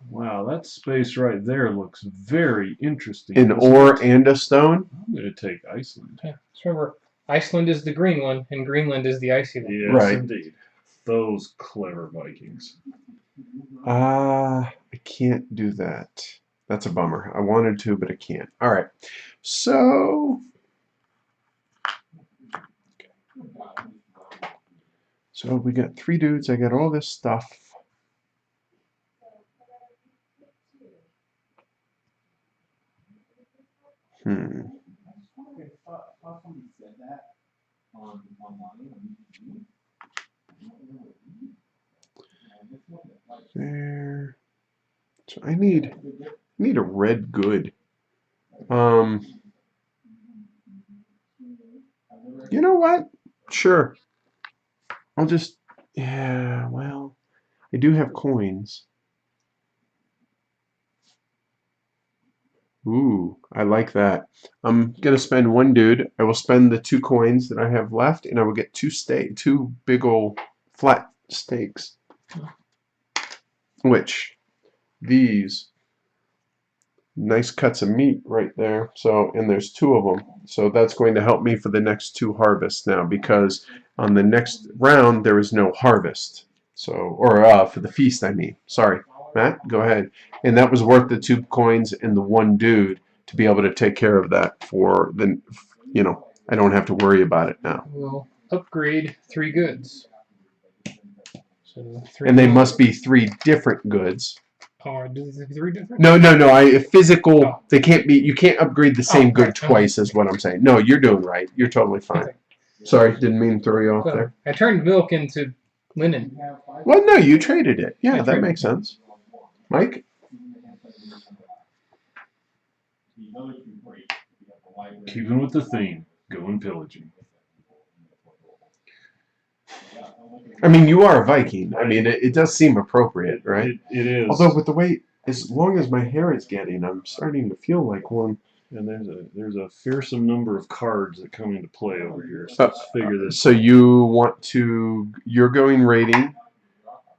Speaker 3: Wow, that space right there looks very interesting.
Speaker 1: An ore and a stone.
Speaker 3: I'm going to take Iceland.
Speaker 2: Yeah. Just remember, Iceland is the green one, and Greenland is the icy one.
Speaker 3: Yes,
Speaker 1: Right.
Speaker 3: indeed. Those clever Vikings.
Speaker 1: I can't do that. That's a bummer. I wanted to, but I can't. All right. So we got 3 dudes. I got all this stuff. There. So I need a red good. You know what? Sure. I'll just, yeah, well, I do have coins. Ooh, I like that. I'm gonna spend 1 dude. I will spend the 2 coins that I have left, and I will get 2 big old flat steaks. Which, these nice cuts of meat right there. So, and there's 2 of them. So that's going to help me for the next 2 harvests now, because on the next round there is no harvest. So, or for the feast, I mean. Sorry, Matt, go ahead. And that was worth the 2 coins and the 1 dude to be able to take care of that for the, I don't have to worry about it now.
Speaker 2: We'll upgrade 3 goods. So 3
Speaker 1: And they must be 3 different goods.
Speaker 2: Are 3 different?
Speaker 1: No. Physical.
Speaker 2: Oh.
Speaker 1: They can't be. You can't upgrade the same good
Speaker 2: right.
Speaker 1: twice. Is what I'm saying. No, you're doing right. You're totally fine.
Speaker 2: Okay.
Speaker 1: Sorry, didn't mean to throw you off
Speaker 2: Well,
Speaker 1: there.
Speaker 2: I turned milk into linen.
Speaker 1: Well, no, you traded it. Yeah,
Speaker 2: I
Speaker 1: that
Speaker 2: traded
Speaker 1: makes sense. Mike.
Speaker 3: Keeping with the theme, going pillaging.
Speaker 1: I mean, you are a Viking. I mean, it does seem appropriate, right?
Speaker 3: It is.
Speaker 1: Although with the way, as long as my hair is getting, I'm starting to feel like one.
Speaker 3: And there's a fearsome number of cards that come into play over here. So let's figure this.
Speaker 1: So you're going raiding.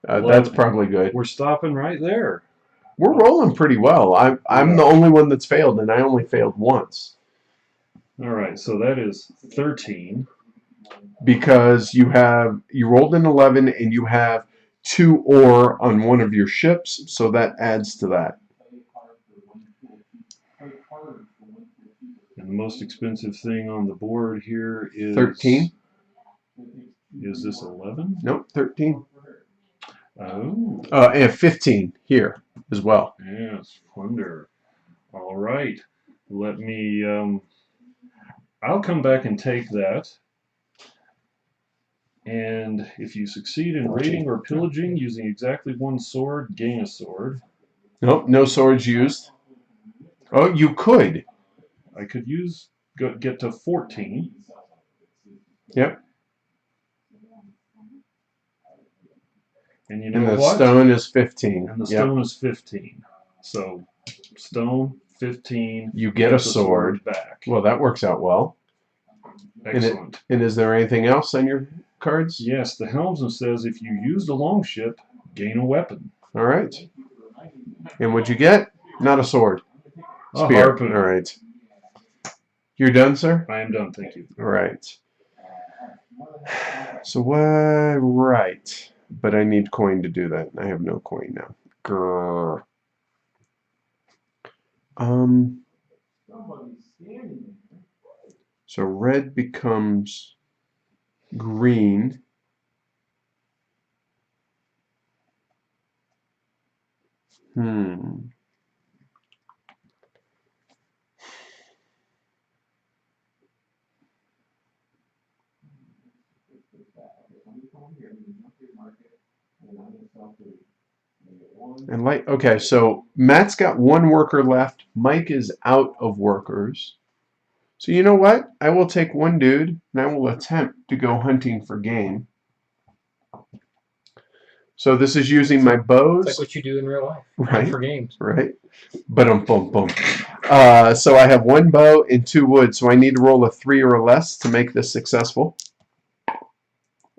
Speaker 1: That's probably good.
Speaker 3: We're stopping right there.
Speaker 1: We're rolling pretty well. I'm the only one that's failed, and I only failed once.
Speaker 3: All right, so that is 13.
Speaker 1: Because you rolled an 11 and you have 2 ore on one of your ships, so that adds to that.
Speaker 3: And the most expensive thing on the board here is
Speaker 1: 13.
Speaker 3: Is this 11?
Speaker 1: Nope, 13.
Speaker 3: Oh.
Speaker 1: And 15 here as well.
Speaker 3: Yes, wonder. All right. Let me, I'll come back and take that. And if you succeed in raiding or pillaging using exactly 1 sword, gain a sword.
Speaker 1: Nope, no swords used. Oh, you could.
Speaker 3: I could use get to 14.
Speaker 1: Yep.
Speaker 3: And you
Speaker 1: And
Speaker 3: know
Speaker 1: the
Speaker 3: what?
Speaker 1: stone is 15.
Speaker 3: And the
Speaker 1: Yep.
Speaker 3: stone is 15. So stone 15.
Speaker 1: You get a
Speaker 3: the
Speaker 1: sword.
Speaker 3: back.
Speaker 1: Well, that works out well.
Speaker 3: Excellent.
Speaker 1: And is there anything else on your cards?
Speaker 3: Yes, the helmsman says if you use the longship, gain a weapon.
Speaker 1: All right. And what'd you get? Not a sword.
Speaker 3: A
Speaker 1: Spear.
Speaker 3: harpoon.
Speaker 1: All right. You're done, sir?
Speaker 3: I am done, thank you.
Speaker 1: All right. So what? Right. But I need coin to do that. I have no coin now. Grrr. So red becomes green. And like, okay, so Matt's got one worker left. Mike is out of workers. So you know what? I will take one dude and I will attempt to go hunting for game. So this is using my bows.
Speaker 2: It's like what you do in real life.
Speaker 1: Right.
Speaker 2: For games.
Speaker 1: Right. Boom. So I have one bow and 2 wood. So I need to roll a 3 or less to make this successful.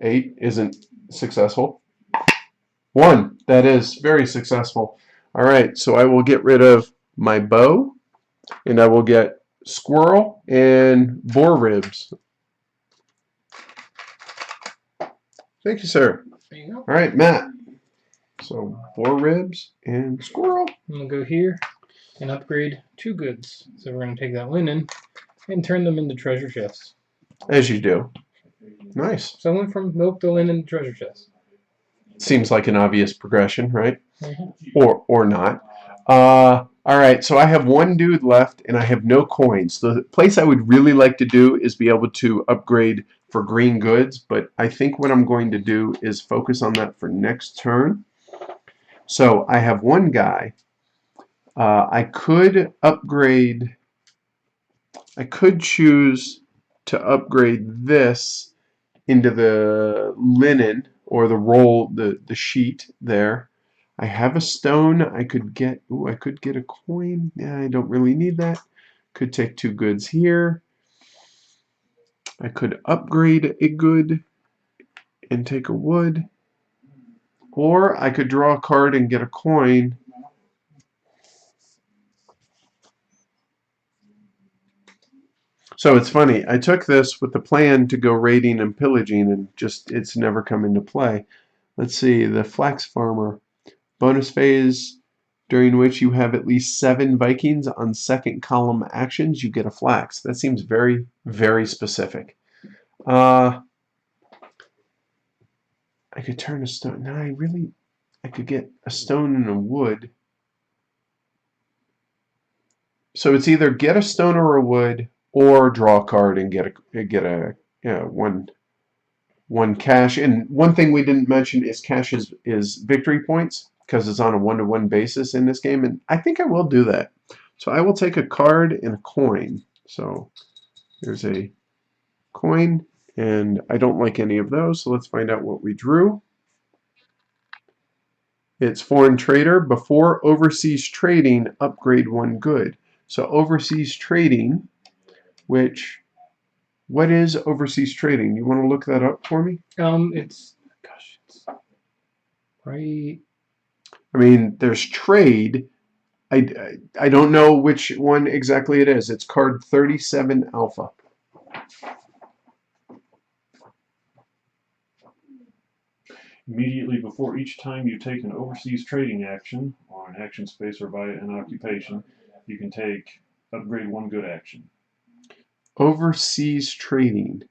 Speaker 1: 8 isn't successful. 1. That is very successful. All right. So I will get rid of my bow, and I will get squirrel and boar ribs. Thank you, sir.
Speaker 2: There you go.
Speaker 1: All right, Matt. So boar ribs and squirrel.
Speaker 2: I'm going to go here and upgrade 2 goods. So we're going to take that linen and turn them into treasure chests.
Speaker 1: As you do. Nice.
Speaker 2: So I went from milk to linen to treasure chests.
Speaker 1: Seems like an obvious progression, right?
Speaker 2: Mm-hmm.
Speaker 1: Or not. All right, so I have one dude left, and I have no coins. The place I would really like to do is be able to upgrade for green goods, but I think what I'm going to do is focus on that for next turn. So I have one guy. I could upgrade. I could choose to upgrade this into the linen or the roll, the sheet there. I have a stone. I could get. Ooh, I could get a coin. Yeah, I don't really need that. Could take 2 goods here. I could upgrade a good and take a wood. Or I could draw a card and get a coin. So it's funny. I took this with the plan to go raiding and pillaging, and just it's never come into play. Let's see. The flax farmer. Bonus phase during which you have at least 7 Vikings on second column actions, you get a flax. That seems very, very specific. I could turn a stone. No, I could get a stone and a wood. So it's either get a stone or a wood, or draw a card and get one cash. And one thing we didn't mention is cash is victory points, because it's on a 1-to-1 basis in this game, and I think I will do that. So I will take a card and a coin. So there's a coin, and I don't like any of those, so let's find out what we drew. It's foreign trader. Before overseas trading, upgrade 1 good. So overseas trading, what is overseas trading? You want to look that up for me?
Speaker 2: It's right.
Speaker 1: I mean, there's trade. I don't know which one exactly it is. It's card 37 alpha.
Speaker 3: Immediately before each time you take an overseas trading action, or an action space, or via an occupation, you can take upgrade 1 good action.
Speaker 1: Overseas trading.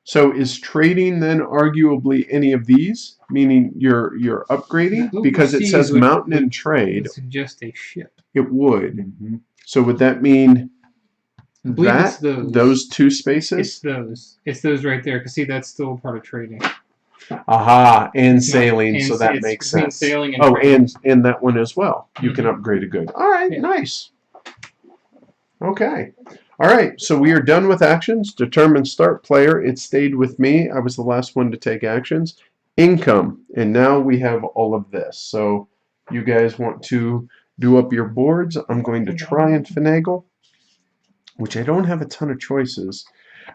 Speaker 1: So is trading then arguably any of these? Meaning you're upgrading? Because it says mountain and trade.
Speaker 2: Would suggest a ship.
Speaker 1: It would. So would that mean
Speaker 2: I believe it's
Speaker 1: those 2 spaces?
Speaker 2: It's those. It's those right there. Because see, that's still part of trading.
Speaker 1: Aha, and sailing, so that makes sense.
Speaker 2: Sailing and trading.
Speaker 1: And that one as well. You can upgrade a good. All right, nice. Okay. All right. So we are done with actions. Determine start player. It stayed with me. I was the last one to take actions. Income. And now we have all of this. So you guys want to do up your boards. I'm going to try and finagle, which I don't have a ton of choices.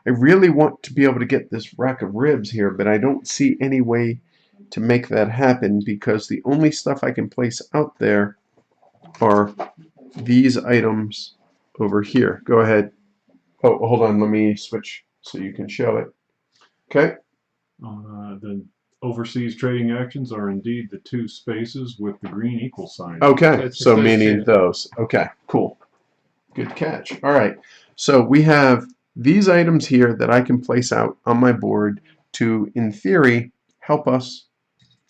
Speaker 1: I really want to be able to get this rack of ribs here, but I don't see any way to make that happen because the only stuff I can place out there are these items over here. Go ahead. Oh, hold on. Let me switch so you can show it. Okay.
Speaker 3: The overseas trading actions are indeed the two spaces with the green equal sign.
Speaker 1: Okay.
Speaker 2: it's
Speaker 1: So
Speaker 2: those
Speaker 1: meaning
Speaker 2: two.
Speaker 1: those. Okay. Cool. Good catch. All right. So we have these items here that I can place out on my board to, in theory, help us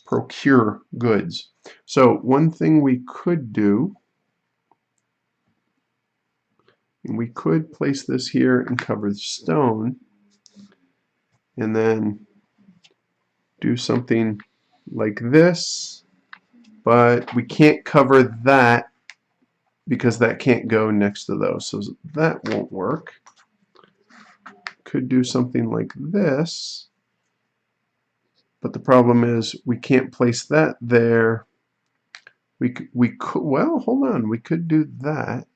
Speaker 1: procure goods. So one thing we could do, we could place this here and cover the stone, and then do something like this, but we can't cover that because that can't go next to those, so that won't work. Could do something like this, but the problem is we can't place that there. We could, well, hold on, we could do that.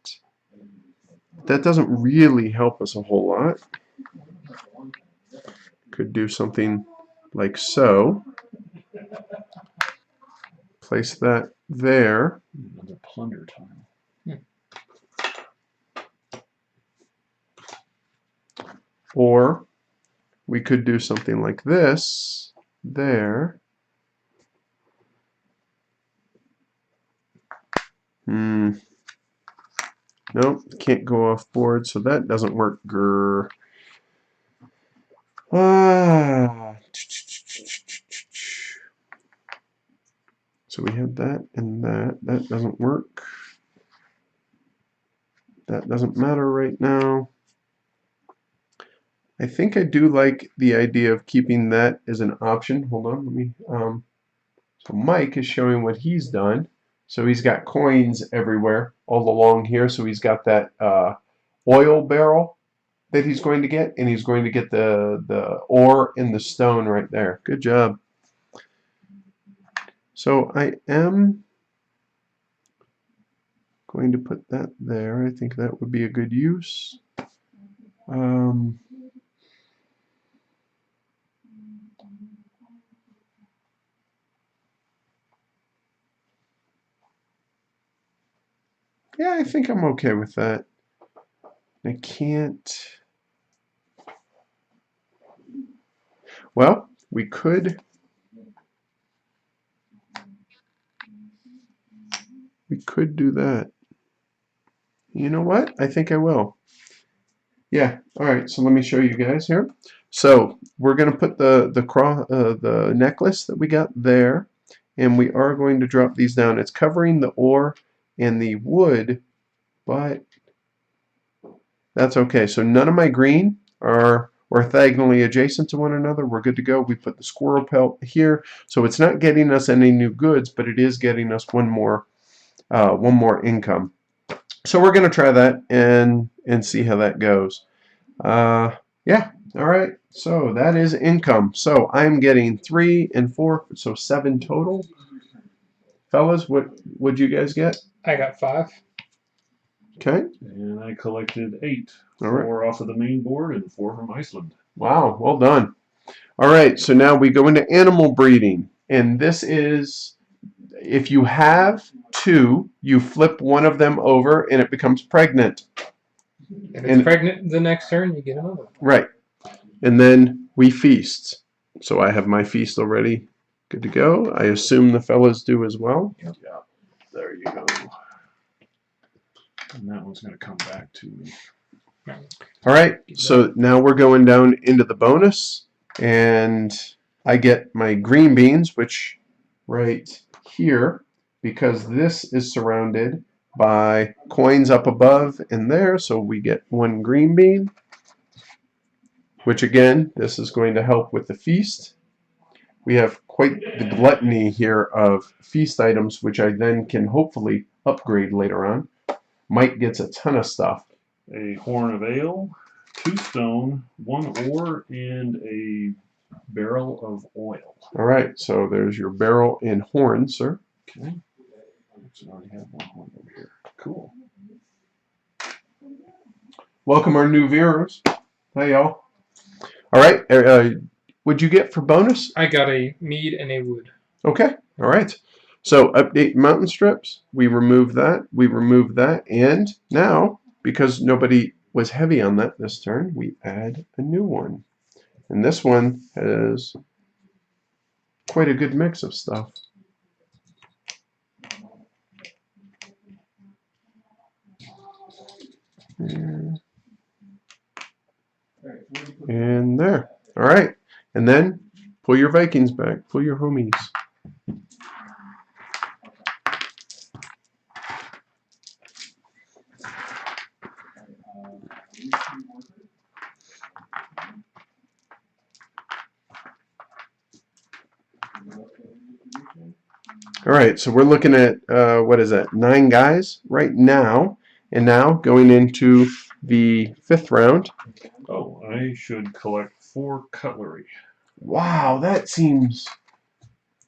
Speaker 1: That doesn't really help us a whole lot. Could do something like so. Place that there.
Speaker 3: Another plunder tile.
Speaker 1: Or we could do something like this there. Nope, can't go off board, so that doesn't work. Grr. So we have that and that. That doesn't work. That doesn't matter right now. I think I do like the idea of keeping that as an option. Hold on, let me. So Mike is showing what he's done. So he's got coins everywhere, all along here. So he's got that oil barrel that he's going to get, and he's going to get the ore in the stone right there. Good job. So I am going to put that there. I think that would be a good use. Yeah, I think I'm okay with that. I can't. Well, we could. We could do that. You know what? I think I will. Yeah. All right. So let me show you guys here. So we're going to put the necklace that we got there, and we are going to drop these down. It's covering the ore and the wood, but that's okay. So none of my green are orthogonally adjacent to one another. We're good to go. We put the squirrel pelt here, so it's not getting us any new goods, but it is getting us one more income. So we're going to try that and see how that goes. Yeah. All right. So that is income. So I'm getting 3 and 4, so 7 total. Fellas, what would you guys get?
Speaker 2: I got 5.
Speaker 1: Okay.
Speaker 3: And I collected 8.
Speaker 1: All right.
Speaker 3: 4 off of the main board and 4 from Iceland.
Speaker 1: Wow. Well done. All right. So now we go into animal breeding, and this is if you have 2, you flip one of them over, and it becomes pregnant.
Speaker 2: If it's pregnant the next turn, you get another one.
Speaker 1: Right. And then we feast. So I have my feast already good to go. I assume the fellas do as well.
Speaker 3: Yep. Yeah. There you go. And that one's going to come back to me.
Speaker 1: All right. So now we're going down into the bonus. And I get my green beans, which right here, because this is surrounded by coins up above and there. So we get 1 green bean. Which again, this is going to help with the feast. We have quite the gluttony here of feast items, which I then can hopefully upgrade later on. Mike gets a ton of stuff
Speaker 3: a horn of ale, 2 stone, 1 ore, and a barrel of oil.
Speaker 1: All right, so there's your barrel and horn, sir.
Speaker 3: Okay. Actually, I already have 1 horn over here. Cool.
Speaker 1: Welcome our new viewers. Hey, y'all. All right, what'd you get for bonus?
Speaker 2: I got a mead and a wood.
Speaker 1: Okay, all right. So update mountain strips. We remove that. We remove that. And now, because nobody was heavy on that this turn, we add a new one. And this one has quite a good mix of stuff. And there. All right. And then pull your Vikings back. Pull your homies. All right, so we're looking at, what is that, 9 guys right now. And now going into the 5th round.
Speaker 3: Oh, I should collect 4 cutlery.
Speaker 1: Wow, that seems...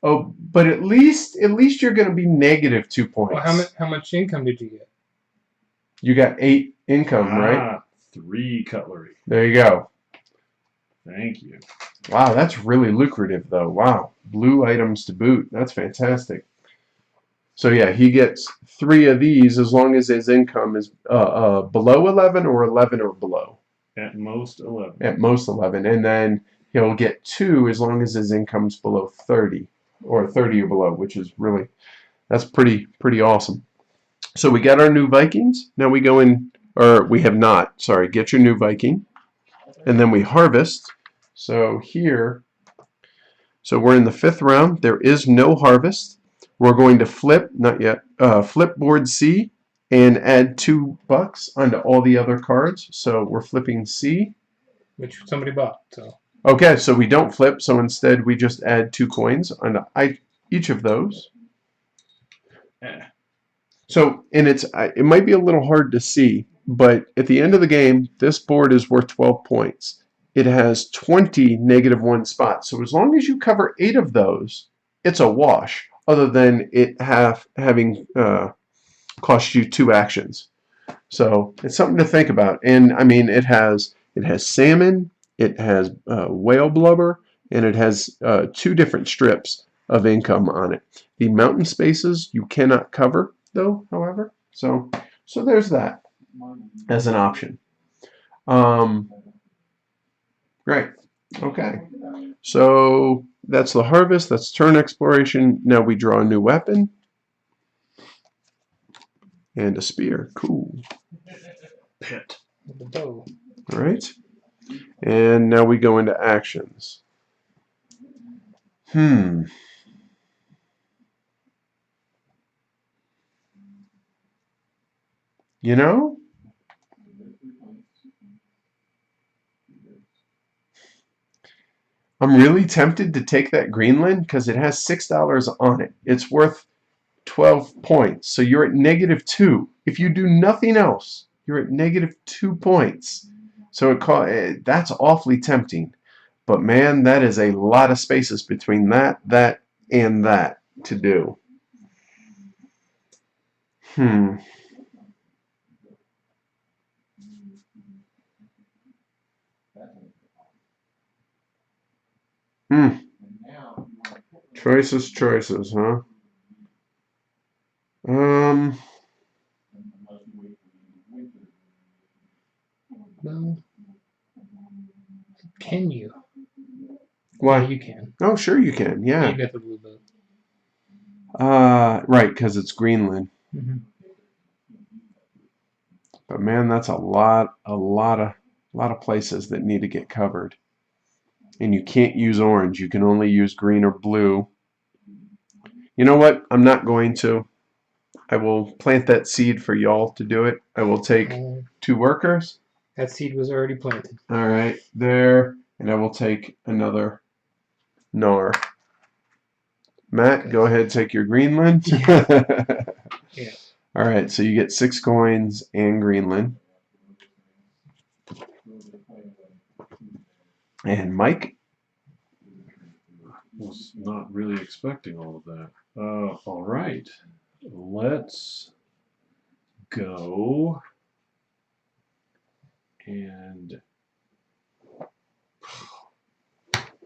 Speaker 1: Oh, but at least you're going to be negative 2 points.
Speaker 2: Well, how much income did you get?
Speaker 1: You got 8 income, right?
Speaker 3: 3 cutlery.
Speaker 1: There you go.
Speaker 3: Thank you.
Speaker 1: Wow, that's really lucrative, though. Wow, blue items to boot. That's fantastic. So yeah, he gets 3 of these as long as his income is below 11 or 11 or below.
Speaker 3: At most 11.
Speaker 1: At most 11, and then he'll get 2 as long as his income's below 30 or 30 or below, which is really, that's pretty awesome. So we got our new Vikings. Now we go in, or we have not. Sorry, get your new Viking, and then we harvest. So here, so we're in the 5th round. There is no harvest. We're going to flip, not yet, flip board C and add $2 onto all the other cards. So we're flipping C.
Speaker 2: Which somebody bought, so.
Speaker 1: Okay, so we don't flip, so instead we just add 2 coins onto each of those. So, and it might be a little hard to see, but at the end of the game, this board is worth 12 points. It has 20 -1 spots. So as long as you cover 8 of those, it's a wash, other than it having cost you 2 actions. So it's something to think about. And I mean, it has salmon, it has whale blubber, and it has 2 different strips of income on it. The mountain spaces you cannot cover, though, however. So there's that as an option. Great. Okay. So that's the harvest. That's turn exploration. Now we draw a new weapon. And a spear. Cool.
Speaker 3: Pit.
Speaker 2: The bow.
Speaker 1: All right. And now we go into actions. You know? I'm really tempted to take that Greenland because it has $6 on it. It's worth 12 points. So you're at -2. If you do nothing else, you're at -2 points. So that's awfully tempting. But man, that is a lot of spaces between that, and that to do. Choices, huh?
Speaker 2: Well, can you?
Speaker 1: Why?
Speaker 2: Yeah, you can.
Speaker 1: Oh, sure you can. Yeah.
Speaker 2: You get the blue boat.
Speaker 1: Right, because it's Greenland.
Speaker 2: Mm-hmm.
Speaker 1: But man, that's a lot of places that need to get covered. And you can't use orange. You can only use green or blue. You know what? I'm not going to. I will plant that seed for y'all to do it. I will take 2 workers.
Speaker 2: That seed was already planted.
Speaker 1: All right, there. And I will take another Gnar. Matt, go ahead, take your Greenland.
Speaker 2: Yeah.
Speaker 1: All right, so you get 6 coins and Greenland. And Mike?
Speaker 3: Was not really expecting all of that. All right. Let's go and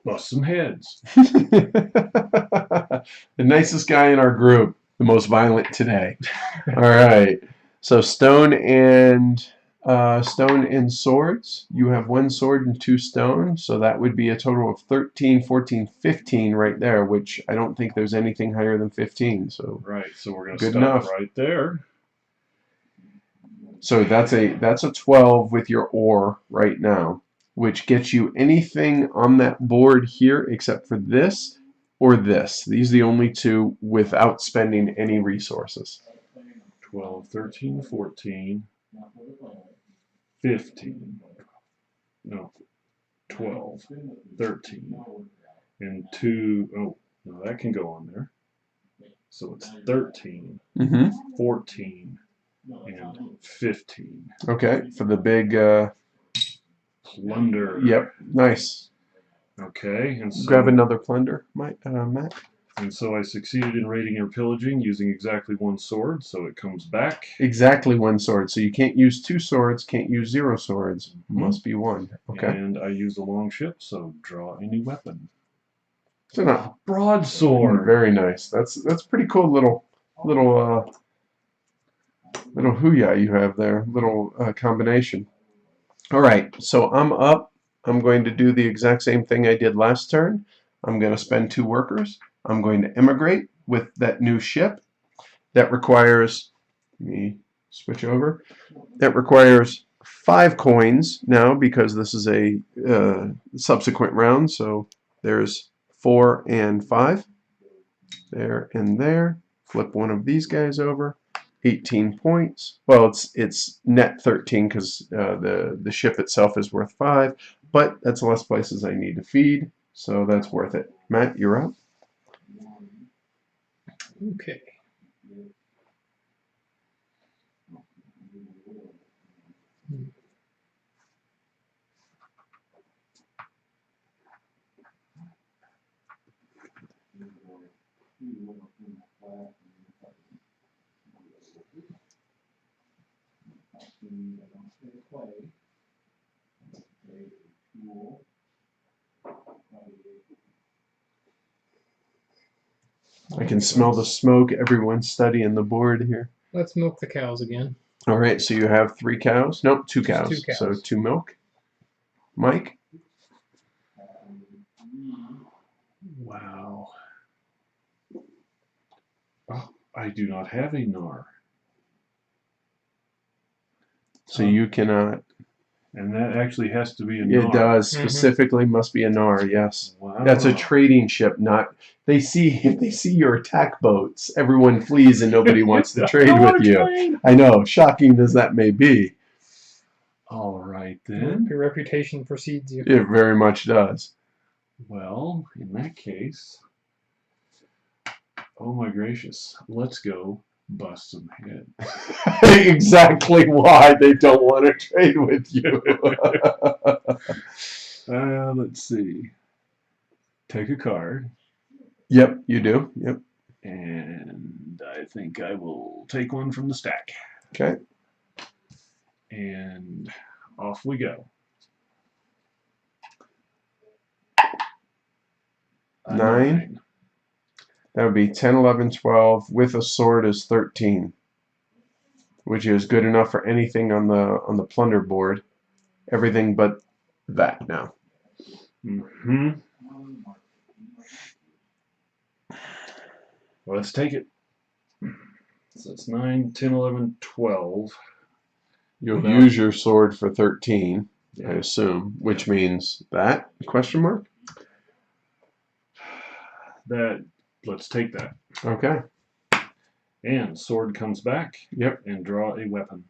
Speaker 3: bust some heads.
Speaker 1: The nicest guy in our group, the most violent today. All right. So stone and swords. You have 1 sword and 2 stone, so that would be a total of 13, 14, 15 right there, which I don't think there's anything higher than 15. So
Speaker 3: Right, so we're going to
Speaker 1: Good
Speaker 3: stop
Speaker 1: enough.
Speaker 3: right there.
Speaker 1: so that's a 12 with your ore right now, which gets you anything on that board here except for this or this. These are the only two without spending any resources.
Speaker 3: 12, 13, 14, 15. No, 12, 13. And 2. Oh, no, that can go on there. So it's 13,
Speaker 1: Mm-hmm.
Speaker 3: 14, and 15.
Speaker 1: Okay, for the big,
Speaker 3: Plunder.
Speaker 1: yep, nice.
Speaker 3: Okay, and so,
Speaker 1: Grab another plunder, Matt.
Speaker 3: and so I succeeded in raiding or pillaging using exactly 1 sword, so it comes back.
Speaker 1: Exactly 1 sword. So you can't use 2 swords, can't use 0 swords. Must be 1. Okay.
Speaker 3: And I used a long ship, so draw a new weapon.
Speaker 1: So not
Speaker 3: Broadsword.
Speaker 1: very nice. That's pretty cool little hooyah you have there. Little combination. All right, so I'm up. I'm going to do the exact same thing I did last turn. I'm going to spend 2 workers. I'm going to emigrate with that new ship. That requires, let me switch over. That requires 5 coins now because this is a subsequent round. So there's 4 and 5. There and there. Flip one of these guys over. 18 points. Well, it's net 13 because the ship itself is worth 5, but that's less places I need to feed, so that's worth it. Matt, you're up.
Speaker 2: Okay.
Speaker 1: I can smell the smoke. Everyone's studying the board here.
Speaker 2: Let's milk the cows again.
Speaker 1: All right, so you have 3 cows. Nope, 2
Speaker 2: Just
Speaker 1: cows.
Speaker 2: 2 cows.
Speaker 1: So 2 milk. Mike?
Speaker 3: Wow. Oh, I do not have a Gnar.
Speaker 1: So you cannot.
Speaker 3: And that actually has to be a Gnar.
Speaker 1: It does.
Speaker 2: Mhm.
Speaker 1: Specifically must be a Gnar, yes.
Speaker 3: Wow.
Speaker 1: That's a trading ship, not. If they see your attack boats, everyone flees and nobody wants to trade
Speaker 3: I wanna
Speaker 1: with you.
Speaker 3: trade.
Speaker 1: I know, shocking as that may be,
Speaker 3: All right then.
Speaker 2: Your reputation precedes you.
Speaker 1: it very much does.
Speaker 3: Well, in that case, oh my gracious, let's go bust some head.
Speaker 1: Exactly why they don't want to trade with you.
Speaker 3: Let's see. Take a card,
Speaker 1: Yep, you do. Yep.
Speaker 3: and I think I will take one from the stack.
Speaker 1: Okay.
Speaker 3: And off we go. A
Speaker 1: 9. That would be 10, 11, 12. With a sword is 13, which is good enough for anything on the plunder board. Everything but that now.
Speaker 3: Mm-hmm. Let's take it. So it's 9, 10, 11, 12.
Speaker 1: You'll
Speaker 3: No.
Speaker 1: use your sword for 13, I
Speaker 3: Yeah.
Speaker 1: assume, which means that, question mark?
Speaker 3: Let's take that.
Speaker 1: Okay.
Speaker 3: And sword comes back.
Speaker 1: Yep.
Speaker 3: And draw a weapon.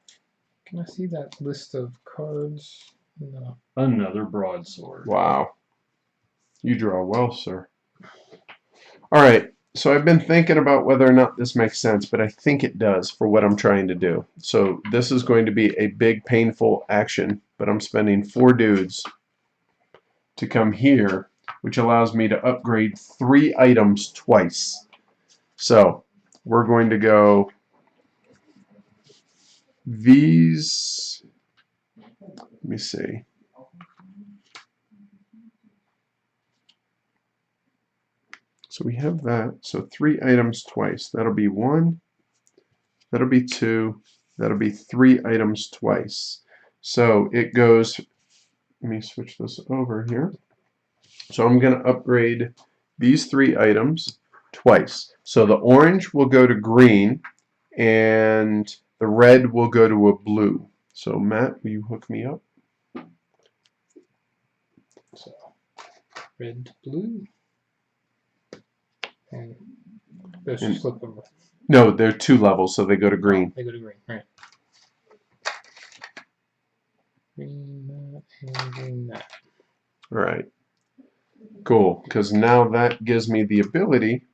Speaker 2: Can I see that list of cards? No.
Speaker 3: Another broadsword.
Speaker 1: Wow. You draw well, sir. All right. So I've been thinking about whether or not this makes sense, but I think it does for what I'm trying to do. So this is going to be a big, painful action, but I'm spending 4 dudes to come here, which allows me to upgrade 3 items twice. So we're going to go these. Let me see. So we have that. So 3 items twice. That'll be 1. That'll be 2. That'll be 3 items twice. So it goes. Let me switch this over here. So I'm going to upgrade these 3 items twice. So the orange will go to green, and the red will go to a blue. So Matt, will you hook me up?
Speaker 2: So red to blue. And those just flip over.
Speaker 1: No, they're 2 levels, so they go to green.
Speaker 2: They go to green, right. Green that and green that.
Speaker 1: All right. Cool, because now that gives me the ability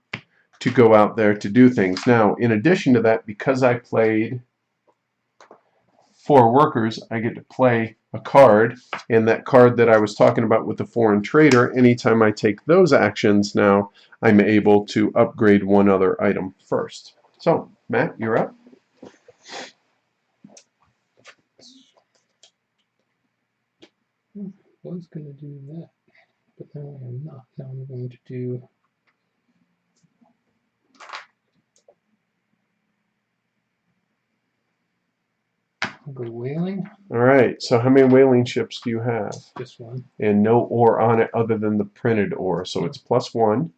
Speaker 1: to go out there to do things. Now, in addition to that, because I played 4 workers, I get to play a card, and that card that I was talking about with the foreign trader, anytime I take those actions now, I'm able to upgrade 1 other item first. So, Matt, you're up.
Speaker 2: I was going to do that, but now I am not. Now I'm going to do I'll go whaling.
Speaker 1: All right, so how many whaling ships do you have?
Speaker 2: Just 1.
Speaker 1: And no ore on it other than the printed ore, so it's +1.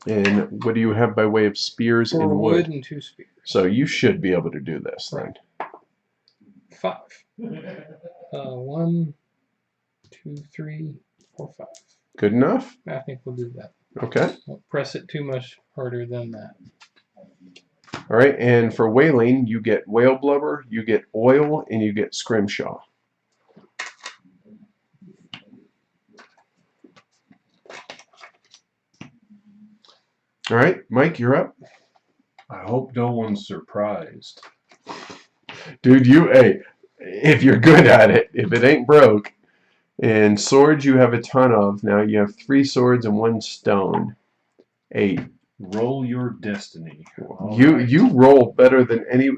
Speaker 1: And what do you have by way of spears
Speaker 2: 4
Speaker 1: and wood?
Speaker 2: and 2 spears.
Speaker 1: So you should be able to do this then.
Speaker 2: 5. 1, 2, 3, 4, 5.
Speaker 1: Good enough?
Speaker 2: I think we'll do that.
Speaker 1: Okay.
Speaker 2: Won't press it too much harder than that.
Speaker 1: All right, and for whaling, you get whale blubber, you get oil, and you get scrimshaw. All right, Mike, you're up.
Speaker 3: I hope no one's surprised.
Speaker 1: Dude, hey, if you're good at it, if it ain't broke. And swords you have a ton of. Now you have 3 swords and 1 stone. 8.
Speaker 3: Roll your destiny. All
Speaker 1: You
Speaker 3: right.
Speaker 1: you roll better than any.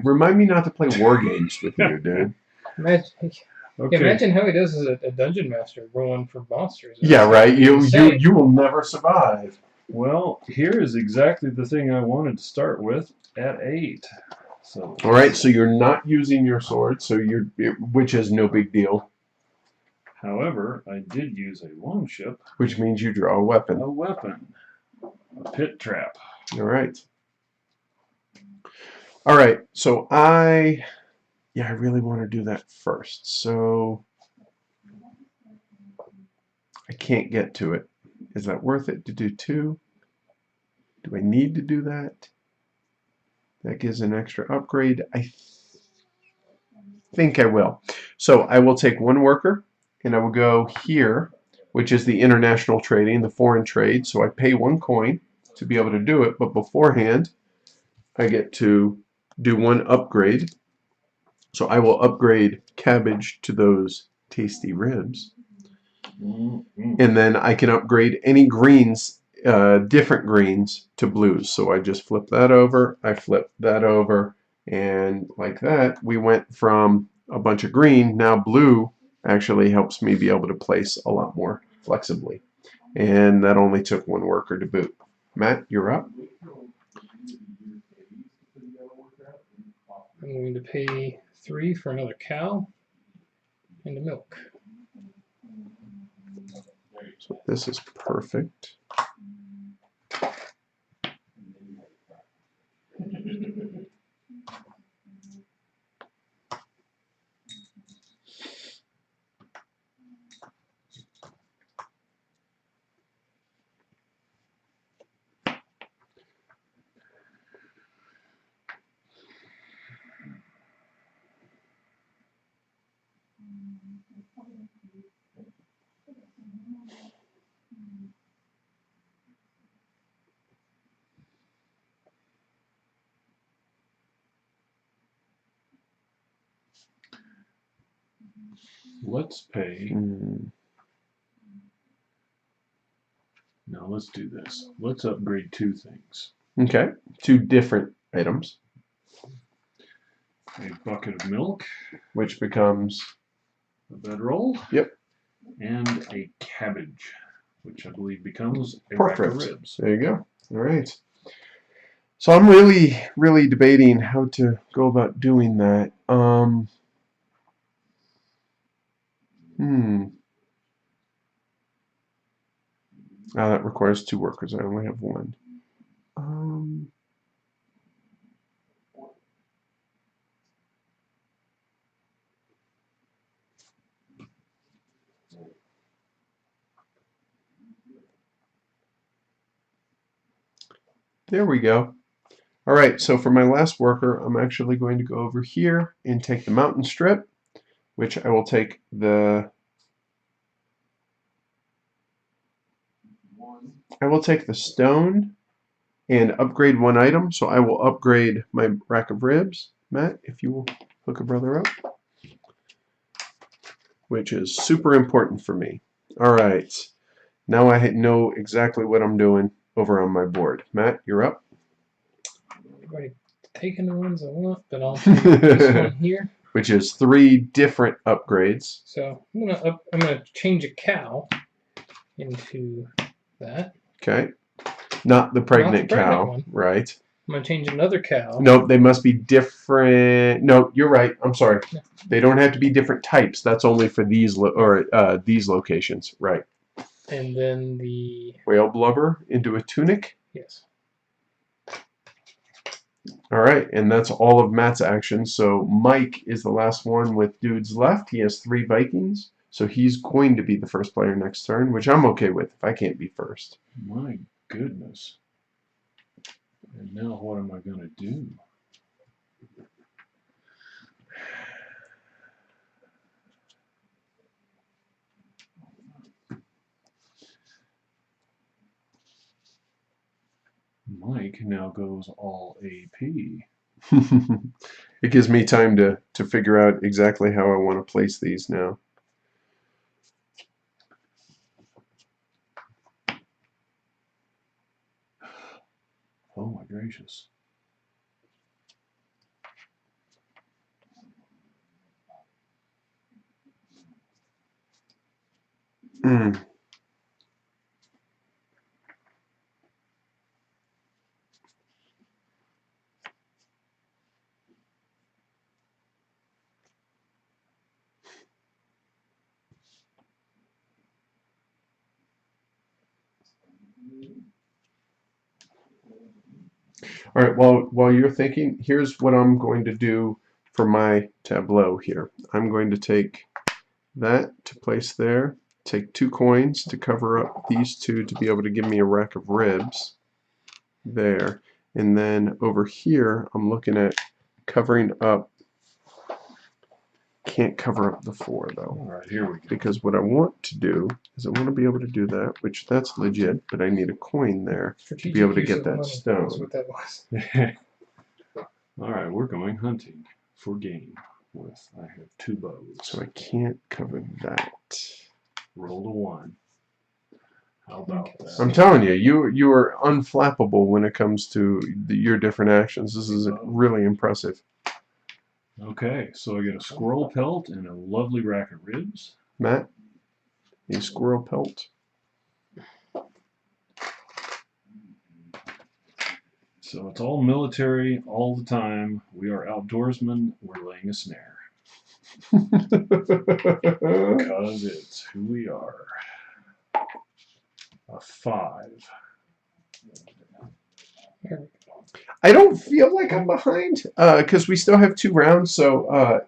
Speaker 1: Remind me not to play war games with you, dude.
Speaker 2: Imagine how he does as a dungeon master rolling for monsters.
Speaker 1: Yeah, right. You
Speaker 2: insane.
Speaker 1: will never survive.
Speaker 3: Well, here is exactly the thing I wanted to start with at 8. So
Speaker 1: All right, so you're not using your sword, which is no big deal.
Speaker 3: However, I did use a longship.
Speaker 1: Which means you draw a weapon.
Speaker 3: A weapon. A pit trap.
Speaker 1: All right. All right, so I really want to do that first. So I can't get to it. Is that worth it to do 2? Do I need to do that? That gives an extra upgrade. I think I will. So I will take 1 worker, and I will go here, which is the international trading, the foreign trade. So I pay 1 coin to be able to do it, but beforehand, I get to do 1 upgrade. So I will upgrade cabbage to those tasty ribs. And then I can upgrade any greens, different greens, to blues. So I just flip that over, I flip that over, and like that, we went from a bunch of green. Now blue actually helps me be able to place a lot more flexibly. And that only took 1 worker to boot. Matt, you're up.
Speaker 2: I'm going to pay 3 for another cow and a milk.
Speaker 1: So this is perfect.
Speaker 3: Let's pay.
Speaker 1: Hmm.
Speaker 3: Now let's do this. Let's upgrade 2 things.
Speaker 1: Okay, 2 different items,
Speaker 3: A bucket of milk,
Speaker 1: which becomes
Speaker 3: a bedroll.
Speaker 1: Yep.
Speaker 3: And a cabbage, which I believe becomes a
Speaker 1: pork
Speaker 3: rack of
Speaker 1: ribs.
Speaker 3: ribs.
Speaker 1: There you go. All right. So I'm really debating how to go about doing that. That requires 2 workers. I only have 1. There we go. All right, so for my last worker, I'm actually going to go over here and take the mountain strip, which I will take the stone and upgrade 1 item. So I will upgrade my rack of ribs. Matt, if you will hook a brother up, which is super important for me. All right, now I know exactly what I'm doing over on my board. Matt, you're up.
Speaker 2: I've already taken the ones I want, but I'll take this one here.
Speaker 1: Which is 3 different upgrades.
Speaker 2: So I'm gonna change a cow into that.
Speaker 1: Okay. Not the pregnant cow,
Speaker 2: one.
Speaker 1: right?
Speaker 2: I'm gonna change another cow.
Speaker 1: Nope, they must be different. No, you're right. I'm sorry.
Speaker 2: Yeah.
Speaker 1: They don't have to be different types. That's only for these these locations, right?
Speaker 2: And then the
Speaker 1: Whale blubber into a tunic.
Speaker 2: yes.
Speaker 1: All right, and that's all of Matt's actions. So Mike is the last one with dudes left. He has 3 Vikings, so he's going to be the first player next turn, which I'm okay with if I can't be first.
Speaker 3: My goodness. And now what am I going to do? Mike now goes all AP.
Speaker 1: It gives me time to figure out exactly how I want to place these now.
Speaker 3: Oh my gracious.
Speaker 1: Mm. All right, while you're thinking, here's what I'm going to do for my tableau here. I'm going to take that to place there, take 2 coins to cover up these 2 to be able to give me a rack of ribs there. And then over here, I'm looking at covering up, can't cover up the 4 though.
Speaker 3: All right, here we go.
Speaker 1: Because what I want to do is I want to be able to do that, which that's legit, but I need a coin there to be able to get that stone.
Speaker 2: That's what that was.
Speaker 3: All right, we're going hunting for game with, I have 2 bows.
Speaker 1: So I can't cover that.
Speaker 3: Roll a 1. How about that?
Speaker 1: I'm telling you, you are unflappable when it comes to your different actions. This is really impressive.
Speaker 3: Okay, so I get a squirrel pelt and a lovely rack of ribs.
Speaker 1: Matt, a squirrel pelt.
Speaker 3: So it's all military all the time. We are outdoorsmen. We're laying a snare. Because it's who we are. A 5.
Speaker 1: I don't feel like I'm behind because we still have 2 rounds. So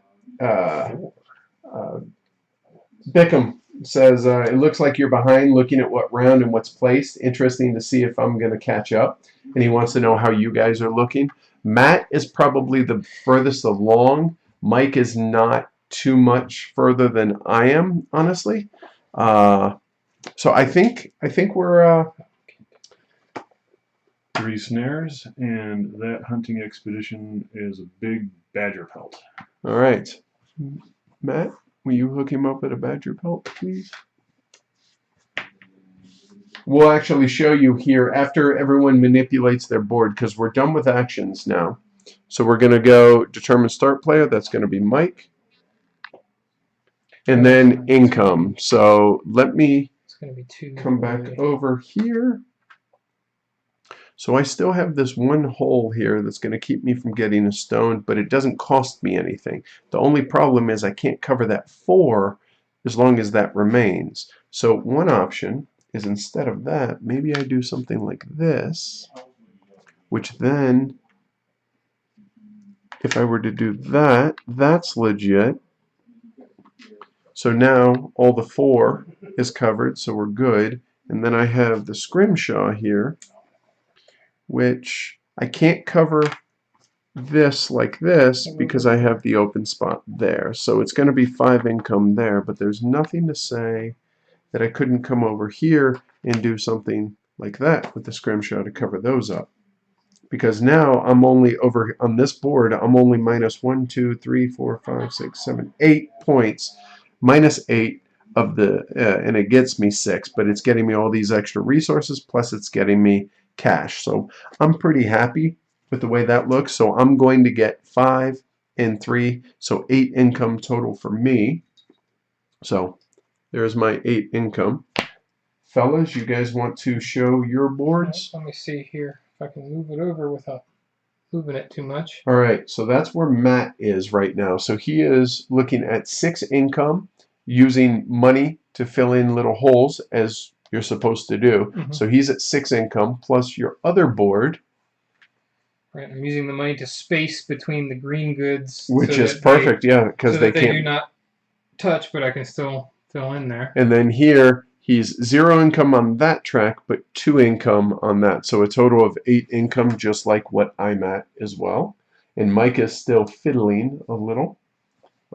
Speaker 1: Bickham says it looks like you're behind. Looking at what round and what's placed, interesting to see if I'm going to catch up. And he wants to know how you guys are looking. Matt is probably the furthest along. Mike is not too much further than I am, honestly. So I think we're
Speaker 3: 3 snares, and that hunting expedition is a big badger pelt.
Speaker 1: all right. Matt, Will you hook him up with a badger pelt, please? We'll actually show you here after everyone manipulates their board, because we're done with actions now. So we're going to go determine start player. That's going to be Mike. And then income. So let me
Speaker 2: It's going to be 2.
Speaker 1: come back over here. So I still have this one hole here that's going to keep me from getting a stone, but it doesn't cost me anything. The only problem is I can't cover that 4 as long as that remains. So one option is, instead of that, maybe I do something like this, which then, if I were to do that, that's legit. So now all the 4 is covered, so we're good. And then I have the scrimshaw here, which I can't cover this like this because I have the open spot there. So it's going to be 5 income there, but there's nothing to say that I couldn't come over here and do something like that with the scrimshaw to cover those up. Because now I'm only over on this board, I'm only minus 1, 2, 3, 4, 5, 6, 7, 8 points, minus 8 of the, and it gets me 6, but it's getting me all these extra resources, plus it's getting me cash. So I'm pretty happy with the way that looks. So I'm going to get 5 and 3, so 8 income total for me. So there's my 8 income. Fellas, you guys want to show your boards?
Speaker 2: Let me see here if I can move it over without moving it too much.
Speaker 1: All right, so that's where Matt is right now. So he is looking at 6 income, using money to fill in little holes as you're supposed to do. So he's at 6 income plus your other board.
Speaker 2: Right, I'm using the money to space between the green goods,
Speaker 1: Which is perfect, yeah, because they
Speaker 2: they
Speaker 1: can't.
Speaker 2: do not touch, but I can still fill in there.
Speaker 1: And then here he's 0 income on that track, but 2 income on that. So a total of 8 income, just like what I'm at as well. And Mike is still fiddling a little.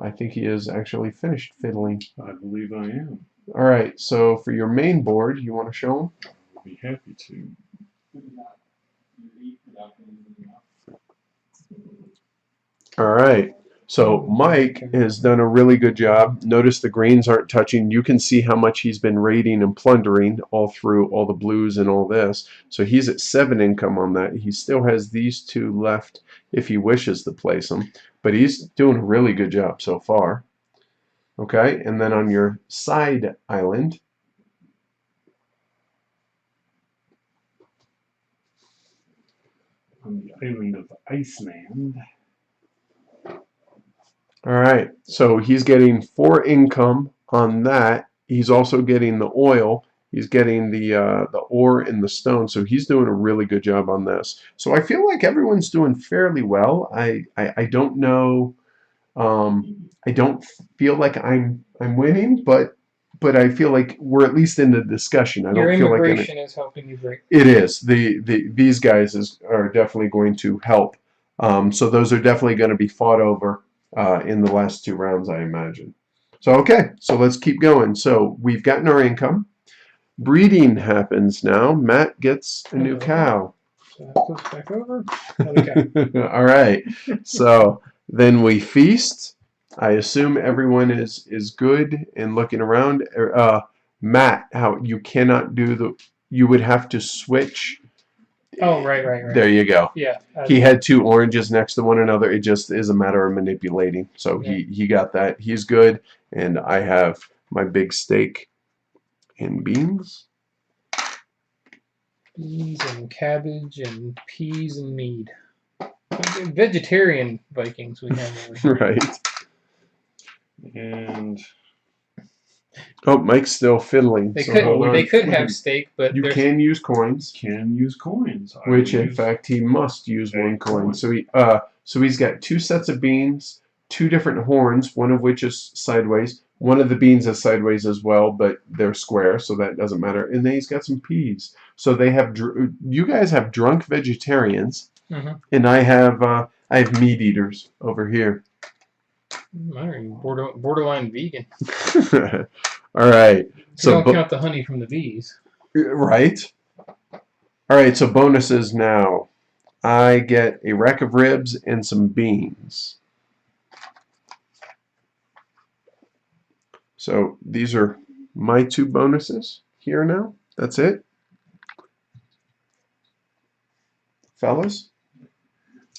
Speaker 1: I think he is actually finished fiddling.
Speaker 3: I believe I am.
Speaker 1: All right, so for your main board, you want to show him?
Speaker 3: I'll be happy to.
Speaker 1: All right, so Mike has done a really good job. Notice the greens aren't touching. You can see how much he's been raiding and plundering all through all the blues and all this. So he's at 7 income on that. He still has these 2 left if he wishes to place them, but he's doing a really good job so far. Okay, and then on your side island,
Speaker 3: On the island of Iceland.
Speaker 1: all right, so he's getting 4 income on that. He's also getting the oil. He's getting the ore and the stone. So he's doing a really good job on this. So I feel like everyone's doing fairly well. I don't know. I don't feel like I'm winning, but I feel like we're at least in the discussion. I
Speaker 2: Your
Speaker 1: don't feel like
Speaker 2: immigration is helping you break.
Speaker 1: it is. These guys are definitely going to help. So those are definitely going to be fought over in the last 2 rounds, I imagine. So okay, so let's keep going. So we've gotten our income. Breeding happens now. Matt gets a new cow.
Speaker 2: So that flips back over. Another cow.
Speaker 1: All right. So then we feast. I assume everyone is good and looking around. Matt, how you cannot do the. You would have to switch.
Speaker 2: Oh, right.
Speaker 1: There you go.
Speaker 2: Yeah.
Speaker 1: He had 2 oranges next to one another. It just is a matter of manipulating. So he got that. He's good. And I have my big steak and beans.
Speaker 2: Beans and cabbage and peas and meat. Vegetarian Vikings we have over here.
Speaker 1: Right.
Speaker 3: And
Speaker 1: Oh, Mike's still fiddling.
Speaker 2: They
Speaker 1: so
Speaker 2: could
Speaker 1: hold on.
Speaker 2: they could have steak, but
Speaker 1: You can use coins,
Speaker 3: can use coins. I
Speaker 1: which
Speaker 3: will
Speaker 1: in
Speaker 3: use
Speaker 1: fact he must use
Speaker 3: a
Speaker 1: 1 coin.
Speaker 3: coin.
Speaker 1: So he's got 2 sets of beans, 2 different horns, one of which is sideways. One of the beans is sideways as well, but they're square, so that doesn't matter. And then he's got some peas. So they have. You guys have drunk vegetarians, and I have meat eaters over here.
Speaker 2: I'm borderline vegan.
Speaker 1: All right.
Speaker 2: So don't count the honey from the bees.
Speaker 1: Right. All right. So bonuses now. I get a rack of ribs and some beans. So these are my 2 bonuses here now. That's it. Fellas?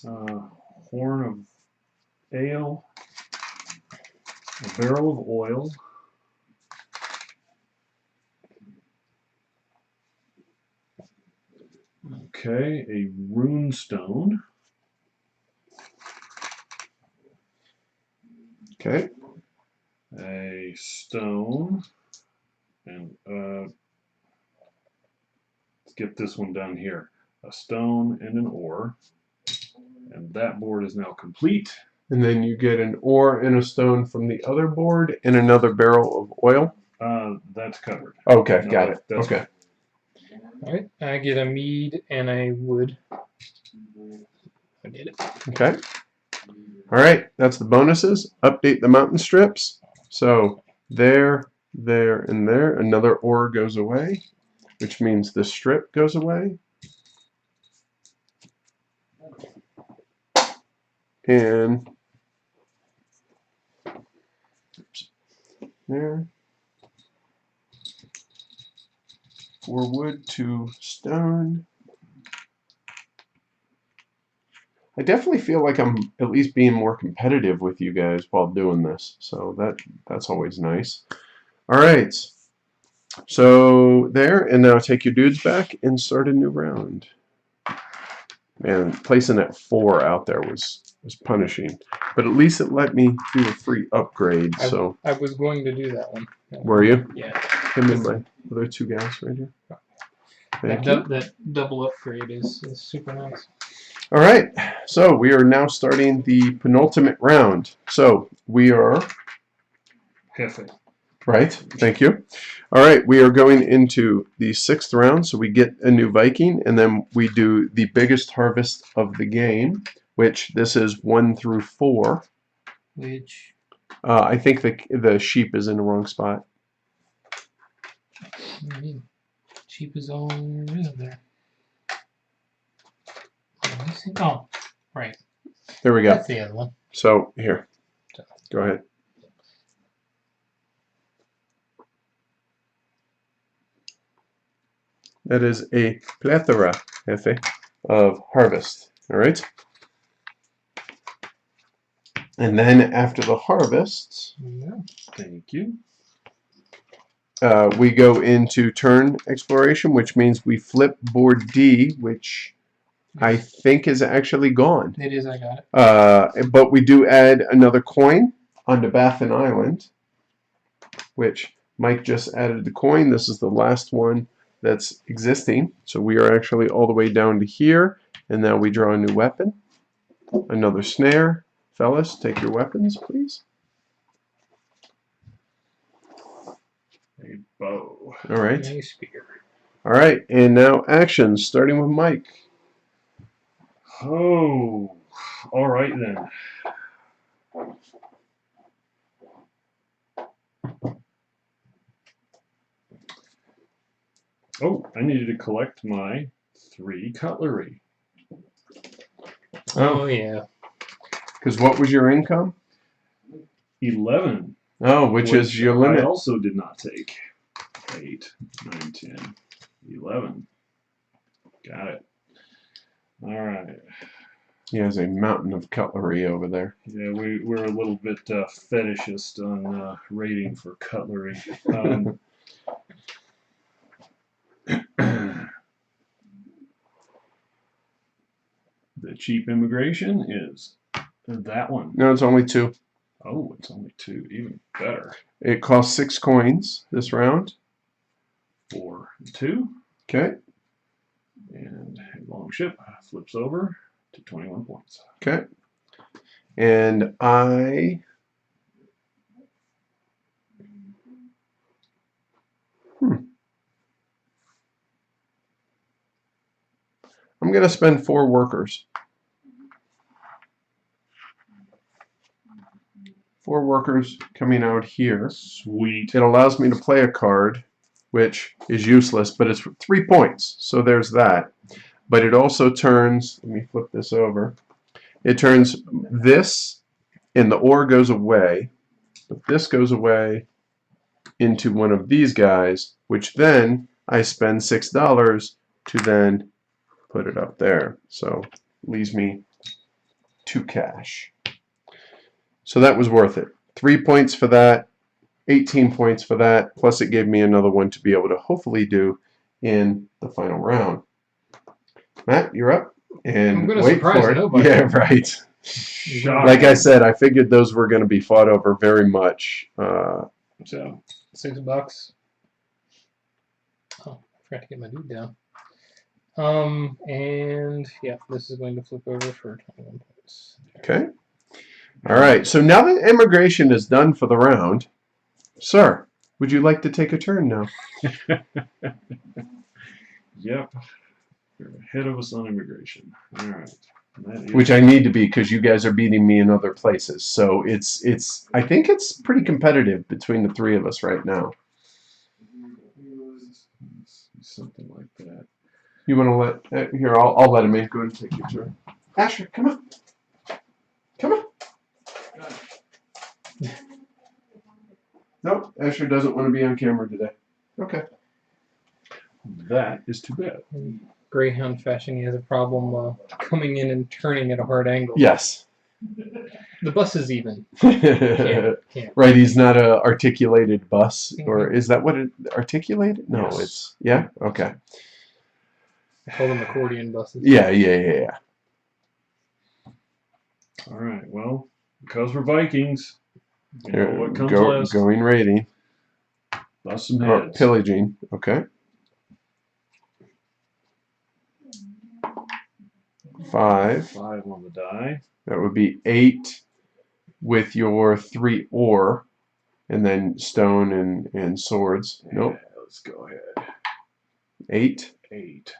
Speaker 3: Horn of ale, a barrel of oil, okay, a rune stone,
Speaker 1: Okay.
Speaker 3: a stone, and let's get this one down here. A stone and an ore, and that board is now complete.
Speaker 1: And then you get an ore and a stone from the other board and another barrel of oil.
Speaker 3: That's covered.
Speaker 1: Okay,
Speaker 3: No,
Speaker 1: got it.
Speaker 3: that's
Speaker 1: Okay.
Speaker 2: Alright, I get a mead and a wood. I did it.
Speaker 1: Okay. All right, that's the bonuses. Update the mountain strips. So there, there, and there. Another ore goes away, which means the strip goes away. And oops, there. 4 wood, 2 stone. I definitely feel like I'm at least being more competitive with you guys while doing this, so that's always nice. All right, so there, and now take your dudes back and start a new round. Man, placing that 4 out there was punishing, but at least it let me do a free upgrade. So
Speaker 2: I was going to do that one.
Speaker 1: were you?
Speaker 2: Yeah.
Speaker 1: Him and my other 2 guys right here. Thank you.
Speaker 2: That double upgrade is super nice.
Speaker 1: All right, so we are now starting the penultimate round. So we are
Speaker 3: Perfect.
Speaker 1: right. Thank you. All right, we are going into the 6th round. So we get a new Viking, and then we do the biggest harvest of the game, which this is 1 through 4.
Speaker 2: Which
Speaker 1: I think the sheep is in the wrong spot.
Speaker 2: sheep is all over there. Oh, right.
Speaker 1: There we go.
Speaker 2: That's the other one.
Speaker 1: So here, go ahead. That is a plethora, Jefe, of harvest. All right. And then after the harvest,
Speaker 2: Yeah.
Speaker 3: Thank you.
Speaker 1: we go into turn exploration, which means we flip board D, which I think is actually gone.
Speaker 2: It is, I got it.
Speaker 1: But we do add another coin onto Baffin Island, which Mike just added the coin. This is the last one that's existing. So we are actually all the way down to here. And now we draw a new weapon. Another snare. Fellas, take your weapons, please.
Speaker 3: A bow.
Speaker 1: All right.
Speaker 2: A spear.
Speaker 1: All right. And now actions, starting with Mike.
Speaker 3: Oh, all right then. Oh, I needed to collect my 3 cutlery.
Speaker 2: Oh, yeah.
Speaker 1: Because what was your income?
Speaker 3: 11.
Speaker 1: Oh, which is your limit.
Speaker 3: I also did not take. 8, 9, 10, 11. Got it. All right.
Speaker 1: He has a mountain of cutlery over there.
Speaker 3: Yeah, we're a little bit fetishist on rating for cutlery. The cheap immigration is that one.
Speaker 1: No, it's only 2.
Speaker 3: Oh, it's only 2. Even better.
Speaker 1: It costs 6 coins this round.
Speaker 3: 4 and 2.
Speaker 1: Okay.
Speaker 3: And a long ship flips over to 21 points.
Speaker 1: Okay. And I'm going to spend 4 workers. 4 workers coming out here.
Speaker 3: Sweet.
Speaker 1: It allows me to play a card, which is useless, but it's 3 points. So there's that. But it also turns, let me flip this over. It turns this, and the ore goes away. But this goes away, into one of these guys, which then I spend $6 to then put it up there. So leaves me 2 cash. So that was worth it. 3 points for that, 18 points for that, plus it gave me another one to be able to hopefully do in the final round. Matt, you're up. And
Speaker 2: I'm gonna
Speaker 1: wait
Speaker 2: surprise
Speaker 1: for it.
Speaker 2: nobody.
Speaker 1: Yeah, right.
Speaker 3: Shocking.
Speaker 1: Like I said, I figured those were going to be fought over very much.
Speaker 2: So $6. Oh, I forgot to get my dude down. And yeah, this is going to flip over for 21 points.
Speaker 1: Okay. All right. So now that immigration is done for the round, sir, would you like to take a turn now?
Speaker 3: Yep. You're ahead of us on immigration. All right.
Speaker 1: Which I need to be because you guys are beating me in other places. So I think it's pretty competitive between the three of us right now.
Speaker 3: Something like that.
Speaker 1: You want to let here? I'll let him in. Go ahead and take your turn. Asher, come on. Come on. Nope, Asher doesn't want to be on camera today. Okay.
Speaker 3: That is too bad.
Speaker 2: Greyhound fashion, he has a problem coming in and turning at a hard angle.
Speaker 1: Yes.
Speaker 2: The bus is even.
Speaker 1: Right, he's not a articulated bus, or is that what it articulated? No,
Speaker 3: Yes.
Speaker 1: it's yeah. Okay.
Speaker 2: I call them accordion buses.
Speaker 1: Yeah.
Speaker 3: All right. Well, because we're Vikings, you know what comes last.
Speaker 1: Going raiding.
Speaker 3: Bust some
Speaker 1: Or
Speaker 3: heads.
Speaker 1: pillaging. Okay. 5.
Speaker 3: 5 on the die.
Speaker 1: That would be 8 with your 3 ore, and then stone and swords. Nope.
Speaker 3: Yeah, let's go ahead.
Speaker 1: 8.
Speaker 3: 8.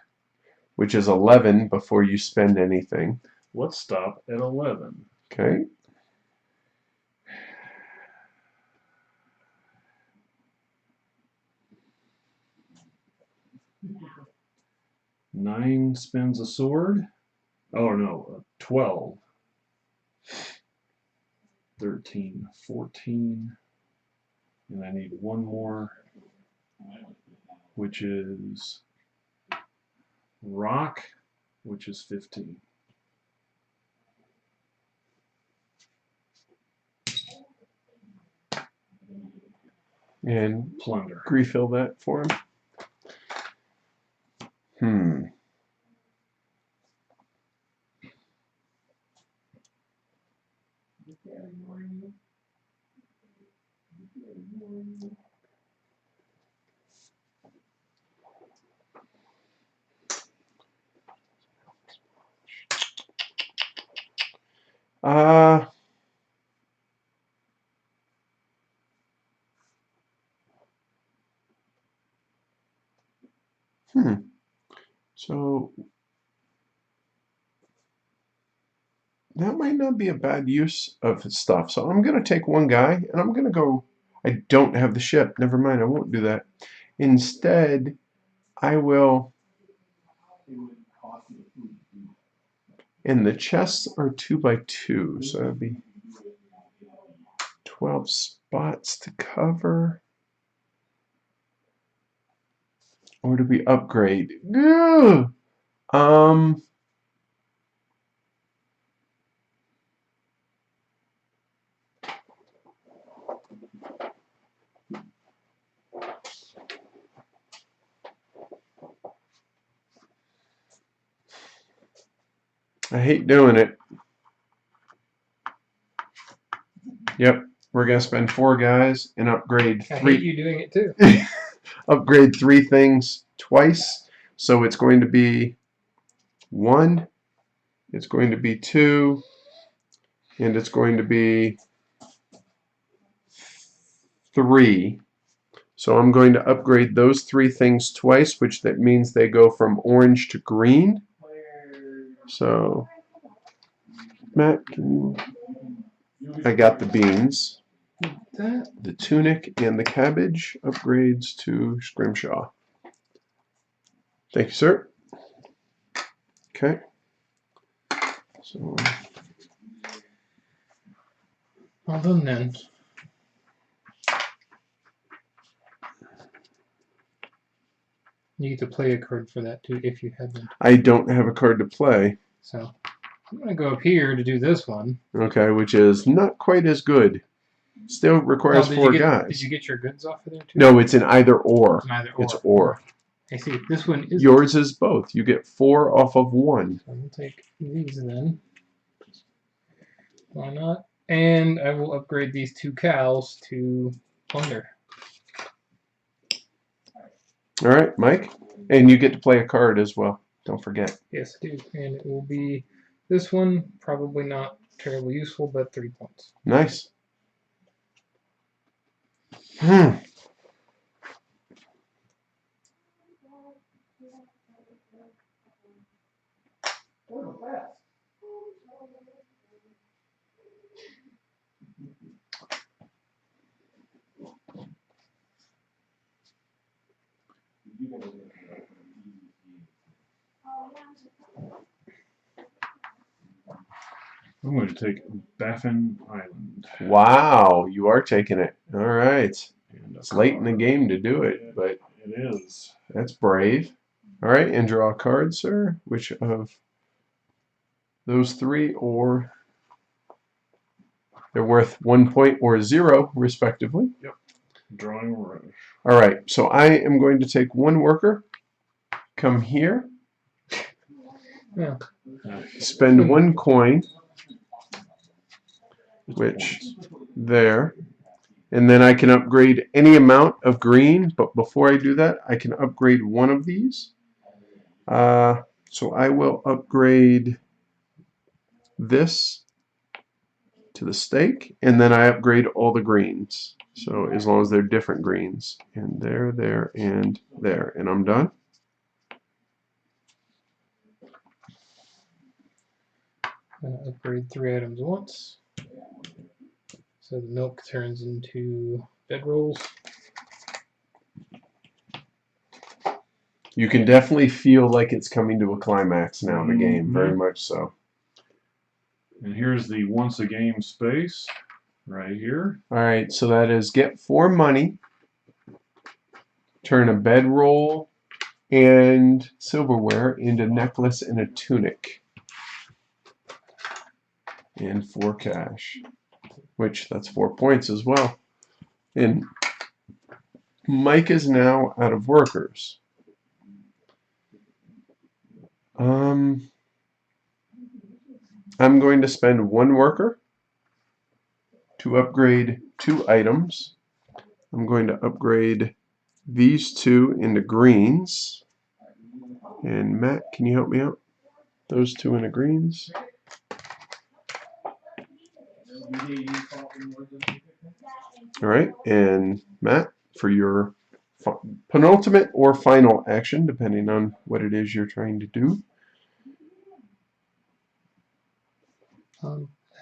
Speaker 1: Which is 11 before you spend anything.
Speaker 3: Let's stop at 11.
Speaker 1: Okay.
Speaker 3: Nine spins a sword. Oh no, 12. 13, 14. And I need one more, which is rock, which is 15.
Speaker 1: And
Speaker 3: Plunder.
Speaker 1: refill that for him. So that might not be a bad use of stuff. So I'm going to take one guy and I'm going to go. I don't have the ship. Never mind. I won't do that. Instead, I will. And the chests are 2x2. So that'd be 12 spots to cover. Or do we upgrade? Ugh! I hate doing it. Yep, we're gonna spend 4 guys and upgrade 3.
Speaker 2: I hate you doing it too.
Speaker 1: Upgrade 3 things twice. So it's going to be 1. It's going to be 2. And it's going to be 3. So I'm going to upgrade those 3 things twice, which that means they go from orange to green. So, Matt, can you... I got the beans, the tunic, and the cabbage upgrades to Scrimshaw. Thank you, sir. Okay. So,
Speaker 2: Well done then. You get to play a card for that too if you have one.
Speaker 1: I don't have a card to play.
Speaker 2: So I'm gonna go up here to do this one.
Speaker 1: Okay, which is not quite as good. Still requires
Speaker 2: Oh,
Speaker 1: four
Speaker 2: Did
Speaker 1: guys.
Speaker 2: you get your goods off of there too?
Speaker 1: No, it's an either or.
Speaker 2: Neither
Speaker 1: It's
Speaker 2: or.
Speaker 1: or.
Speaker 2: I see. This one is.
Speaker 1: Yours is both. You get 4 off of 1.
Speaker 2: So I'm gonna take these then. Why not? And I will upgrade these 2 cows to plunder.
Speaker 1: All right, Mike, and you get to play a card as well. Don't forget.
Speaker 2: Yes, I do. And it will be this one. Probably not terribly useful, but 3 points.
Speaker 1: Nice.
Speaker 3: I'm going to take Baffin Island.
Speaker 1: Wow, you are taking it. All right.
Speaker 3: And
Speaker 1: It's late in the game to do it, but
Speaker 3: it is.
Speaker 1: that's brave. All right, and draw a card, sir. Which of those 3, or they're worth 1 point or 0, respectively.
Speaker 3: Yep. Drawing rush.
Speaker 1: All right, so I am going to take 1 worker, come here,
Speaker 2: Yeah.
Speaker 1: spend 1 coin, which there, and then I can upgrade any amount of green, but before I do that, I can upgrade one of these. So I will upgrade this to the stake, and then I upgrade all the greens. So as long as they're different greens, and there, and there, and I'm done.
Speaker 2: I'm gonna upgrade 3 items once. So the milk turns into bedrolls.
Speaker 1: You can definitely feel like it's coming to a climax now, the game, very much so.
Speaker 3: And here's the once a game space right here.
Speaker 1: All right, so that is get 4 money, turn a bedroll and silverware into necklace and a tunic, and 4 cash, which that's 4 points as well. And Mike is now out of workers. I'm going to spend 1 worker to upgrade 2 items. I'm going to upgrade these 2 into greens. And Matt, can you help me out? Those 2 into greens. All right, and Matt, for your penultimate or final action, depending on what it is you're trying to do.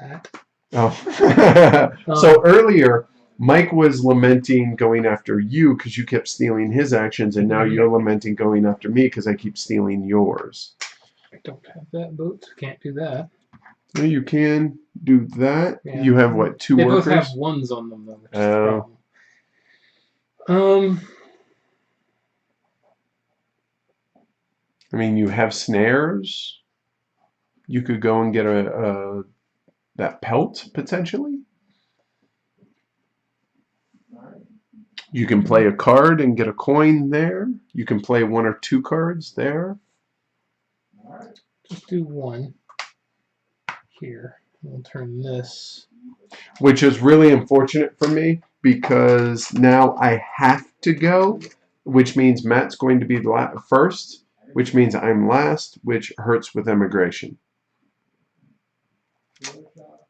Speaker 2: That.
Speaker 1: Oh, so earlier Mike was lamenting going after you because you kept stealing his actions, and now you're lamenting going after me because I keep stealing yours.
Speaker 2: I don't have that boat. Can't do that.
Speaker 1: No, you can do that.
Speaker 2: Yeah.
Speaker 1: You have what, 2
Speaker 2: They
Speaker 1: workers?
Speaker 2: both have 1s on them though, which is the problem.
Speaker 1: I mean, you have snares. You could go and get that pelt potentially. You can play a card and get a coin there. You can play 1 or 2 cards there.
Speaker 2: Just do 1 here. We'll turn this.
Speaker 1: Which is really unfortunate for me because now I have to go, which means Matt's going to be first, which means I'm last, which hurts with immigration.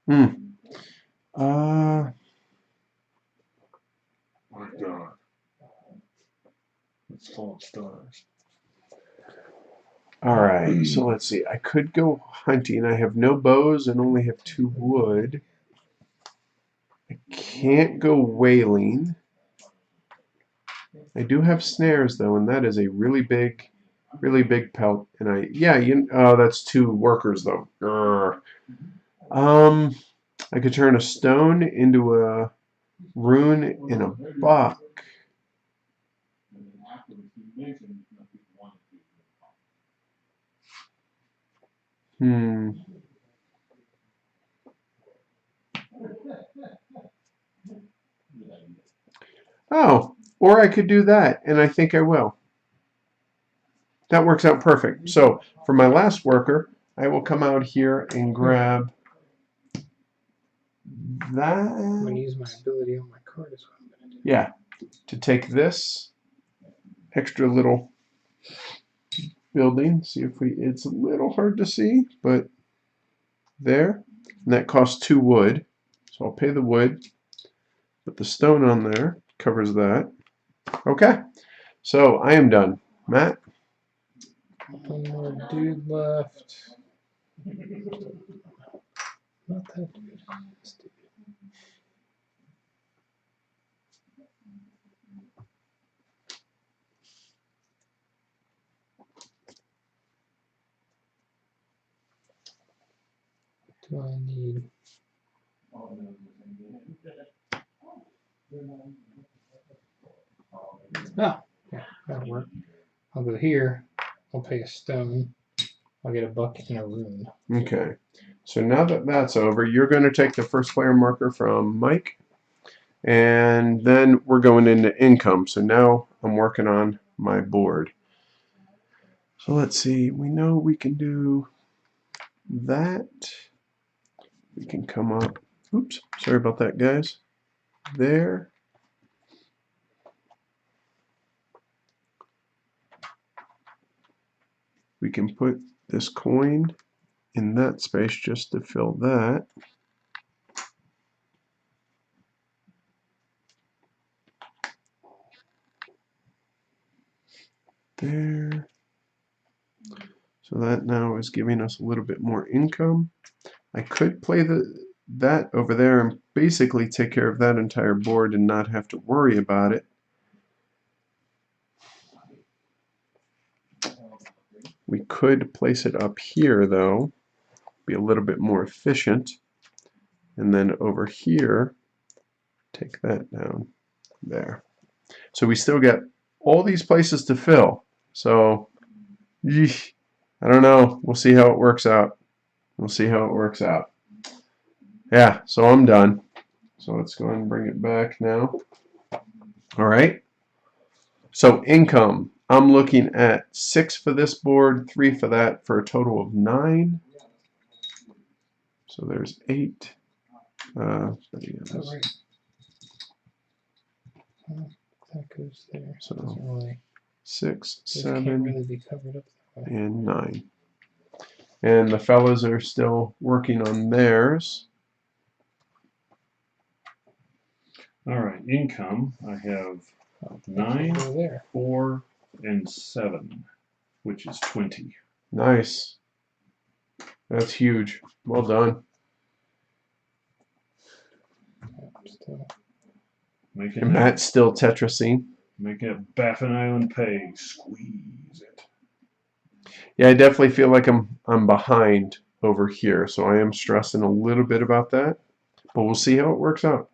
Speaker 3: My God. It's full of stars.
Speaker 1: All right, so let's see. I could go hunting. I have no bows and only have 2 wood. I can't go whaling. I do have snares though, and that is a really big pelt. And that's 2 workers though. Grr. I could turn a stone into a rune in a buck.
Speaker 5: afterwards, he mentioned that people wanted to.
Speaker 1: Oh, or I could do that, and I think I will. That works out perfect. So for my last worker, I will come out here and grab that.
Speaker 2: I'm going to use my ability on my card as well.
Speaker 1: Yeah, to take this extra little building. See if we, it's a little hard to see, but there. And that costs 2 wood. So I'll pay the wood, put the stone on there, covers that. Okay, so I am done. Matt?
Speaker 2: One more dude left. Not that dude. This dude. Do I need? Oh, yeah, that'll work. I'll go here. I'll pay a stone. I'll get a bucket and a rune.
Speaker 1: Okay, so now that that's over, you're going to take the first player marker from Mike, and then we're going into income. So now I'm working on my board. So let's see, we know we can do that. We can come up, oops, sorry about that, guys. There. We can put this coin in that space just to fill that. There. So that now is giving us a little bit more income. I could play that over there and basically take care of that entire board and not have to worry about it. We could place it up here though, be a little bit more efficient. And then over here, take that down there. So we still get all these places to fill. So, yeesh, I don't know. We'll see how it works out. We'll see how it works out. Yeah, so I'm done. So let's go ahead and bring it back now. All right. So income. I'm looking at 6 for this board, 3 for that, for a total of 9. So there's 8.
Speaker 2: Oh, right. That goes there.
Speaker 1: So
Speaker 2: Doesn't really,
Speaker 1: 6,
Speaker 2: this can't
Speaker 1: 7,
Speaker 2: really be covered up that way.
Speaker 1: and 9. And the fellas are still working on theirs.
Speaker 3: All right, income. I have 9,
Speaker 2: Over there.
Speaker 3: 4, and 7, which is 20.
Speaker 1: Nice. That's huge. Well done.
Speaker 2: Still.
Speaker 3: Making
Speaker 1: And
Speaker 3: that,
Speaker 1: Matt's still Tetrasing.
Speaker 3: making it Baffin Island pay. Squeeze it.
Speaker 1: Yeah, I definitely feel like I'm behind over here, so I am stressing a little bit about that. But we'll see how it works out.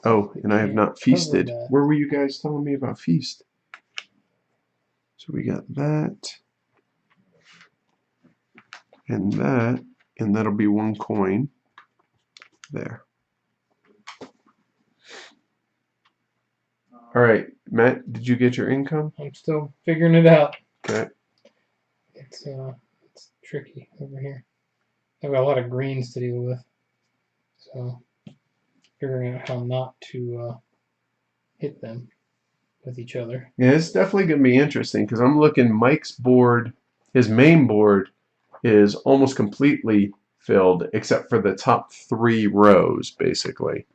Speaker 1: Oh, and I have not feasted.
Speaker 2: that.
Speaker 1: Where were you guys telling me about feast? So we got that. And that. And that'll be 1 coin. There. All right, Matt, did you get your income?
Speaker 2: I'm still figuring it out.
Speaker 1: Okay.
Speaker 2: It's tricky over here. I've got a lot of greens to deal with, so figuring out how not to hit them with each other.
Speaker 1: Yeah, it's definitely going to be interesting because I'm looking Mike's board, his main board is almost completely filled except for the top 3 rows, basically.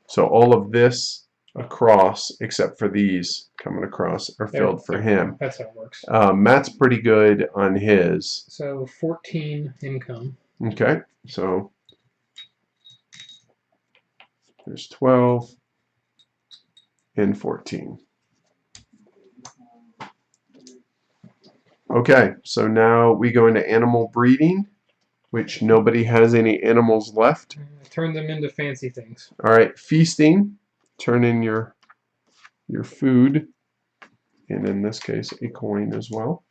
Speaker 1: So all of this across, except for these coming across, are filled for him.
Speaker 2: That's how it works.
Speaker 1: Matt's pretty good on his.
Speaker 2: So 14 income.
Speaker 1: Okay, so there's 12 and 14. Okay, so now we go into animal breeding, which nobody has any animals left.
Speaker 2: Turn them into fancy things.
Speaker 1: All right, feasting. turn in your food, and in this case, a coin as well.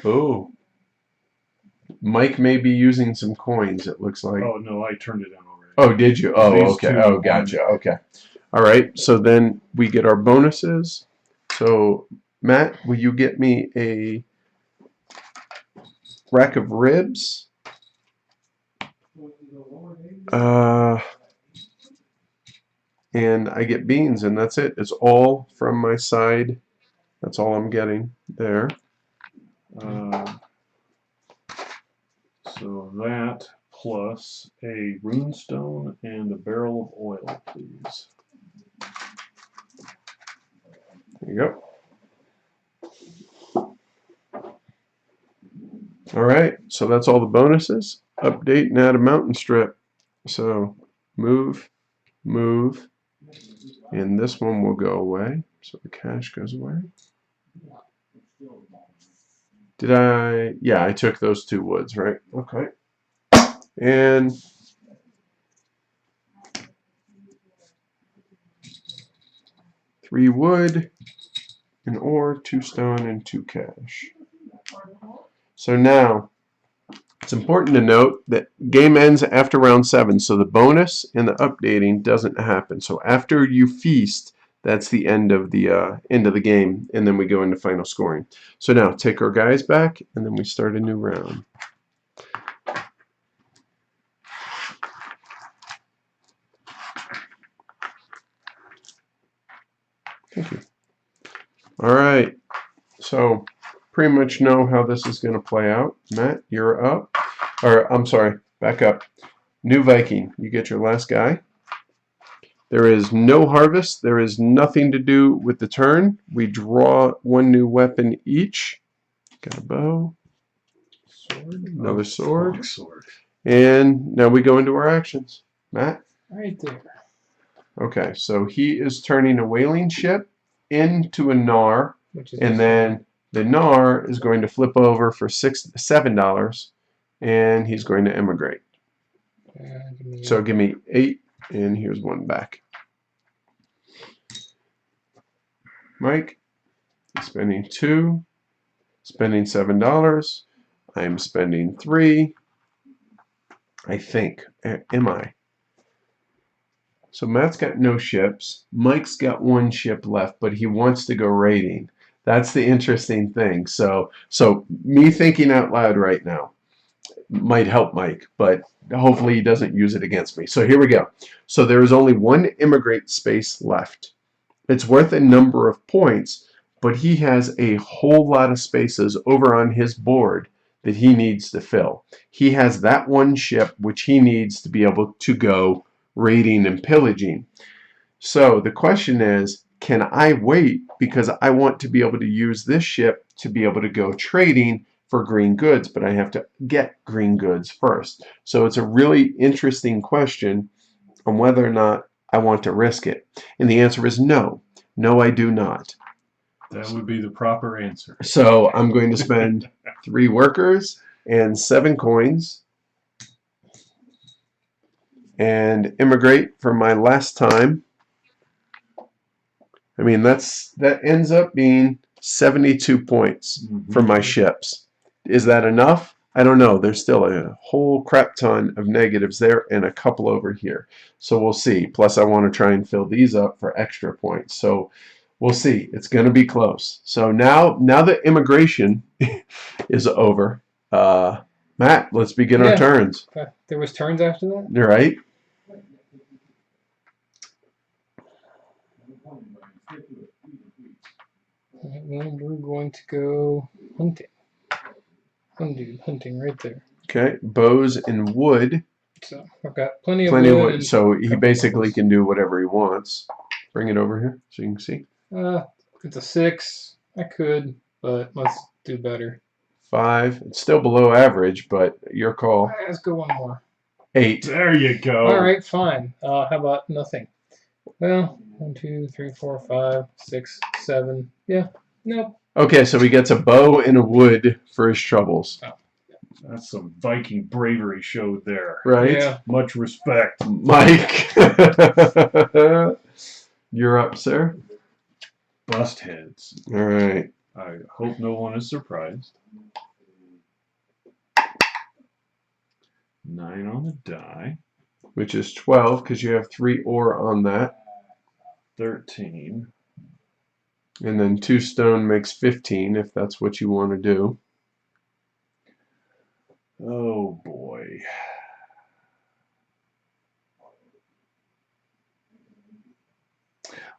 Speaker 1: Oh, Mike may be using some coins, it looks like.
Speaker 3: Oh, no, I turned it in already.
Speaker 1: Oh, did you? Oh,
Speaker 3: These
Speaker 1: okay.
Speaker 3: two
Speaker 1: Oh,
Speaker 3: on
Speaker 1: gotcha.
Speaker 3: it.
Speaker 1: Okay. All right. So then we get our bonuses. So, Matt, will you get me a rack of ribs? And I get beans, and that's it. It's all from my side. That's all I'm getting there.
Speaker 3: So that plus a runestone and a barrel of oil, please.
Speaker 1: There you go. All right, so that's all the bonuses. Update and add a mountain strip. So move, move, and this one will go away. So the cash goes away. Did I? Yeah, I took those 2 woods, right? Okay. And three wood, an ore, 2 stone, and 2 cash. So now, it's important to note that game ends after round 7, so the bonus and the updating doesn't happen. So after you feast, that's the end of the game, and then we go into final scoring. So now take our guys back, and then we start a new round. Thank you. All right. So pretty much know how this is going to play out. Matt, you're up. Or I'm sorry, back up. New Viking, you get your last guy. There is no harvest. There is nothing to do with the turn. We draw 1 new weapon each. Got a bow.
Speaker 2: Sword.
Speaker 1: Another sword.
Speaker 3: Sword.
Speaker 1: And now we go into our actions. Matt?
Speaker 2: Right there.
Speaker 1: Okay, so he is turning a whaling ship into a Gnar,
Speaker 2: Which is
Speaker 1: and then the Gnar is going to flip over for $7, and he's going to emigrate. So give me 8, and here's 1 back. Mike, spending 2, spending $7. I'm spending 3. I think. Am I? So Matt's got no ships. Mike's got 1 ship left, but he wants to go raiding. That's the interesting thing. So me thinking out loud right now might help Mike, but hopefully he doesn't use it against me. So here we go. So there is only 1 immigrate space left. It's worth a number of points, but he has a whole lot of spaces over on his board that he needs to fill. He has that 1 ship which he needs to be able to go raiding and pillaging. So the question is, can I wait because I want to be able to use this ship to be able to go trading for green goods, but I have to get green goods first. So it's a really interesting question on whether or not I want to risk it. And the answer is no. No, I do not.
Speaker 3: That would be the proper answer.
Speaker 1: So I'm going to spend 3 workers and 7 coins and immigrate for my last time. I mean, that ends up being 72 points for my ships. Is that enough? I don't know. There's still a whole crap ton of negatives there and a couple over here. So we'll see. Plus, I want to try and fill these up for extra points. So we'll see. It's going to be close. So now that immigration is over, Matt, let's begin our turns.
Speaker 2: Okay. There was turns after that?
Speaker 1: You're right.
Speaker 2: Alright, well, we're going to go hunting. Hunting right there.
Speaker 1: Okay, bows and wood.
Speaker 2: So I've got plenty of
Speaker 1: wood.
Speaker 2: and
Speaker 1: So he
Speaker 2: couple
Speaker 1: basically
Speaker 2: bows.
Speaker 1: can do whatever he wants. Bring it over here so you can see.
Speaker 2: It's a 6. I could, but let's do better.
Speaker 1: 5. It's still below average, but your call.
Speaker 2: Alright, let's go 1 more.
Speaker 1: 8.
Speaker 3: There you go.
Speaker 2: Alright, fine. How about nothing? Well, 1, 2, 3, 4, 5, 6, 7. Yeah. Nope.
Speaker 1: Okay, so he gets a bow and a wood for his troubles.
Speaker 2: Oh.
Speaker 3: That's some Viking bravery showed there.
Speaker 1: Right?
Speaker 2: Yeah.
Speaker 3: Much respect.
Speaker 1: Mike. You're up, sir.
Speaker 3: Bust heads.
Speaker 1: All right.
Speaker 3: I hope no one is surprised. 9 on the die.
Speaker 1: Which is 12 because you have 3 ore on that.
Speaker 3: 13.
Speaker 1: And then 2 stone makes 15 if that's what you want to do.
Speaker 3: Oh boy.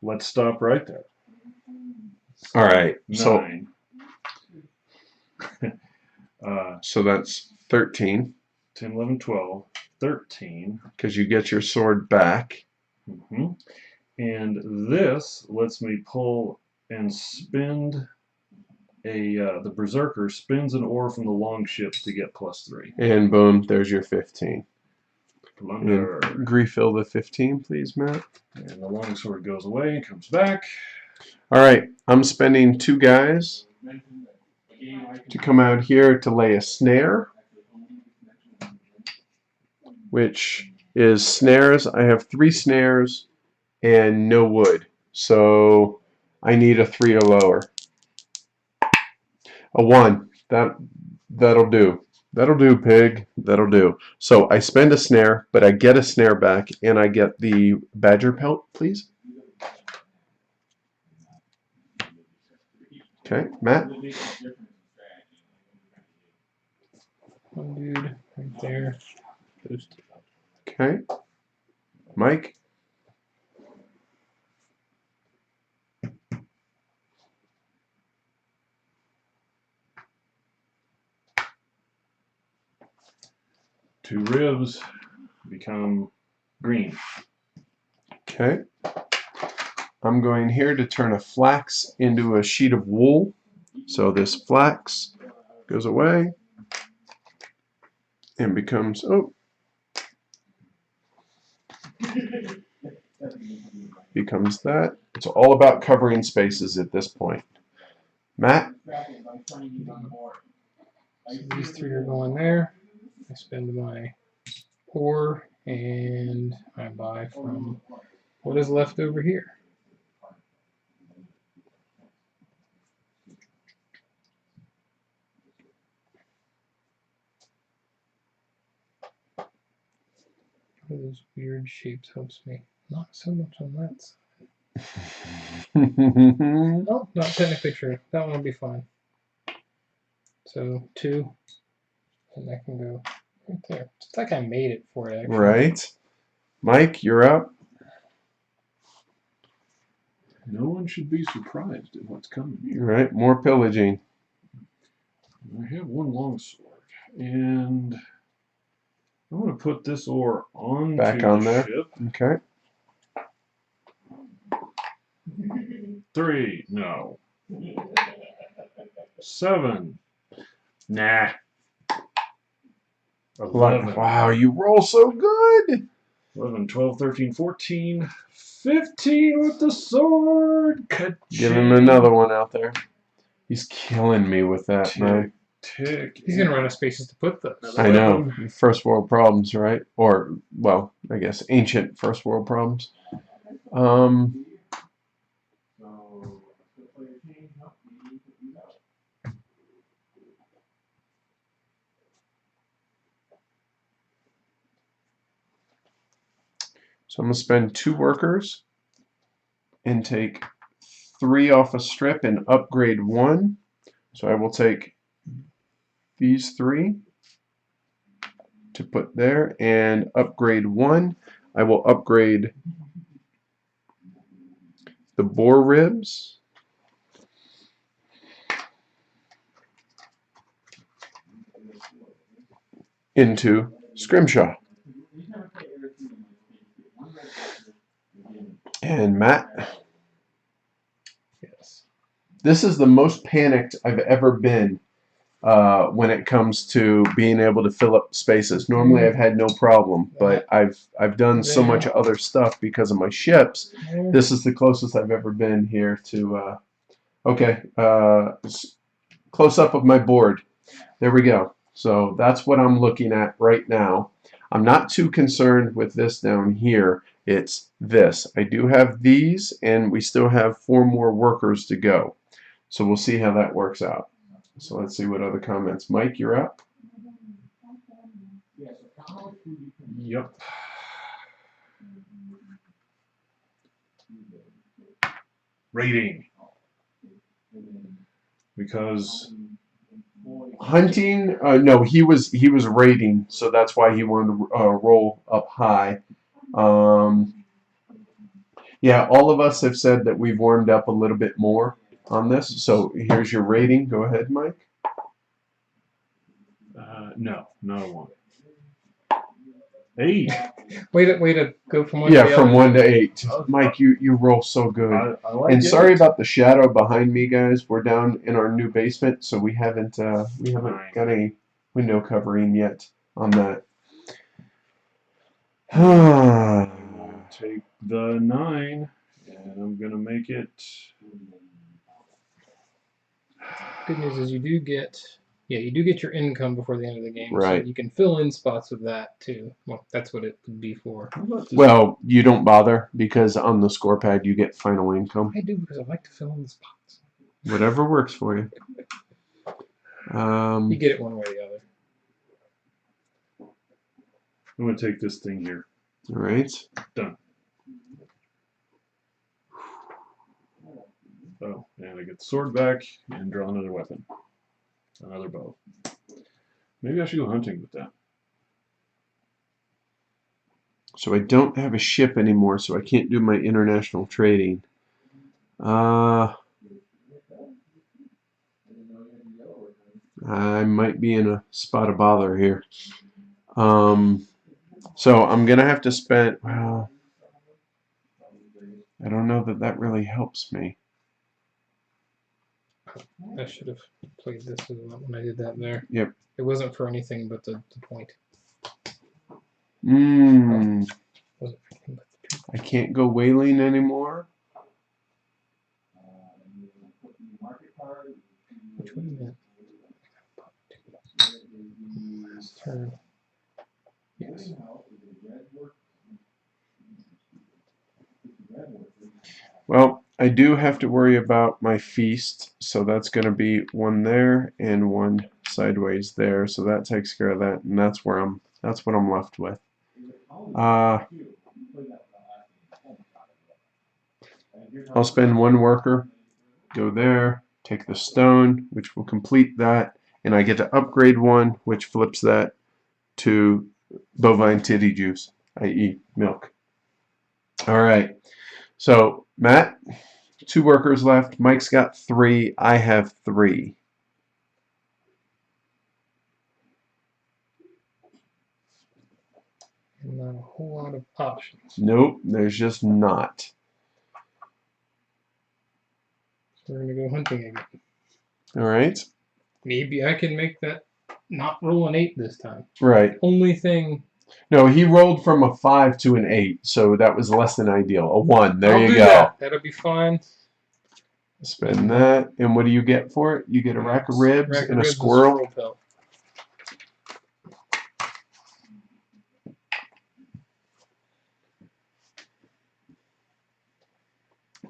Speaker 3: Let's stop right there.
Speaker 1: All right.
Speaker 3: 9.
Speaker 1: So that's 13
Speaker 3: 10, 11, 12, 13.
Speaker 1: because you get your sword back.
Speaker 3: Mm-hmm. And this lets me pull and spend the Berserker spins an ore from the longship to get +3.
Speaker 1: And boom, there's your 15.
Speaker 3: Plunder.
Speaker 1: And refill the 15, please, Matt.
Speaker 3: And the longsword goes away and comes back.
Speaker 1: All right. I'm spending 2 guys to come out here to lay a snare, which is snares. I have 3 snares and no wood, so I need a 3 or lower. A 1. That'll do. That'll do, pig. That'll do. So I spend a snare, but I get a snare back, and I get the badger pelt, please. Okay, Matt.
Speaker 2: One dude right there. Those two.
Speaker 1: Okay, Mike.
Speaker 3: Two ribs become green.
Speaker 1: Okay. I'm going here to turn a flax into a sheet of wool. So this flax goes away and becomes, becomes that. It's all about covering spaces at this point. Matt?
Speaker 2: So these 3 are going there. I spend my ore and I buy from what is left over here. One of those weird shapes helps me. Not so much on that side. No, not technically true. That one will be fine. So 2, and that can go right there. It's like I made it for it, actually.
Speaker 1: Right. Mike, you're up.
Speaker 3: No one should be surprised at what's coming here.
Speaker 1: Right, more pillaging.
Speaker 3: I have 1 longsword, and I'm going to put this ore onto
Speaker 1: Back on
Speaker 3: the
Speaker 1: there.
Speaker 3: ship.
Speaker 1: Okay.
Speaker 3: 3, no. 7, nah. 11.
Speaker 1: Wow, you roll so good.
Speaker 3: 11, 12, 13, 14, 15 with the sword. Ka-ching.
Speaker 1: Give him another one out there. He's killing me with that,
Speaker 3: Tick,
Speaker 1: man.
Speaker 3: tick.
Speaker 2: He's going to run out of spaces to put those.
Speaker 1: I know. First world problems, right? Or, well, I guess ancient first world problems. So I'm going to spend 2 workers and take 3 off a strip and upgrade 1. So I will take these 3 to put there and upgrade 1. I will upgrade the boar ribs. Into scrimshaw. And Matt,
Speaker 2: Yes.
Speaker 1: this is the most panicked I've ever been when it comes to being able to fill up spaces. Normally I've had no problem, but I've done so much other stuff because of my ships. This is the closest I've ever been here to, close up of my board. There we go. So that's what I'm looking at right now. I'm not too concerned with this down here. It's this. I do have these, and we still have 4 more workers to go. So we'll see how that works out. So let's see what other comments. Mike, you're up.
Speaker 3: Yep. Rating. Because
Speaker 1: Hunting, no, he was raiding, so that's why he wanted to roll up high. Yeah, all of us have said that we've warmed up a little bit more on this. So here's your rating. Go ahead, Mike.
Speaker 3: no, not a 1. 8.
Speaker 2: Way to go from one to
Speaker 1: Yeah,
Speaker 2: the
Speaker 1: from
Speaker 2: other.
Speaker 1: 1 to 8. Mike, you roll so good.
Speaker 3: I like
Speaker 1: And
Speaker 3: it.
Speaker 1: sorry about the shadow behind me, guys. We're down in our new basement, so we haven't got any window covering yet on that.
Speaker 3: I'll take the 9, and I'm gonna make it.
Speaker 2: Good news is you do get your income before the end of the game,
Speaker 1: Right.
Speaker 2: so you can fill in spots with that too. Well, that's what it would be for.
Speaker 3: How about this?
Speaker 1: Well, you don't bother because on the score pad you get final income.
Speaker 2: I do because I like to fill in the spots.
Speaker 1: Whatever works for you.
Speaker 2: You get it one way or the other.
Speaker 3: I'm gonna take this thing here.
Speaker 1: All right.
Speaker 3: Done. Oh, and I get the sword back and draw another weapon. Another bow. Maybe I should go hunting with that.
Speaker 1: So I don't have a ship anymore, so I can't do my international trading. I might be in a spot of bother here. So I'm gonna have to spend. Well, I don't know that really helps me.
Speaker 2: I should have played this as well when I did that there.
Speaker 1: Yep.
Speaker 2: It wasn't for anything but the point.
Speaker 1: Mmm.
Speaker 2: Wasn't for anything but the
Speaker 1: I can't go whaling anymore.
Speaker 2: Which one you meant? Last turn. Yes.
Speaker 1: Well, I do have to worry about my feast, so that's going to be 1 there and 1 sideways there. So that takes care of that, and that's what I'm left with. I'll spend 1 worker, go there, take the stone, which will complete that, and I get to upgrade 1, which flips that to bovine titty juice, i.e. milk. All right. So, Matt, 2 workers left. Mike's got 3. I have 3.
Speaker 2: And not a whole lot of options.
Speaker 1: Nope, there's just not.
Speaker 2: So we're gonna go hunting again.
Speaker 1: All right.
Speaker 2: Maybe I can make that not roll an 8 this time.
Speaker 1: Right.
Speaker 2: Only thing.
Speaker 1: No, he rolled from a 5 to an 8, so that was less than ideal. A 1. There
Speaker 2: I'll
Speaker 1: you
Speaker 2: do
Speaker 1: go.
Speaker 2: that. That'll be fine.
Speaker 1: Spend that, and what do you get for it? You get a rack of ribs
Speaker 2: Rack of
Speaker 1: and a
Speaker 2: ribs
Speaker 1: squirrel.
Speaker 2: and pelt.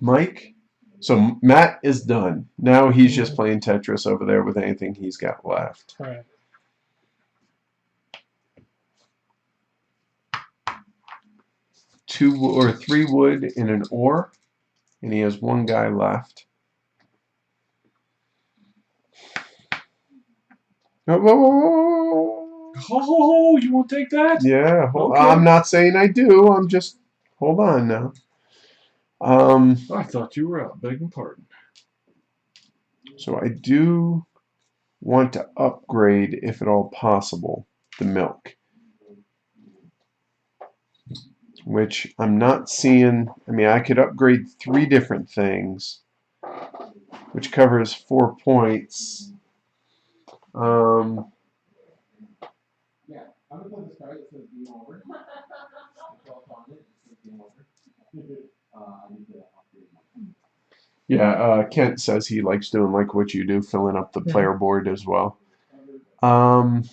Speaker 1: Mike? So Matt is done. Now he's just playing Tetris over there with anything he's got left.
Speaker 2: All right.
Speaker 1: Two or 3 wood and an ore, and he has 1 guy left. Oh, whoa, whoa, whoa, whoa.
Speaker 3: Oh, you won't take that?
Speaker 1: Yeah,
Speaker 3: Okay.
Speaker 1: I'm not saying I do. I'm just hold on now.
Speaker 3: I thought you were out. Begging pardon.
Speaker 1: So I do want to upgrade, if at all possible, the milk, which I'm not seeing. I mean, I could upgrade 3 different things, which covers 4 points.
Speaker 5: Yeah, I'm gonna put this card that says game over. It's all on it. It says game over. I need to upgrade my.
Speaker 1: Yeah, Kent says he likes doing like what you do, filling up the player board as well. That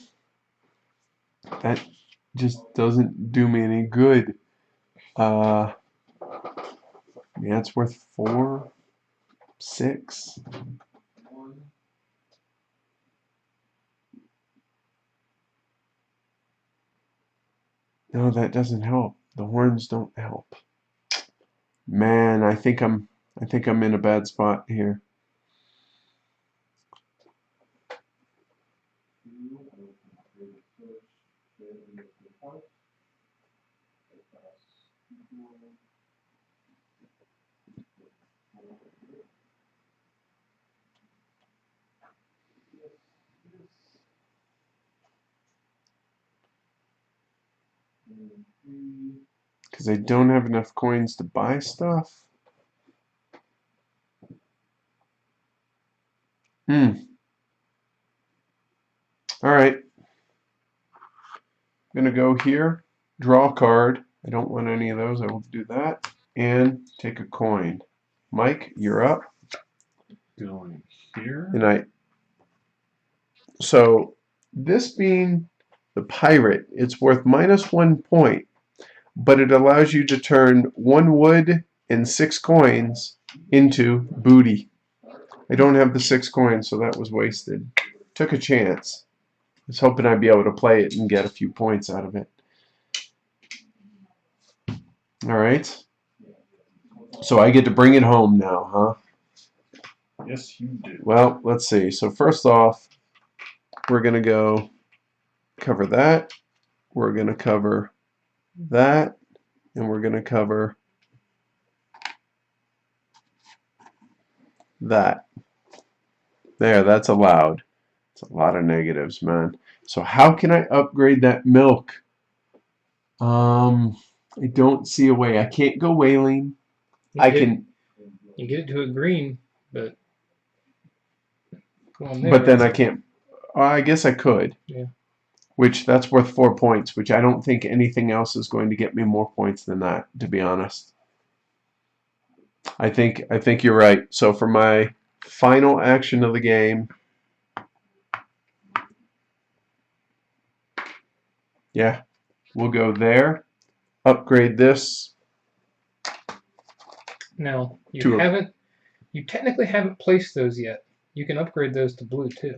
Speaker 1: just doesn't do me any good. Yeah, it's worth 4, 6. No, that doesn't help. The horns don't help. Man, I think I'm in a bad spot here. Because I don't have enough coins to buy stuff. Alright. I'm going to go here, draw a card. I don't want any of those. I will do that. And take a coin. Mike, you're up.
Speaker 3: Going here.
Speaker 1: And so this being the pirate, it's worth -1 point, but it allows you to turn 1 wood and 6 coins into booty. I don't have the 6 coins, so that was wasted. Took a chance. I was hoping I'd be able to play it and get a few points out of it. Alright. So I get to bring it home now, huh?
Speaker 3: Yes, you do.
Speaker 1: Well, let's see. So first off, we're going to go cover that. We're going to cover that. And we're going to cover that. There, that's allowed. It's a lot of negatives, man. So how can I upgrade that milk? I don't see a way. I can't go whaling. I can.
Speaker 2: You get it to a green, but go on there.
Speaker 1: But then I can't. I guess I could.
Speaker 2: Yeah.
Speaker 1: Which that's worth 4 points. Which I don't think anything else is going to get me more points than that. To be honest. I think you're right. So for my final action of the game. Yeah, we'll go there. Upgrade this.
Speaker 2: Now you technically haven't placed those yet. You can upgrade those to blue too.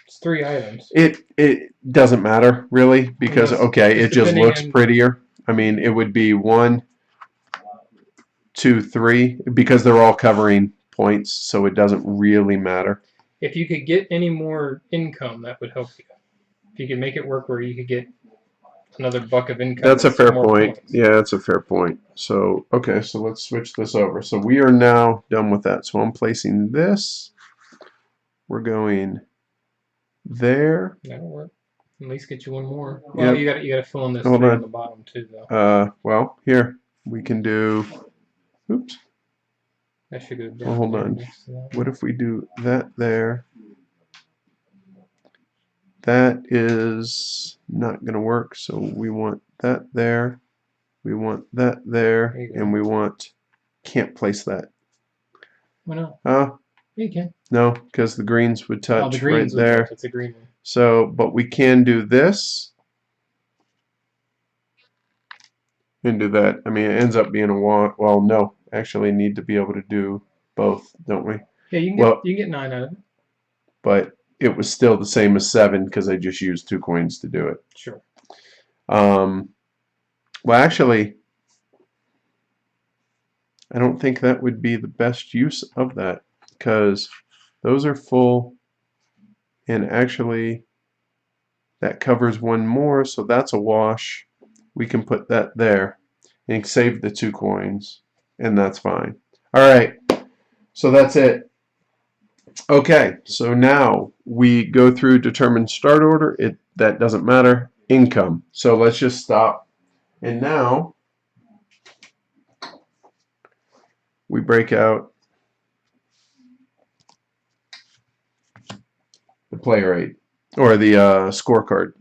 Speaker 2: It's 3 items.
Speaker 1: It doesn't matter really because okay, it just looks prettier. I mean, it would be 1, 2, 3 because they're all covering points, so it doesn't really matter.
Speaker 2: If you could get any more income, that would help you. If you could make it work where you could get another buck of income.
Speaker 1: That's a fair point.
Speaker 2: Points.
Speaker 1: Yeah, that's a fair point. So, okay, so let's switch this over. So we are now done with that. So I'm placing this. We're going there.
Speaker 2: That'll work. At least get you one more. Well,
Speaker 1: Yep.
Speaker 2: you got to fill in this
Speaker 1: Hold
Speaker 2: 3
Speaker 1: on.
Speaker 2: on the bottom too, though.
Speaker 1: Well, here we can do. Oops.
Speaker 2: That should go down.
Speaker 1: Well, hold
Speaker 2: there
Speaker 1: on.
Speaker 2: next to that.
Speaker 1: What if we do that there? That is not going to work, so we want that there. We want that there, and we want. Can't place that.
Speaker 2: Why not?
Speaker 1: Yeah,
Speaker 2: you can.
Speaker 1: No, because the greens would touch
Speaker 2: the greens
Speaker 1: right there.
Speaker 2: It's a green one.
Speaker 1: So, but we can do this and do that. I mean, it ends up being a one. Well, no, actually, need to be able to do both, don't we?
Speaker 2: Yeah, you can get 9 out of it.
Speaker 1: But it was still the same as 7 because I just used 2 coins to do it.
Speaker 2: Sure.
Speaker 1: Well, actually, I don't think that would be the best use of that because those are full, and actually that covers 1 more, so that's a wash. We can put that there and save the 2 coins, and that's fine. All right, so that's it. Okay, so now we go through determine start order. That doesn't matter. Income. So let's just stop. And now we break out the player aid or the scorecard.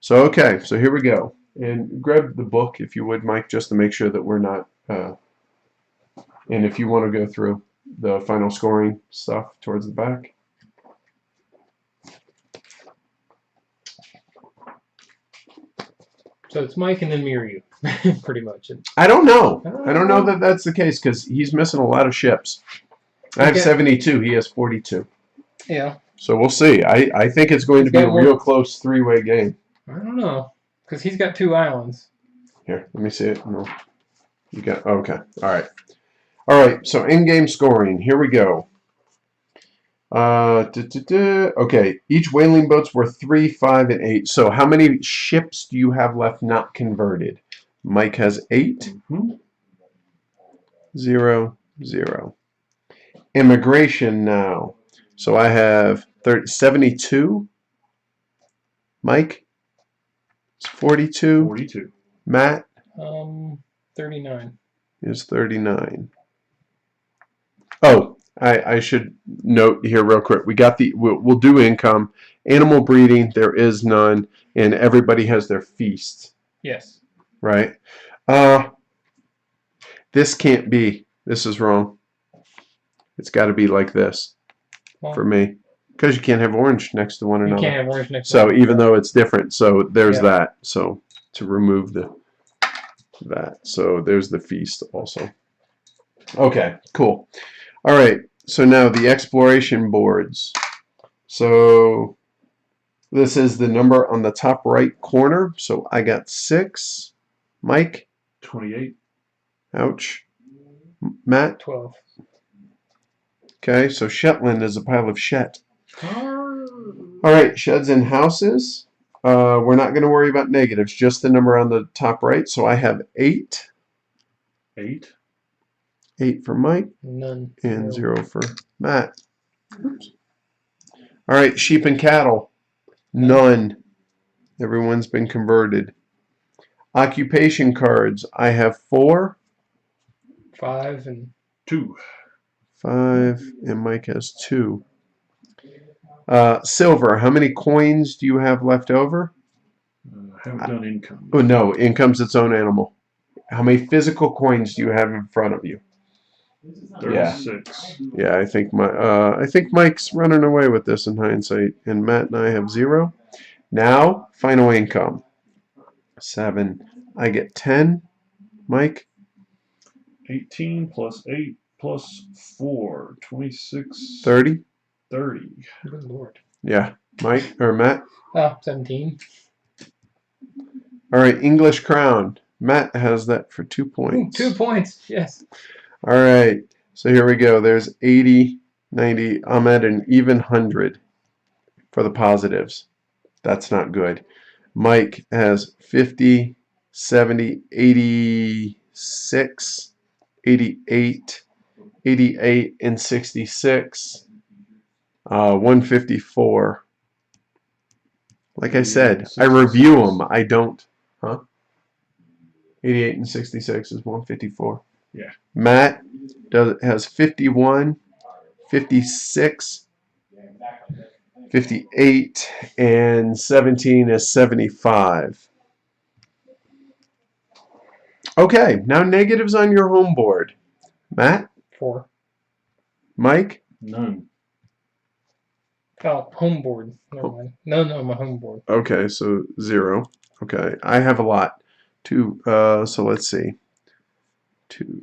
Speaker 1: So okay, so here we go. And grab the book if you would, Mike, just to make sure that we're not. And if you want to go through the final scoring stuff towards the back.
Speaker 2: So it's Mike and then me or you, pretty much.
Speaker 1: I don't know.
Speaker 2: I
Speaker 1: I don't know that that's the case because he's missing a lot of ships. I have
Speaker 2: Okay.
Speaker 1: 72. He has 42.
Speaker 2: Yeah.
Speaker 1: So we'll see. I think it's going to be a real close three-way game.
Speaker 2: I don't know. Because he's got 2 islands.
Speaker 1: Here, let me see it. No. You got okay. All right. All right. So in-game scoring. Here we go. Okay. Each whaling boat's worth 3, 5, and 8. So how many ships do you have left not converted? Mike has 8. 0, 0. Immigration now. So I have 72. Mike? It's 42.
Speaker 3: 42.
Speaker 1: Matt
Speaker 2: 39.
Speaker 1: is 39. Oh, I should note here real quick. We got we'll do income. Animal breeding, there is none, and everybody has their feast.
Speaker 2: Yes.
Speaker 1: Right? This can't be. This is wrong. It's got to be like this for me. Because you can't have orange next to one another.
Speaker 2: You can't have orange next to
Speaker 1: So
Speaker 2: one.
Speaker 1: even though it's different, so there's
Speaker 2: Yeah.
Speaker 1: that. So to remove that. So there's the feast also. Okay, cool. All right. So now the exploration boards. So this is the number on the top right corner. So I got 6. Mike?
Speaker 3: 28.
Speaker 1: Ouch. Matt?
Speaker 2: 12.
Speaker 1: Okay, so Shetland is a pile of shet. All right, sheds and houses. We're not going to worry about negatives, just the number on the top right. So I have 8.
Speaker 3: 8.
Speaker 1: 8 for Mike.
Speaker 2: None.
Speaker 1: And 0 for Matt. Oops. All right, sheep and cattle. None. Everyone's been converted. Occupation cards. I have 4.
Speaker 2: 5 and
Speaker 3: 2.
Speaker 1: 5, and Mike has 2. Silver. How many coins do you have left over?
Speaker 3: Haven't done income.
Speaker 1: Oh no, income's its own animal. How many physical coins do you have in front of you?
Speaker 3: 36.
Speaker 1: Yeah, I think Mike's running away with this in hindsight, and Matt and I have 0. Now, final income. 7. I get 10. Mike?
Speaker 3: 18 plus 8 plus 4. 26.
Speaker 1: 30.
Speaker 3: 30.
Speaker 2: good lord.
Speaker 1: Yeah, Mike or Matt.
Speaker 2: 17.
Speaker 1: All right, English crown. Matt has that for 2
Speaker 2: Ooh,
Speaker 1: points.
Speaker 2: 2 points. Yes.
Speaker 1: All right, so here we go. There's 80, 90. I'm at an even 100 for the positives. That's not good. Mike has 50, 70, 86, 88, 88, and 66. 154. Like I said, I review them. I don't. 88 and 66 is 154.
Speaker 3: Yeah.
Speaker 1: Matt has 51, 56, 58, and 17 is 75. Okay, now negatives on your home board. Matt?
Speaker 2: 4.
Speaker 1: Mike?
Speaker 3: None.
Speaker 2: Oh, home board. Never mind. None on my home board.
Speaker 1: Okay, so 0. Okay, I have a lot. 2, so let's see. 2,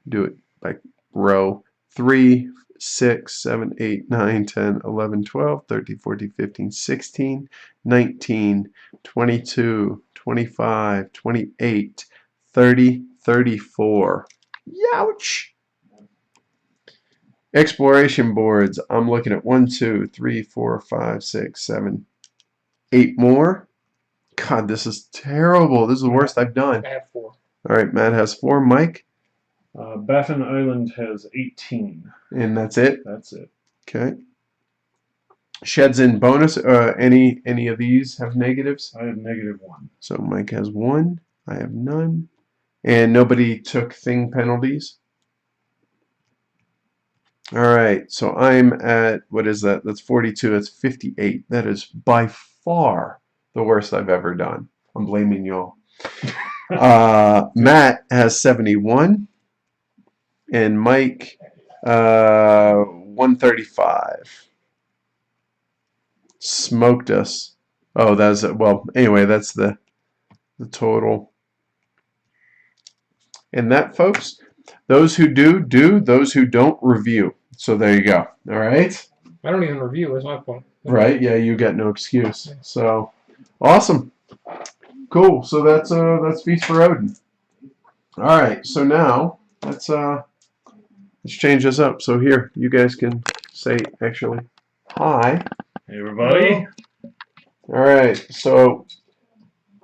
Speaker 1: do it by row. 3, 6, 7, 8, 9, 10, 11, 12, 13, 14, 15, 16, 19, 22, 25, 28, 30, 34. Youch! Exploration boards. I'm looking at 1, 2, 3, 4, 5, 6, 7, 8 more. God, this is terrible. This is the worst I've done.
Speaker 2: I have 4.
Speaker 1: All right, Matt has 4. Mike?
Speaker 3: Baffin Island has 18.
Speaker 1: And that's it?
Speaker 3: That's it.
Speaker 1: Okay. Sheds in bonus. Any of these have negatives?
Speaker 3: I have -1.
Speaker 1: So Mike has 1. I have none. And nobody took thing penalties? All right, so I'm at, what is that? That's 42. That's 58. That is by far the worst I've ever done. I'm blaming y'all. Matt has 71. And Mike, 135. Smoked us. Oh, that's, well, anyway, that's the the total. And that, folks, those who do, do. Those who don't, review. So there you go. All right?
Speaker 2: I don't even review, is my point.
Speaker 1: Right? Yeah, you got no excuse. So, awesome. Cool. So that's Feast for Odin. All right. So now let's change this up. So here, you guys can say actually hi.
Speaker 3: Hey, everybody.
Speaker 1: All right. So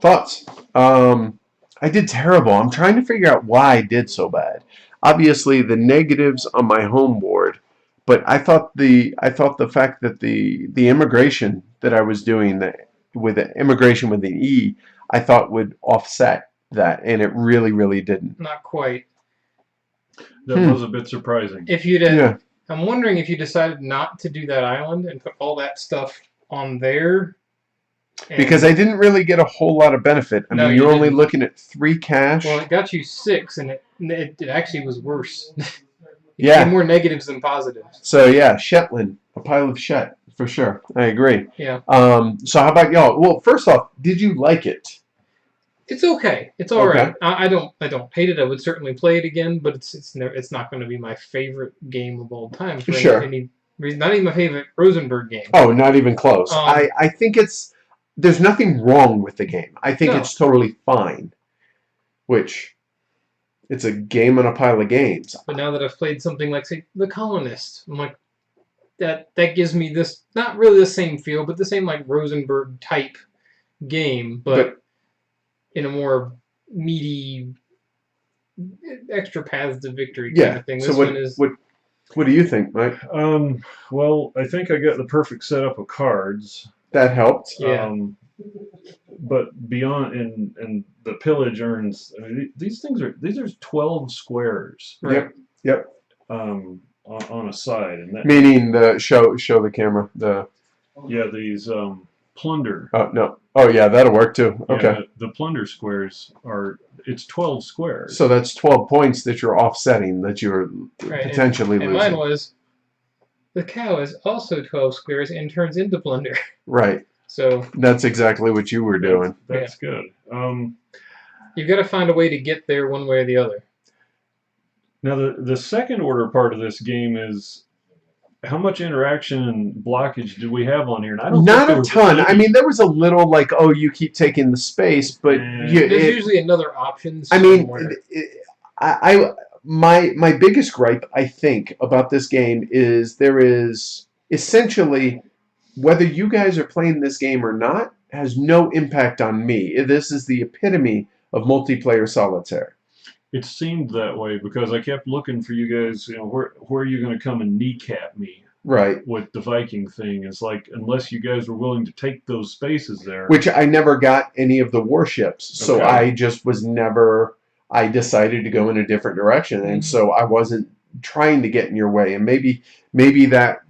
Speaker 1: thoughts. I did terrible. I'm trying to figure out why I did so bad. Obviously, the negatives on my home board, but I thought the fact that the immigration that I was doing with the immigration with an E, I thought would offset that, and it really didn't.
Speaker 2: Not quite.
Speaker 3: That was a bit surprising.
Speaker 2: If you'd
Speaker 1: Yeah.
Speaker 2: I'm wondering if you decided not to do that island and put all that stuff on there.
Speaker 1: Because I didn't really get a whole lot of benefit. I
Speaker 2: No,
Speaker 1: mean,
Speaker 2: you
Speaker 1: you're only
Speaker 2: didn't.
Speaker 1: looking at 3 cash.
Speaker 2: Well, it got you 6, and it actually was worse.
Speaker 1: Yeah.
Speaker 2: Had more negatives than positives.
Speaker 1: So yeah, Shetland, a pile of Shet for sure. I agree.
Speaker 2: Yeah.
Speaker 1: So how about y'all? Well, first off, did you like it?
Speaker 2: It's okay. It's all
Speaker 1: Okay.
Speaker 2: right. I don't hate it. I would certainly play it again, but it's not going to be my favorite game of all time for
Speaker 1: Sure.
Speaker 2: any reason. Not even my favorite Rosenberg game.
Speaker 1: Oh, not even close.
Speaker 2: Um,
Speaker 1: I think there's nothing wrong with the game. I think
Speaker 2: No.
Speaker 1: it's totally fine. Which, it's a game on a pile of games.
Speaker 2: But now that I've played something like, say, The Colonist, I'm like, that gives me this, not really the same feel, but the same like Rosenberg type game, but in a more meaty, extra paths to victory kind of thing.
Speaker 1: So
Speaker 2: This one is.
Speaker 1: what do you think, Mike?
Speaker 3: Well, I think I got the perfect setup of cards.
Speaker 1: That helped.
Speaker 2: Yeah.
Speaker 3: But beyond and the pillage earns. I mean, these are 12 squares.
Speaker 2: Right.
Speaker 1: Yep.
Speaker 3: On a side, and that
Speaker 1: Meaning the show the camera.
Speaker 3: these plunder.
Speaker 1: Oh no. Oh yeah, that'll work too. Okay.
Speaker 3: Yeah, the plunder squares it's 12 squares.
Speaker 1: So that's 12 points that you're offsetting, that you're
Speaker 2: Right,
Speaker 1: potentially
Speaker 2: and
Speaker 1: losing.
Speaker 2: mine was, the cow is also 12 squares and turns into plunder.
Speaker 1: Right.
Speaker 2: So
Speaker 1: That's exactly what you were doing.
Speaker 3: That's good.
Speaker 2: you've got to find a way to get there one way or the other.
Speaker 3: Now the second order part of this game is how much interaction and blockage do we have on here? And I don't
Speaker 1: Not
Speaker 3: think
Speaker 1: a ton. I mean, there was a little like, oh, you keep taking the space, but
Speaker 2: There's usually another option
Speaker 1: I mean,
Speaker 2: somewhere.
Speaker 1: my biggest gripe, I think, about this game is there is essentially, whether you guys are playing this game or not, has no impact on me. This is the epitome of multiplayer solitaire.
Speaker 3: It seemed that way because I kept looking for you guys. Where are you going to come and kneecap me?
Speaker 1: Right.
Speaker 3: With the Viking thing, it's like unless you guys were willing to take those spaces there.
Speaker 1: Which I never got any of the warships, so
Speaker 3: Okay.
Speaker 1: I just was never. I decided to go in a different direction, and so I wasn't trying to get in your way. And maybe that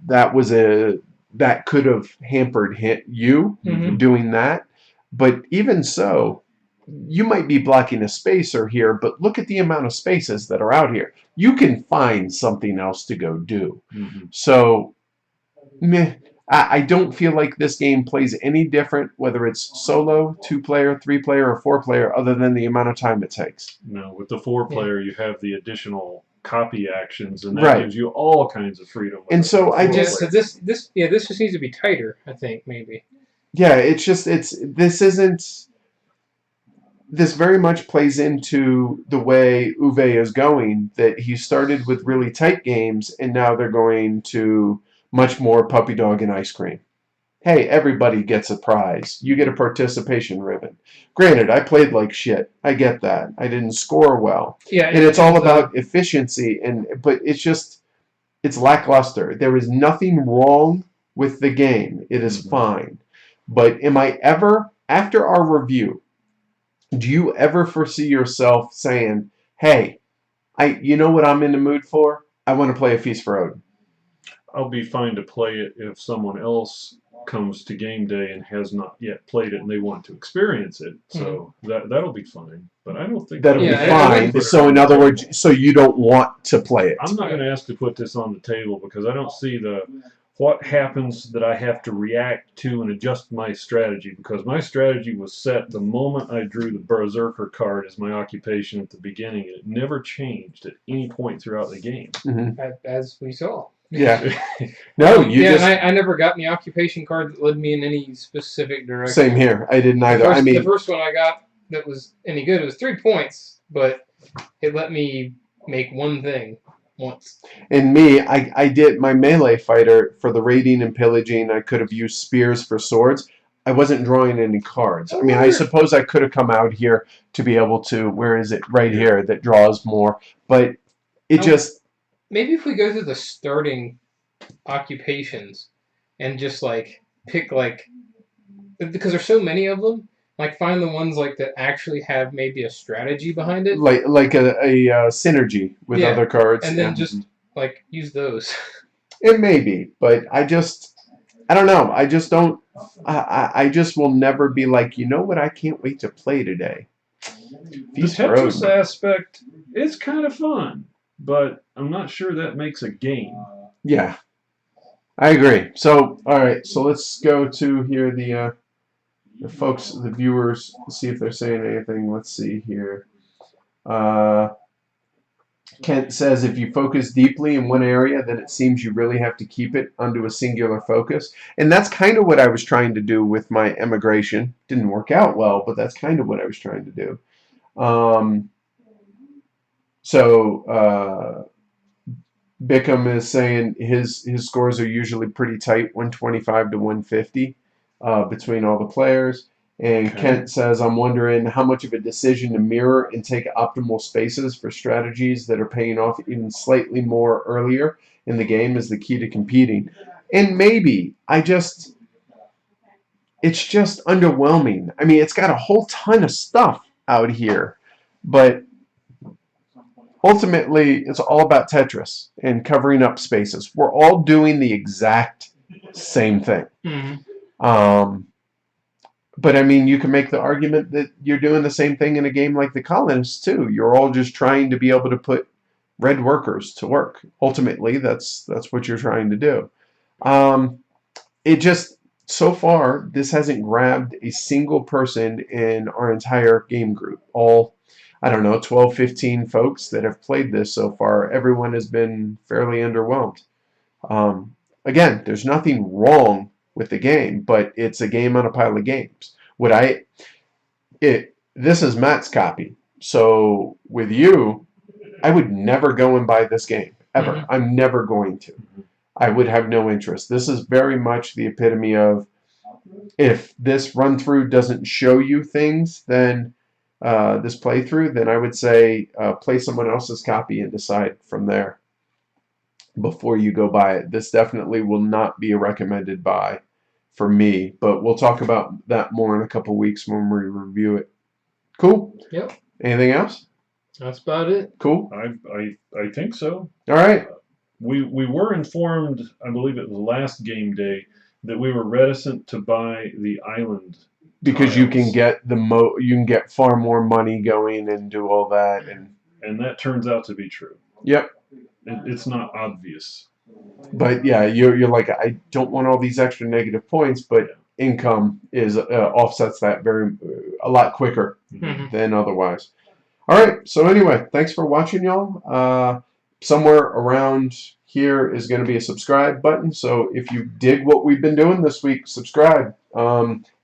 Speaker 1: could have hampered you doing that. But even so, you might be blocking a spacer here, but look at the amount of spaces that are out here. You can find something else to go do. So, I don't feel like this game plays any different, whether it's solo, 2-player, 3-player, or 4-player, other than the amount of time it takes.
Speaker 3: No, with the 4-player, you have the additional copy actions, and that gives you all kinds of freedom.
Speaker 1: And so
Speaker 2: so this just needs to be tighter, I think, maybe.
Speaker 1: Yeah, this very much plays into the way Uwe is going, that he started with really tight games, and now they're going to much more puppy dog and ice cream. Hey, everybody gets a prize. You get a participation ribbon. Granted, I played like shit. I get that. I didn't score well.
Speaker 2: Yeah,
Speaker 1: And it's all about efficiency, but it's lackluster. There is nothing wrong with the game. It is fine. But am I ever, after our review, do you ever foresee yourself saying, hey, you know what I'm in the mood for? I want to play a Feast for Odin.
Speaker 3: I'll be fine to play it if someone else comes to game day and has not yet played it and they want to experience it. So that'll be fine. But I don't think
Speaker 1: that'll be fine. So in other words, so you don't want to play it.
Speaker 3: I'm not going to ask to put this on the table because I don't see what happens that I have to react to and adjust my strategy, because my strategy was set the moment I drew the Berserker card as my occupation at the beginning. It never changed at any point throughout the game.
Speaker 2: As we saw.
Speaker 1: Yeah. No, you
Speaker 2: yeah,
Speaker 1: just.
Speaker 2: and I never got any occupation card that led me in any specific direction.
Speaker 1: Same here. I didn't either.
Speaker 2: The first one I got that was any good, it was 3 points, but it let me make one thing once.
Speaker 1: And me, I did my melee fighter for the raiding and pillaging. I could have used spears for swords. I wasn't drawing any cards. I mean, I suppose I could have come out here to be able to. Where is it? Right here that draws more. But it just.
Speaker 2: Maybe if we go through the starting occupations and just like pick like, because there's so many of them, like find the ones like that actually have maybe a strategy behind it,
Speaker 1: like a synergy with other cards,
Speaker 2: and then just like use those.
Speaker 1: It may be, but I don't know. I just don't. I just will never be like, you know what? I can't wait to play today.
Speaker 3: The Tetris aspect is kind of fun, but I'm not sure that makes a game.
Speaker 1: Yeah, I agree. So, all right. So let's go to here the folks, the viewers, see if they're saying anything. Let's see here. Kent says if you focus deeply in one area, then it seems you really have to keep it onto a singular focus. And that's kind of what I was trying to do with my emigration. Didn't work out well, but that's kind of what I was trying to do. Bickham is saying his scores are usually pretty tight, 125 to 150 between all the players. And Kent says, I'm wondering how much of a decision to mirror and take optimal spaces for strategies that are paying off even slightly more earlier in the game is the key to competing. And maybe it's just underwhelming. I mean, it's got a whole ton of stuff out here, but ultimately, it's all about Tetris and covering up spaces. We're all doing the exact same thing. But I mean, you can make the argument that you're doing the same thing in a game like the Colonists too. You're all just trying to be able to put red workers to work. Ultimately, that's what you're trying to do. It just, so far, this hasn't grabbed a single person in our entire game group. All, I don't know, 12, 15 folks that have played this so far, everyone has been fairly underwhelmed. Again, there's nothing wrong with the game, but it's a game on a pile of games. This is Matt's copy. So with you, I would never go and buy this game, ever. I'm never going to. I would have no interest. This is very much the epitome of, if this run-through doesn't show you things, then this playthrough, then I would say play someone else's copy and decide from there before you go buy it. This definitely will not be a recommended buy for me, but we'll talk about that more in a couple weeks when we review it. Cool?
Speaker 2: Yep.
Speaker 1: Anything else?
Speaker 2: That's about it.
Speaker 1: Cool?
Speaker 3: I think so.
Speaker 1: All right.
Speaker 3: We were informed, I believe it was last game day, that we were reticent to buy the island
Speaker 1: because
Speaker 3: tiles.
Speaker 1: you can get you can get far more money going and do all that,
Speaker 3: and that turns out to be true.
Speaker 1: Yep.
Speaker 3: It's not obvious.
Speaker 1: But yeah, you're like, I don't want all these extra negative points, but income is offsets that a lot quicker than otherwise. All right. So anyway, thanks for watching, y'all. Somewhere around here is going to be a subscribe button. So if you dig what we've been doing this week, subscribe.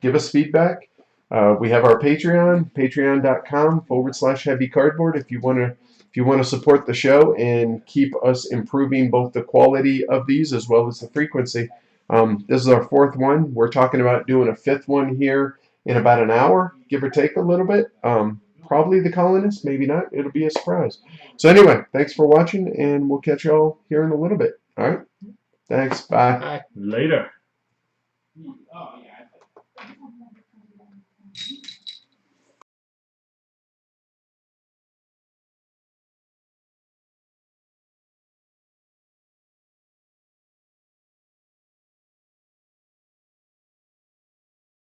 Speaker 1: Give us feedback. We have our Patreon, patreon.com/heavy cardboard. If you want to support the show and keep us improving both the quality of these as well as the frequency. This is our 4th one. We're talking about doing a 5th one here in about an hour, give or take a little bit. Probably the Colonists, maybe not. It'll be a surprise. So anyway, thanks for watching, and we'll catch y'all here in a little bit. All right? Thanks. Bye.
Speaker 2: Bye.
Speaker 3: Later.